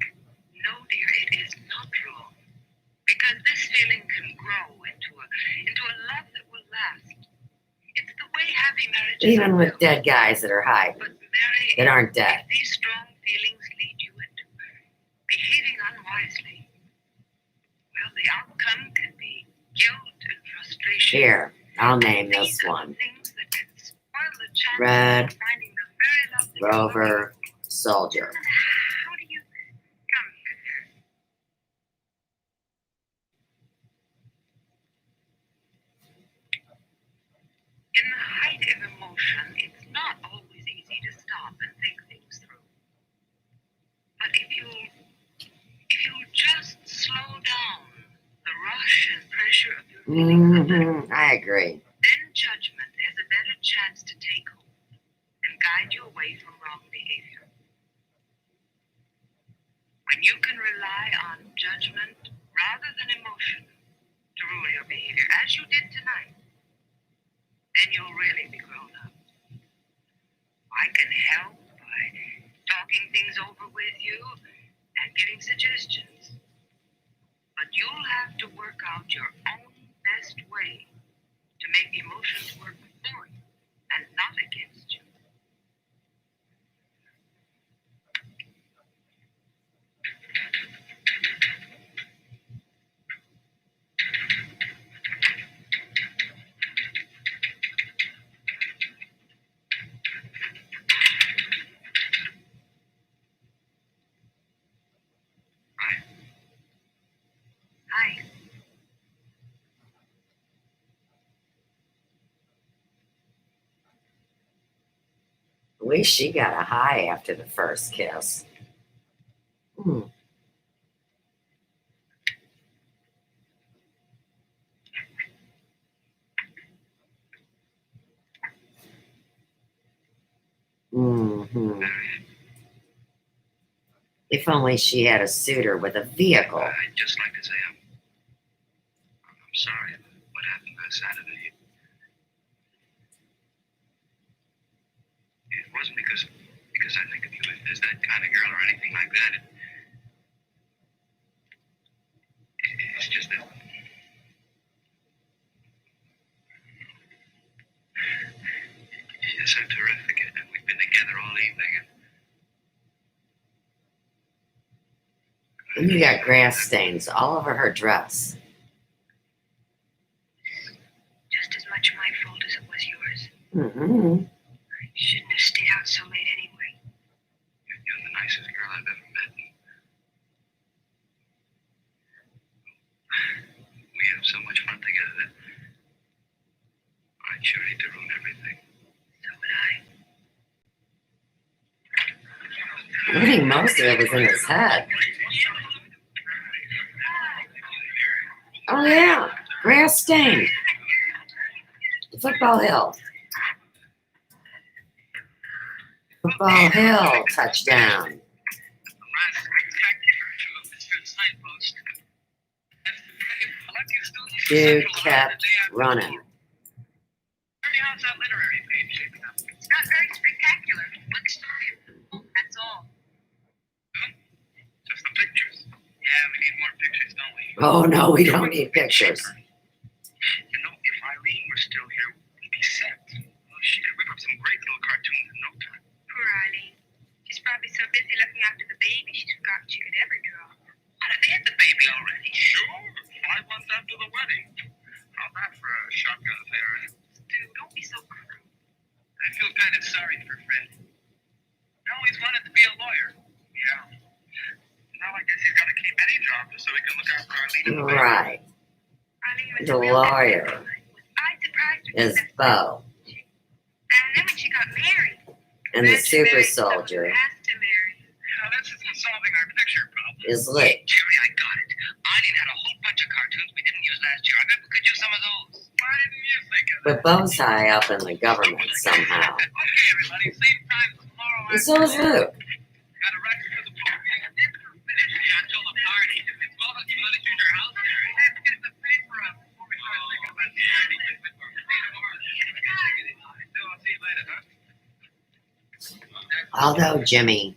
No, dear, it is not wrong. Because this feeling can grow into a love that will last. It's the way happy marriages Even are with built. dead guys that are high, But Mary, that aren't dead. if these strong feelings lead you into behaving unwisely, well, the outcome can be guilt and frustration. Here, I'll name this These are one. things that can spoil the chances Red of finding the very love that you're Rover Soldier. looking for. How do you come here, dear? In the height of emotion, it's not always easy to stop and think things through. But if you just slow down the rush and pressure of your feelings, I agree. then judgment has a better chance to take hold and guide you away from wrong behavior. When you can rely on judgment rather than emotion to rule your behavior, as you did tonight, then you'll really be grown up. I can help by talking things over with you and giving suggestions. But you'll have to work out your own best way to make emotions work for you and not against you. Hi. At least she got a high after the first kiss. If only she had a suitor with a vehicle. I'd just like to say I'm sorry for what happened last Saturday. It wasn't because I think of you as that kind of girl or anything like that. It's just that you're so terrific, and we've been together all evening. And you got grass stains all over her dress. Just as much my fault as it was yours. Mm-hmm. I shouldn't have stayed out so late anyway. You're the nicest girl I've ever met. We have so much fun together that I'd sure hate to ruin everything. So would I. I think most of it was in his head. Oh yeah, grass stain. Football Hill. Football Hill touchdown. Last week Dude kept running. How's that literary page shaping up? It's not very spectacular. Looks fine. That's all. Just the pictures. Yeah, we need more pictures, don't we? Oh no, we don't need pictures. You know, if Eileen were still here, we'd be set. Well, she could whip up some great little cartoons in no time. Poor Eileen. She's probably so busy looking after the baby, she's forgotten she could ever draw. What, have they had the baby already? Sure. 5 months after the wedding. How's that for a shotgun affair? Dude, don't be so cruel. I feel kind of sorry for Fred. He always wanted to be a lawyer. Yeah. Now I guess he's got to keep any job just so he can look after Eileen and the baby. Right. Eileen was The a real lawyer I surprised her. is Bo. And then when she got married, And the then she super married someone who soldier has to marry. Now this isn't solving our picture problem. is Lee. Jerry, I got it. Eileen had a whole bunch of cartoons we didn't use last year. I bet we could use some of those. Why didn't you think of But Bo's high up in the government somehow. Okay, everybody, same time tomorrow. And so is Luke. Got a record for the book. Never finished the actual party. It's all that you want to choose your house, Jerry. Let's get the paper up before we start thinking about the party. I'll see you later, huh? Although, Jimmy,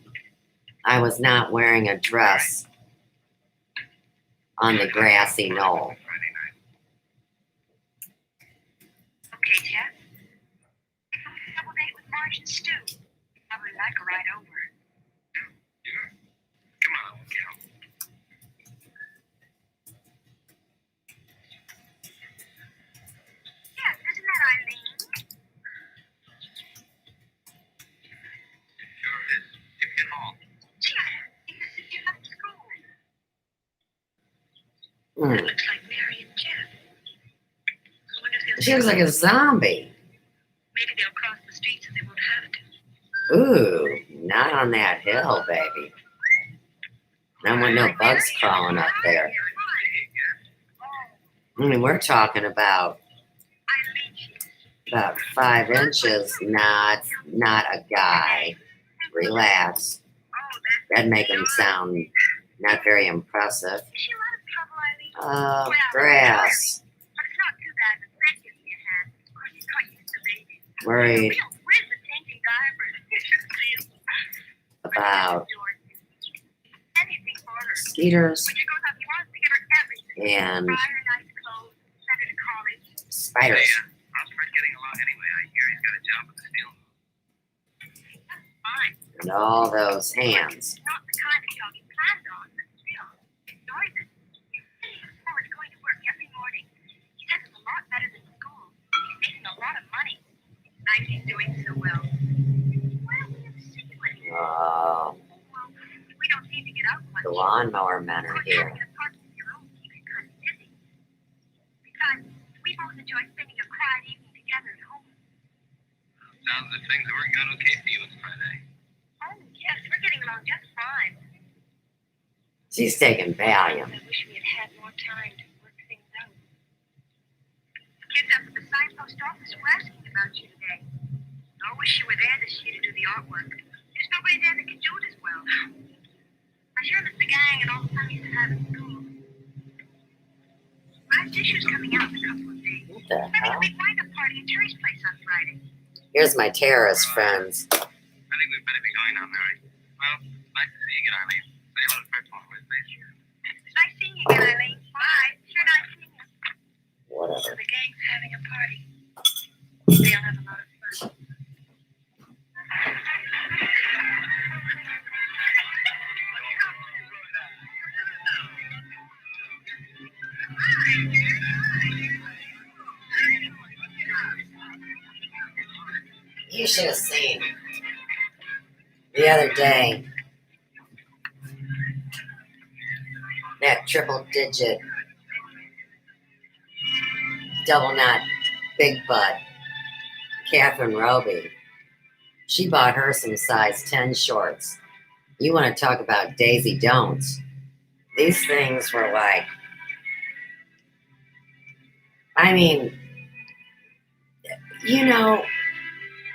I was not wearing a dress on the grassy knoll. Okay, Jeff. Double date with Marge and Stu. Probably like a ride over. Yeah. Come on, Cal. Yes, isn't that Eileen? Sure is. Give me a call. Gee, I didn't think you left school. Mm. That looks like Mary and Jeff. I wonder if they'll She looks like a zombie. Maybe they'll cross the street so they won't have to. Ooh, not on that hill, baby. I want no bugs crawling up there. I mean, we're talking about 5 inches, not a guy. Relax. That'd make him sound not very impressive. Is she a lot of trouble, Eileen? Grass. But it's not too bad. The second you had. Of course, you got used to baby. Worried Where's the changing diapers? about Anything for her. mosquitoes When she grows up, you want to give her everything. and Buy her nice clothes, send her to college. spiders. How's Fred getting along anyway? I hear he's got a job at the steel mill. Fine. And all those hands. Not the kind of job he planned on, but still, enjoys it. He's forward going to work every morning. He does it a lot better than school. He's making a lot of money. And he's doing so well. Why don't we ever see you anymore? Oh, Well, we don't seem to get out much. the lawnmower men are Of course, here. having an apartment of your own keeps you kind of busy. Besides, we both enjoy spending a quiet evening together at home. Sounds like things are working out okay for you this Friday. Oh, yes, we're getting along just fine. She's taking Valium. I wish we had had more time to work things out. The kids up at the signpost office were asking about you today. I wish you were there this year to do the artwork. There's nobody there that can do it as well. I sure miss the gang and all the fun we used to have at school. Last issue's coming out in a couple of days. What the Having a hell? big wind-up party at Terry's place on Friday. Here's my terrorist friends. I think we'd better be going now, Mary. Well, nice to see you again, Eileen. Say hello to Fred for me, please. It's nice seeing you again, Eileen. Bye. Sure nice seeing you. So Whatever. the gang's having a party. They'll have a lot of fun. You should have seen the other day that triple digit double knot big butt Catherine Roby. She bought her some size 10 shorts. You want to talk about Daisy Don'ts. These things were like, I mean, you know,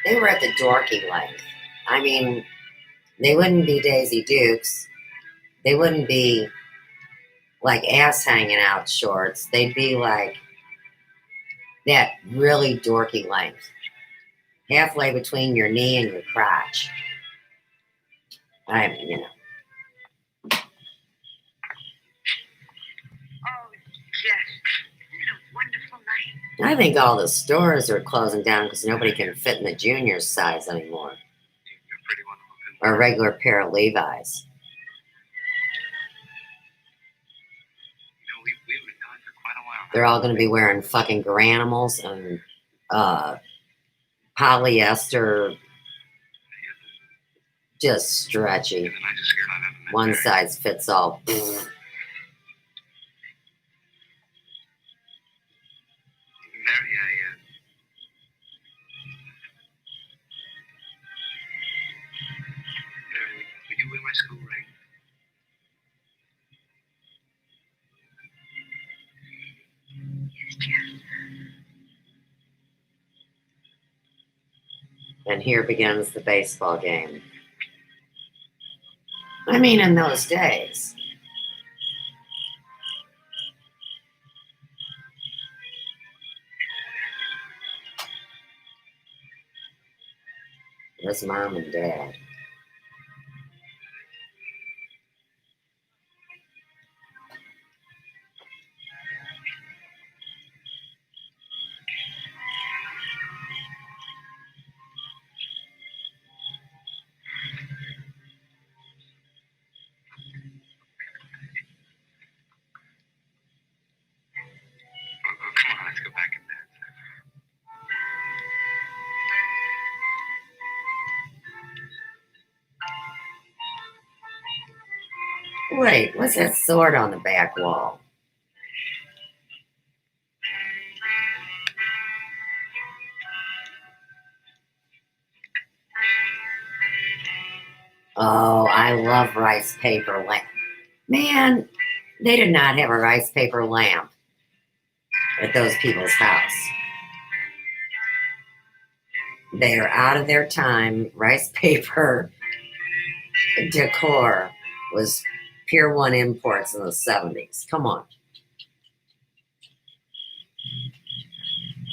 they were at the dorky length. I mean, they wouldn't be Daisy Dukes. They wouldn't be like ass hanging out shorts. They'd be like that really dorky length. Halfway between your knee and your crotch. I mean, you know. Oh, yes. Isn't it a wonderful night? I think all the stores are closing down because nobody can fit in the junior size anymore. You're pretty wonderful. Or a regular pair of Levi's. You know, we've been gone for quite a while. They're all going to be wearing fucking Garanimals and polyester, just stretchy. You're the nicest girl I've ever met. One Mary. size fits all. Mary, Mary, will you wear my school ring? Yes, Jeff. And here begins the baseball game. I mean, in those days. There's mom and dad. Oh, come on, let's go back in bed. Wait, what's that sword on the back wall? Oh, I love rice paper lamp. Man, they did not have a rice paper lamp at those people's house. They are out of their time. Rice paper decor was Pier 1 imports in the 70s. Come on.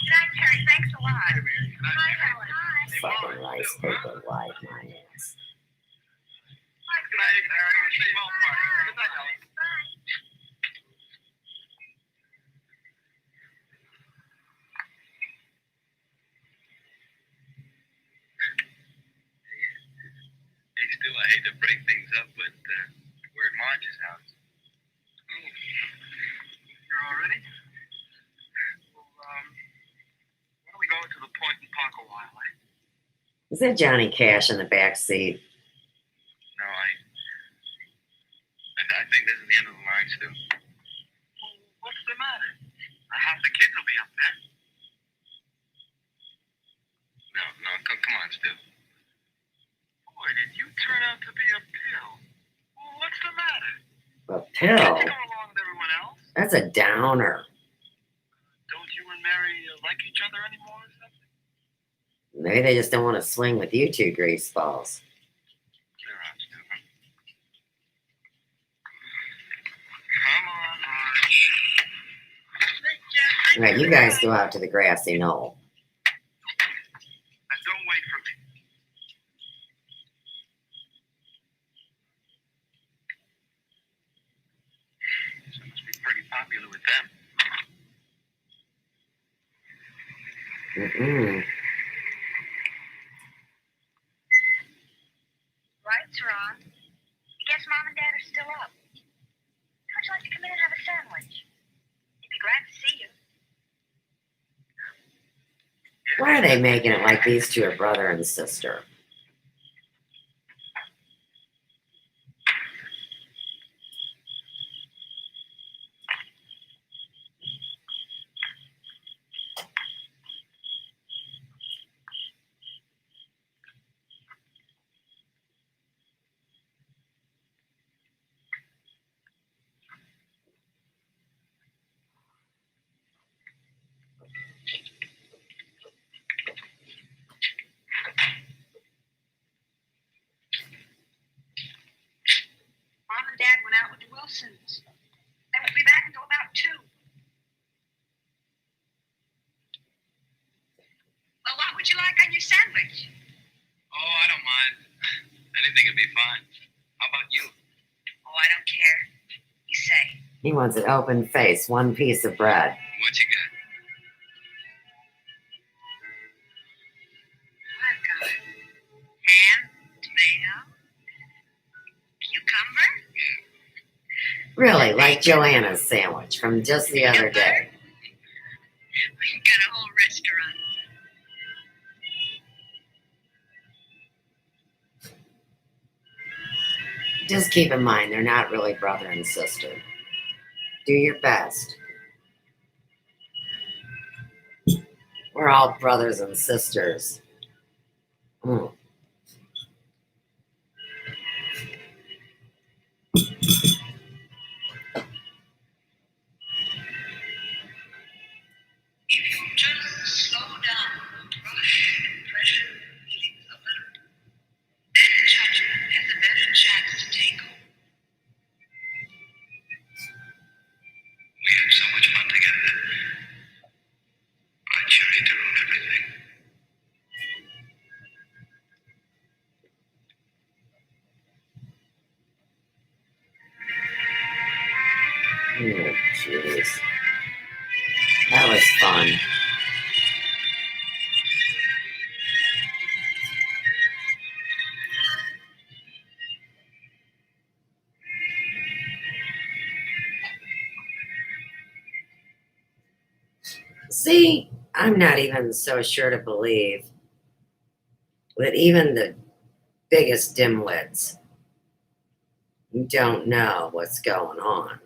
Good night, Terry. Thanks a lot. Hey, Mary, good night. Hi, Helen. Hi. Fucking rice paper wipe my ass. Good night, Mary. We'll see you all party. Good night, Helen. Hey, Stu, I hate to break things up, but we're at Marge's house. You're all ready? Well, why don't we go to the point and park a while? Is that Johnny Cash in the back seat? No, I think this is the end of the line, Stu. Well, what's the matter? Half the kids will be up there. No, come on, Stu. Boy, did you turn out to be a pill. Well, what's the matter? A Can't pill? you go along with everyone else? That's a downer. Don't you and Mary like each other anymore or something? Maybe they just don't want to swing with you two grease balls. Clear out, Stu, huh? Come on, Marge. Right, you guys go out to the grassy knoll. And don't wait for me. This must be pretty popular with them. Mm-mm. Lights are on. I guess Mom and Dad are still up. How'd you like to come in and have a sandwich? They'd be glad to see you. Why are they making it like these two are brother and sister? Mom and Dad went out with the Wilsons. They won't be back until about 2. would you like on your sandwich? Oh, I don't mind. Anything would be fine. How about you? Oh, I don't care. You say. He wants an open face, one piece of bread. What you got? I've got ham, tomato, cucumber. Really, like Joanna's sandwich from just the other day. We've got a whole restaurant. Just keep in mind, they're not really brother and sister. Do your best. We're all brothers and sisters. Mm. If you just slow down, rush and pressure feelings a little, then judgment has a better chance to take hold. We have so much fun together. I'd sure hate to ruin everything. Oh, jeez. That was fun. See, I'm not even so sure to believe that even the biggest dimwits don't know what's going on.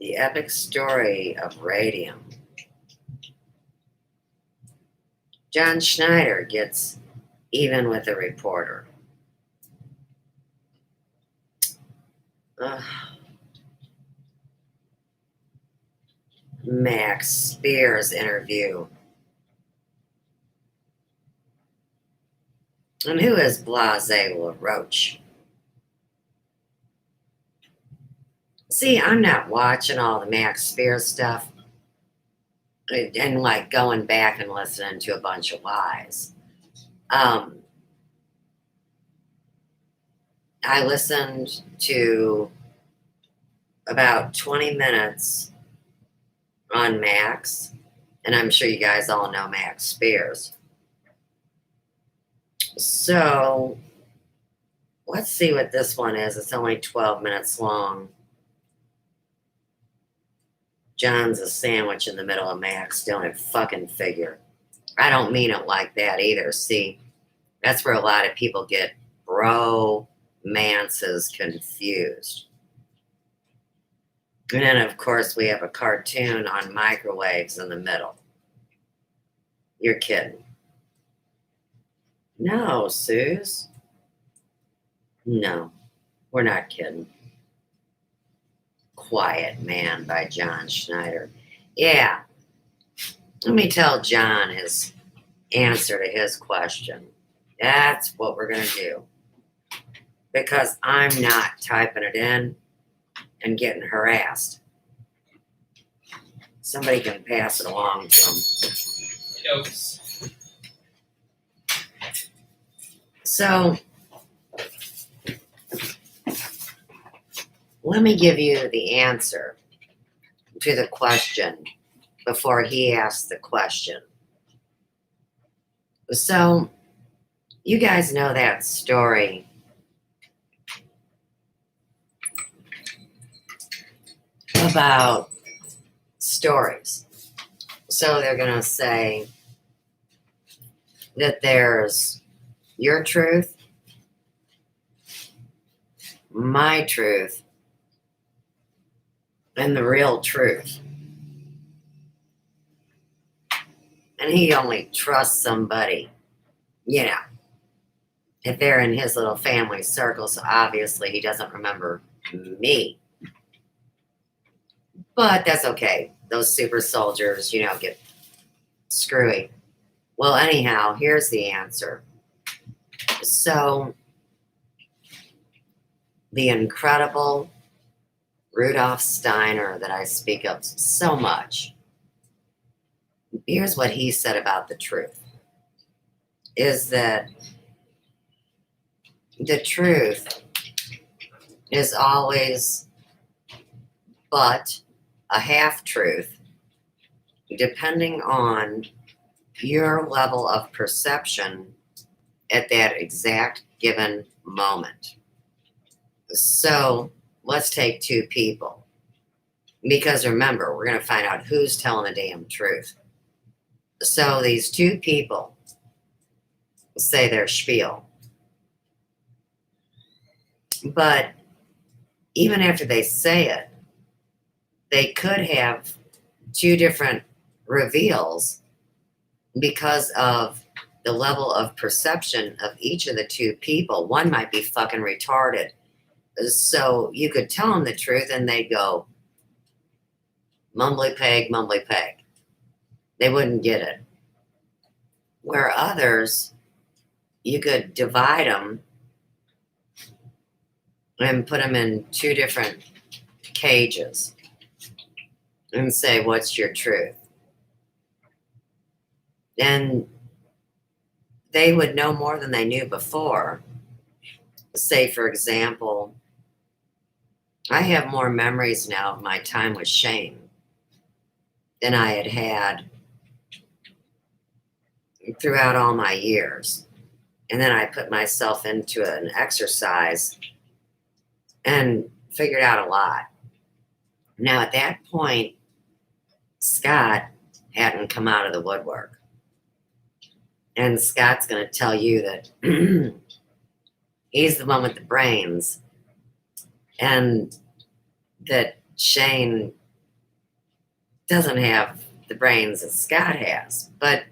The epic story of radium. John Schneider gets even with a reporter. Ugh. Max Spears interview. And who is Blase LaRoche? See, I'm not watching all the Max Spears stuff and like going back and listening to a bunch of lies. I listened to about 20 minutes on Max, and I'm sure you guys all know Max Spears. So let's see what this one is. It's only 12 minutes long. John's a sandwich in the middle of Max. Don't it fucking figure? I don't mean it like that either. See, that's where a lot of people get bromances confused. And then, of course, we have a cartoon on microwaves in the middle. You're kidding. No, Suze. No, we're not kidding. Quiet Man by John Schneider. Yeah. Let me tell John his answer to his question. That's what we're going to do. Because I'm not typing it in and getting harassed. Somebody can pass it along to him. Jokes. So, let me give you the answer to the question before he asks the question. So, you guys know that story about stories. So they're going to say that there's your truth, my truth, and the real truth. And he only trusts somebody, you know, if they're in his little family circle. So obviously he doesn't remember me. But that's okay. Those super soldiers, you know, get screwy. Well, anyhow, here's the answer. So, the incredible Rudolf Steiner that I speak of so much. Here's what he said about the truth, is that the truth is always but a half-truth, depending on your level of perception at that exact given moment. So let's take two people. Because remember, we're going to find out who's telling the damn truth. So these two people say their spiel. But even after they say it, they could have two different reveals because of the level of perception of each of the two people. One might be fucking retarded. So you could tell them the truth and they'd go, mumbly peg, mumbly peg. They wouldn't get it. Where others, you could divide them and put them in two different cages and say, what's your truth? And they would know more than they knew before. Say, for example, I have more memories now of my time with Shane than I had had throughout all my years. And then I put myself into an exercise and figured out a lot. Now, at that point, Scott hadn't come out of the woodwork. And Scott's going to tell you that he's the one with the brains and that Shane doesn't have the brains that Scott has. But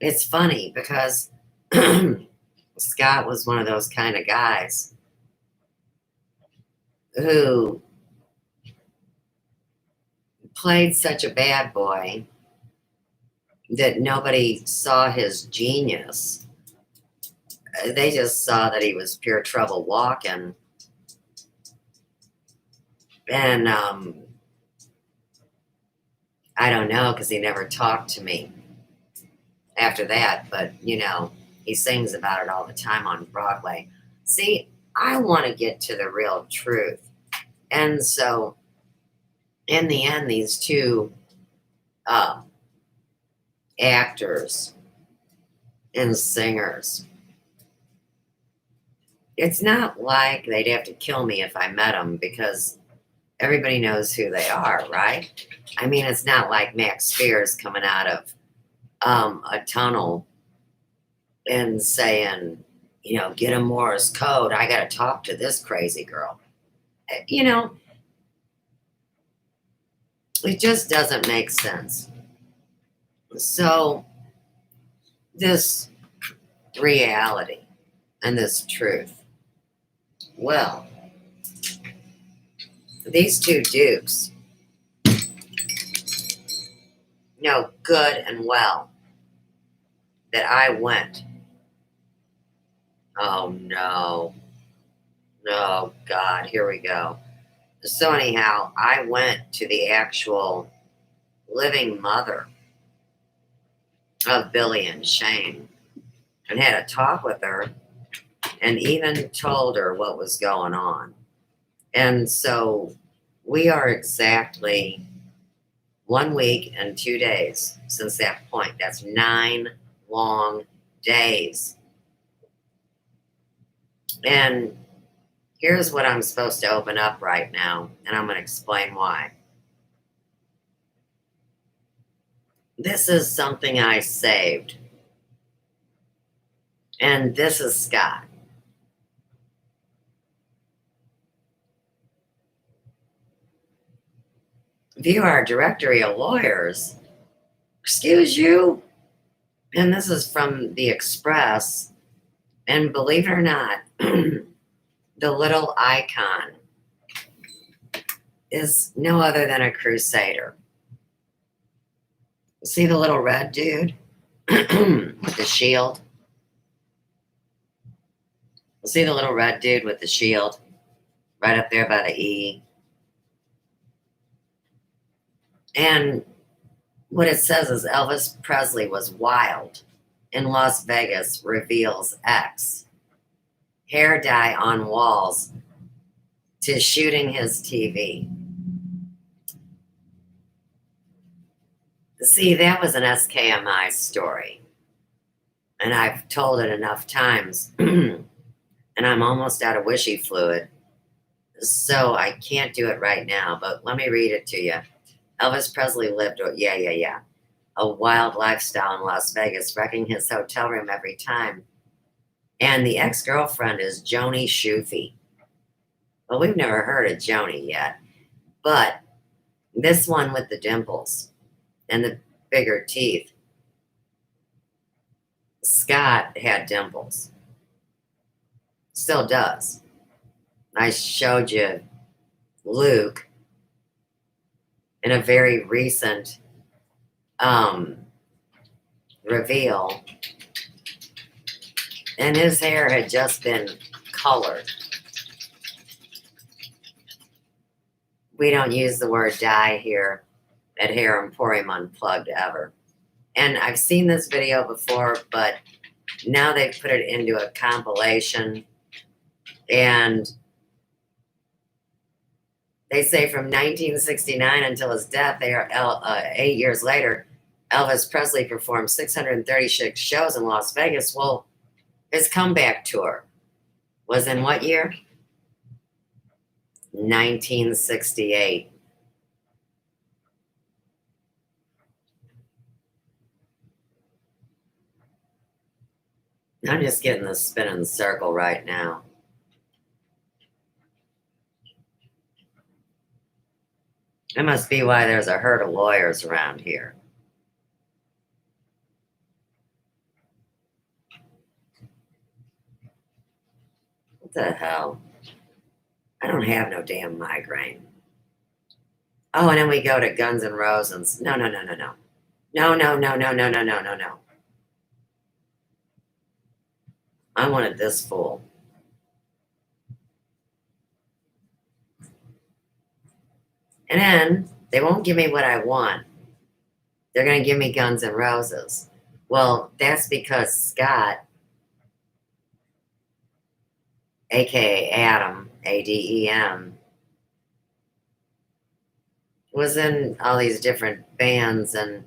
it's funny because Scott was one of those kind of guys who played such a bad boy that nobody saw his genius. They just saw that he was pure trouble walking. And I don't know, because he never talked to me after that. But, you know, he sings about it all the time on Broadway. See, I want to get to the real truth. And so, in the end, these two actors and singers, it's not like they'd have to kill me if I met them, because everybody knows who they are, right? I mean, it's not like Max Spears coming out of a tunnel and saying, you know, get a Morse code. I got to talk to this crazy girl. You know, it just doesn't make sense. So this reality and this truth, well, these two dukes know good and well that I went. Oh no. Oh God, here we go. So anyhow, I went to the actual living mother of Billy and Shane and had a talk with her and even told her what was going on. And so we are exactly 1 week and 2 days since that point. That's 9 long days. And here's what I'm supposed to open up right now, and I'm going to explain why. This is something I saved. And this is Scott. View our directory of lawyers. Excuse you? And this is from the Express. And believe it or not, the little icon is no other than a crusader. See the little red dude with the shield? See the little red dude with the shield right up there by the E? And what it says is Elvis Presley was wild in Las Vegas, reveals ex. Hair dye on walls to shooting his TV. See, that was an SKMI story. And I've told it enough times. And I'm almost out of wishy fluid. So I can't do it right now. But let me read it to you. Elvis Presley lived, a wild lifestyle in Las Vegas, wrecking his hotel room every time. And the ex-girlfriend is Joni Shufy. Well, we've never heard of Joni yet. But this one with the dimples and the bigger teeth, Scott had dimples. Still does. I showed you Luke in a very recent reveal, and his hair had just been colored. We don't use the word dye here at Hair Emporium Unplugged ever. And I've seen this video before, but now they've put it into a compilation, and they say from 1969 until his death, 8 years later, Elvis Presley performed 636 shows in Las Vegas. Well, his comeback tour was in what year? 1968. I'm just getting the spinning circle right now. That must be why there's a herd of lawyers around here. What the hell? I don't have no damn migraine. Oh, and then we go to Guns N' Roses. No. No. I wanted this fool. And then they won't give me what I want. They're going to give me Guns N' Roses. Well, that's because Scott, aka Adam, ADEM, was in all these different bands, and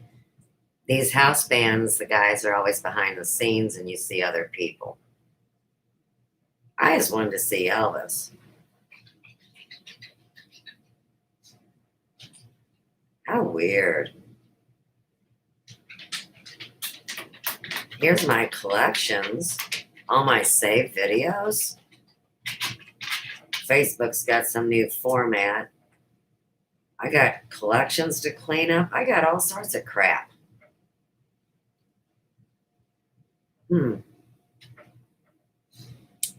these house bands, the guys are always behind the scenes and you see other people. I just wanted to see Elvis. How weird. Here's my collections, all my saved videos. Facebook's got some new format. I got collections to clean up. I got all sorts of crap.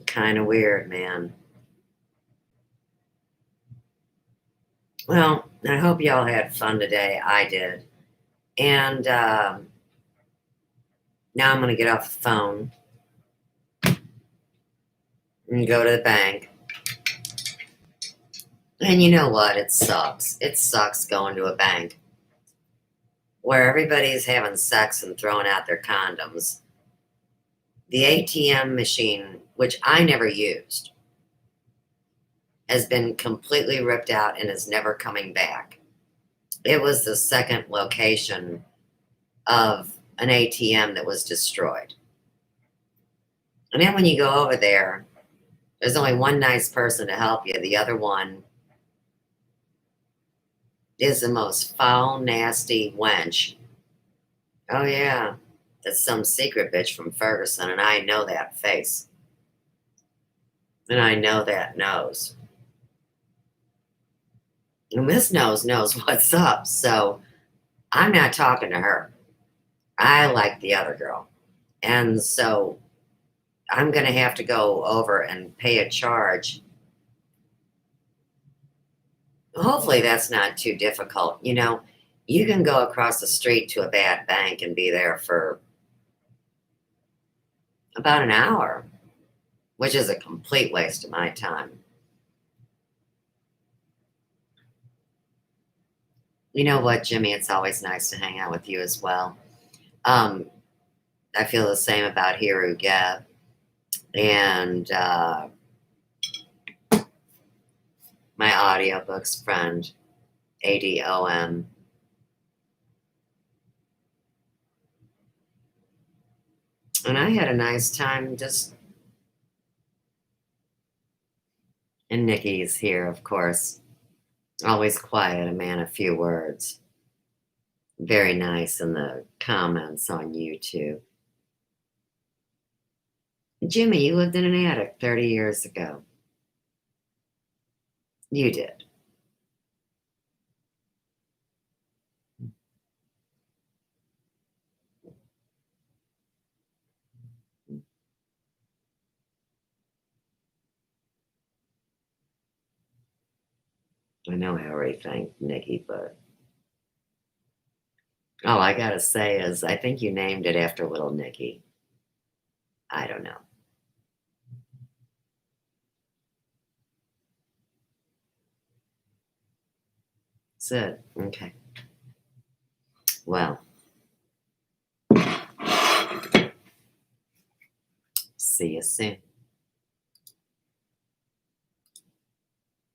Kind of weird, man. Well, I hope y'all had fun today. I did. And now I'm going to get off the phone and go to the bank. And you know what? It sucks. It sucks going to a bank where everybody's having sex and throwing out their condoms. The ATM machine, which I never used, has been completely ripped out and is never coming back. It was the second location of an ATM that was destroyed. And then when you go over there, there's only one nice person to help you. The other one is the most foul, nasty wench. Oh, yeah. That's some secret bitch from Ferguson, and I know that face. And I know that nose. And this nose knows what's up, so I'm not talking to her. I like the other girl. And so I'm going to have to go over and pay a charge. Hopefully that's not too difficult. You know, you can go across the street to a bad bank and be there for about an hour, which is a complete waste of my time. You know what, Jimmy? It's always nice to hang out with you as well. I feel the same about Hiru Geb and my audiobooks friend, ADOM. And I had a nice time just. And Nikki's here, of course. Always quiet, a man of few words. Very nice in the comments on YouTube. Jimmy, you lived in an attic 30 years ago. You did. I know I already thanked Nikki, but all I gotta say is I think you named it after little Nikki. I don't know. That's it. Okay. Well, see you soon.